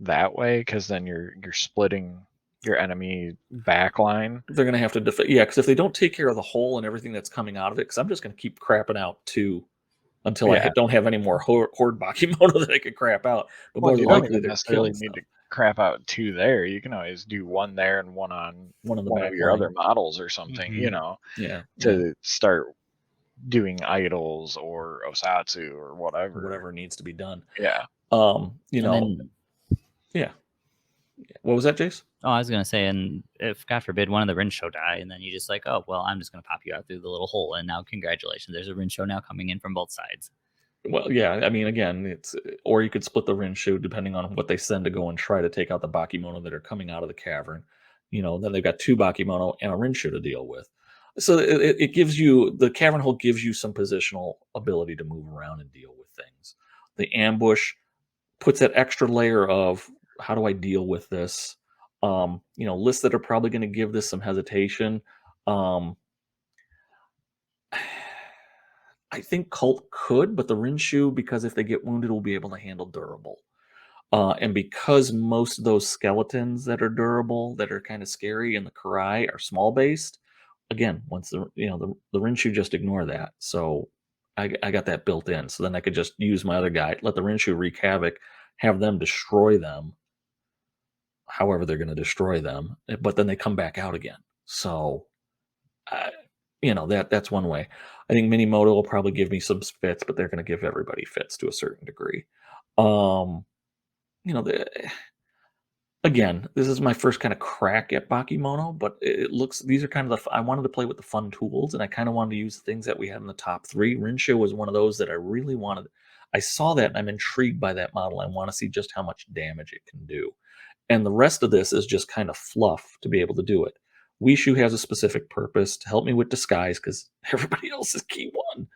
that way, because then you're splitting your enemy back line. They're going to have to defend. Yeah, because if they don't take care of the hole and everything that's coming out of it, because I'm just going to keep crapping out 2 until I don't have any more Horde Bakemono that I could crap out. But more you likely, don't necessarily need to crap out 2 there. You can always do 1 there and 1 on one of your other models or something, to start doing idols or Osatsu or whatever needs to be done. Yeah. Yeah. What was that, Jace? Oh, I was going to say, and if, God forbid, one of the Rinsho die, and then you just like, oh, well, I'm just going to pop you out through the little hole, and now congratulations, there's a Rinsho now coming in from both sides. Well, yeah, I mean, again, or you could split the Rinsho depending on what they send to go and try to take out the Bakemono that are coming out of the cavern. Then they've got 2 Bakemono and a Rinsho to deal with. So it gives you, the cavern hole gives you some positional ability to move around and deal with things. The ambush puts that extra layer of, how do I deal with this? Lists that are probably going to give this some hesitation. I think Cult could, but the Rinshu, because if they get wounded, will be able to handle durable. And because most of those skeletons that are durable, that are kind of scary, and the Karai are small based, again, once the Rinshu, just ignore that. So I got that built in. So then I could just use my other guy, let the Rinshu wreak havoc, have them destroy them, however they're going to destroy them, but then they come back out again. So that's one way. I think Minimoto will probably give me some fits, but they're going to give everybody fits to a certain degree. You know, again, this is my first kind of crack at Bakemono, but it looks these are kind of I wanted to play with the fun tools, and I kind of wanted to use the things that we had in the top 3. Rincho was one of those that I really wanted. I saw that and I'm intrigued by that model. I want to see just how much damage it can do. And the rest of this is just kind of fluff to be able to do it. Wishu has a specific purpose to help me with disguise because everybody else is key 1.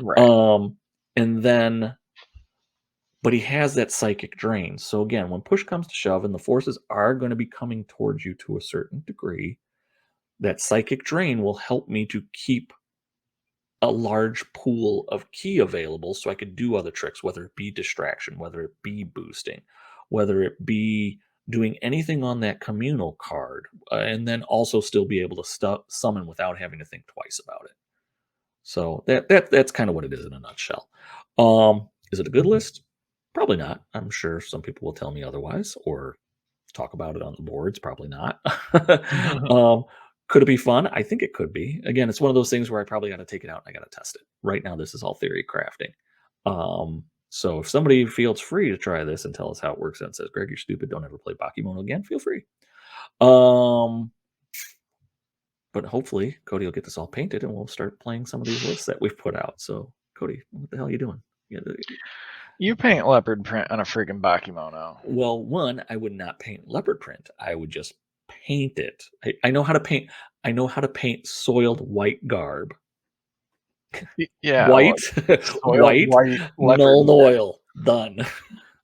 Right. And then but he has that psychic drain. So again, when push comes to shove and the forces are going to be coming towards you to a certain degree, that psychic drain will help me to keep a large pool of ki available so I could do other tricks, whether it be distraction, whether it be boosting, whether it be doing anything on that communal card, and then also still be able to summon without having to think twice about it. So that's kind of what it is in a nutshell. Is it a good list? Probably not. I'm sure some people will tell me otherwise or talk about it on the boards. Probably not. Could it be fun? I think it could be. Again, it's one of those things where I probably got to take it out and I got to test it. Right now, this is all theory crafting. So if somebody feels free to try this and tell us how it works and says, Greg, you're stupid, don't ever play Bakemono again, feel free. But hopefully Cody will get this all painted and we'll start playing some of these lists that we've put out. So Cody, what the hell are you doing? You paint leopard print on a freaking Bakemono. Well, one, I would not paint leopard print. I would just paint it. I know how to paint. I know how to paint soiled white garb. Yeah, White, white, null oil, done.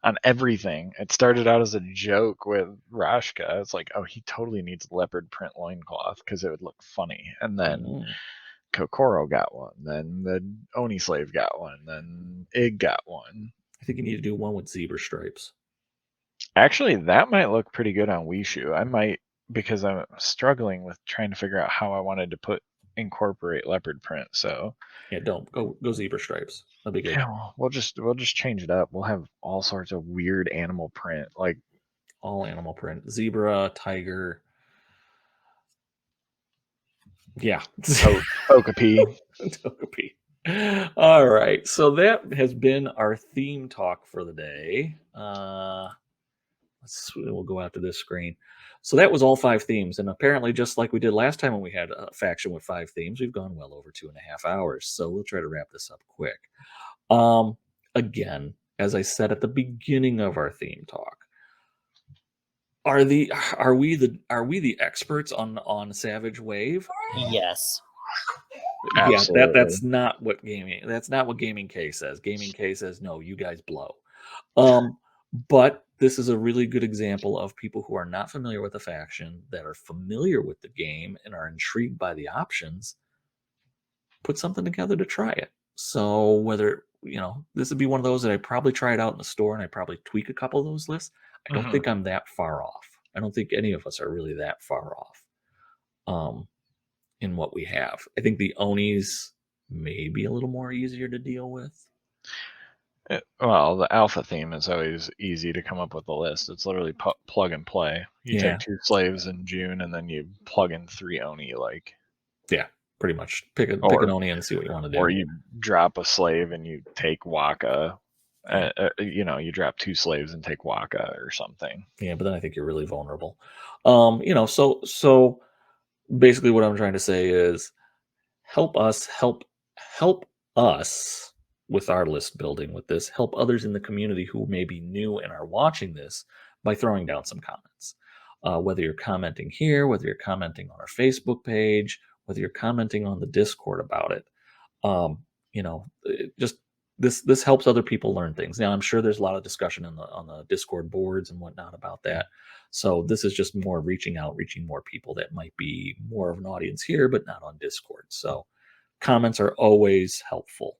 On everything. It started out as a joke with Rashka. It's like, oh, he totally needs leopard print loincloth because it would look funny. And then Kokoro got one. Then the Oni slave got one. Then Ig got one. I think you need to do one with zebra stripes. Actually, that might look pretty good on Wishu. I might, because I'm struggling with trying to figure out how I wanted to incorporate leopard print. So yeah, don't go zebra stripes. That'll be good. Yeah, we'll just change it up. We'll have all sorts of weird animal print, like all animal print, zebra, tiger. Yeah, Okapi. Okapi. All right, so that has been our theme talk for the day. We'll go out to this screen. So that was all 5 themes, and apparently, just like we did last time when we had a faction with 5 themes, we've gone well over 2.5 hours. So we'll try to wrap this up quick. Again, as I said at the beginning of our theme talk, are we the experts on Savage Wave? Yes. Absolutely. Yeah, that's not what Gaming K says. Gaming K says no, you guys blow. But this is a really good example of people who are not familiar with the faction, that are familiar with the game and are intrigued by the options, put something together to try it. So whether, this would be one of those that I probably try it out in the store and I probably tweak a couple of those lists. I don't think I'm that far off. I don't think any of us are really that far off in what we have. I think the Onis may be a little more easier to deal with. Well, the alpha theme is always easy to come up with a list. It's literally plug and play. You take 2 slaves in June, and then you plug in 3 Oni you like. Yeah, pretty much. Pick an Oni and see what you want to do. Or you drop a slave and you take Waka. You drop 2 slaves and take Waka or something. Yeah, but then I think you're really vulnerable. So basically what I'm trying to say is help us with our list building with this, help others in the community who may be new and are watching this by throwing down some comments. Whether you're commenting here, whether you're commenting on our Facebook page, whether you're commenting on the Discord about it, just this helps other people learn things. Now, I'm sure there's a lot of discussion on the Discord boards and whatnot about that. So this is just more reaching more people that might be more of an audience here, but not on Discord. So comments are always helpful.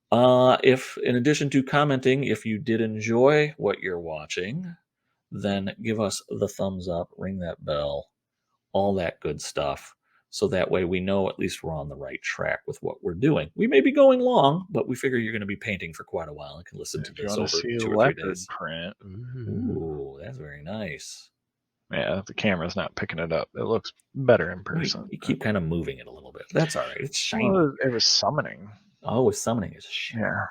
If in addition to commenting, if you did enjoy what you're watching, then give us the thumbs up, ring that bell, all that good stuff. So that way we know at least we're on the right track with what we're doing. We may be going long, but we figure you're going to be painting for quite a while and can listen to this over 2 or 3 days. Print. Ooh, that's very nice. Yeah, the camera's not picking it up. It looks better in person. You keep kind of moving it a little bit. That's all right. It's shiny. Well, it was summoning. Oh, it's summoning is shimmer.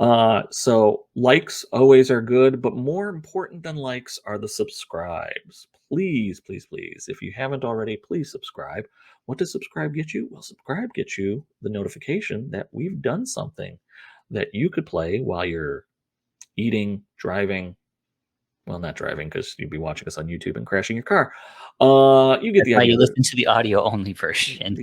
Yeah. So likes always are good, but more important than likes are the subscribes. Please, please, please, if you haven't already, please subscribe. What does subscribe get you? Well, subscribe gets you the notification that we've done something that you could play while you're eating, driving. Well, not driving because you'd be watching us on YouTube and crashing your car. You get the idea. You listen to the audio only version.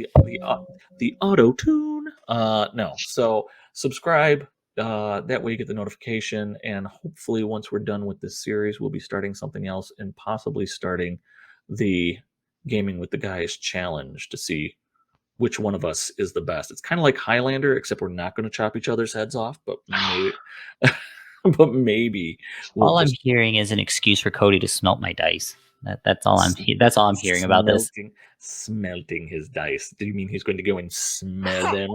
The auto tune. No. So subscribe. That way you get the notification, and hopefully once we're done with this series, we'll be starting something else and possibly starting the Gaming with the Guys challenge to see which one of us is the best. It's kind of like Highlander, except we're not going to chop each other's heads off, but maybe. But maybe we'll all I'm hearing is an excuse for Cody to smelt my dice. That's all I'm hearing about this. Smelting his dice. Do you mean he's going to go and smell them?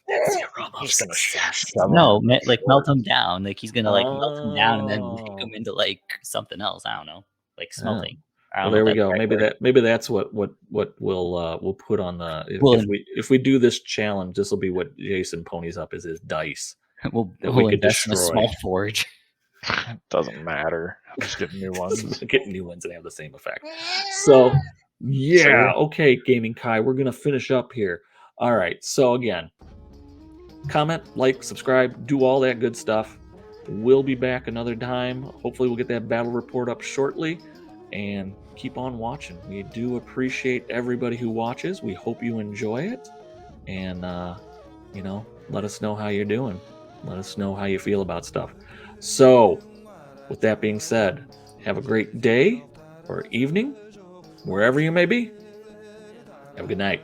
That's the aroma of success. No, like melt them down. Like he's gonna like melt them down and then make them into like something else. I don't know, like smelting. Well, there we go. Maybe that's what we'll put on the if we do this challenge. This will be what Jason ponies up is his dice. We'll invest in a small forge. It doesn't matter. I'll just get new ones. Get new ones and have the same effect. So yeah, okay, Gaming Kai, we're gonna finish up here. All right. So again, comment, like, subscribe, do all that good stuff. We'll be back another time. Hopefully, we'll get that battle report up shortly. And keep on watching. We do appreciate everybody who watches. We hope you enjoy it. And, let us know how you're doing. Let us know how you feel about stuff. So, with that being said, have a great day or evening, wherever you may be. Have a good night.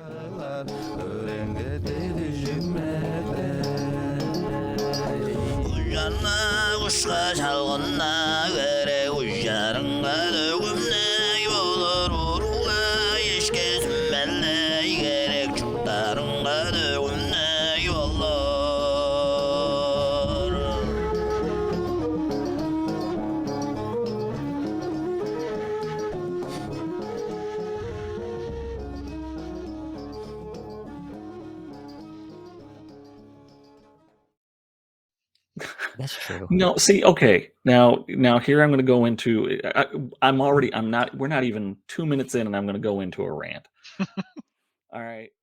That's true. No, see, okay. Now here I'm going to go into. We're not even 2 minutes in, and I'm going to go into a rant. All right.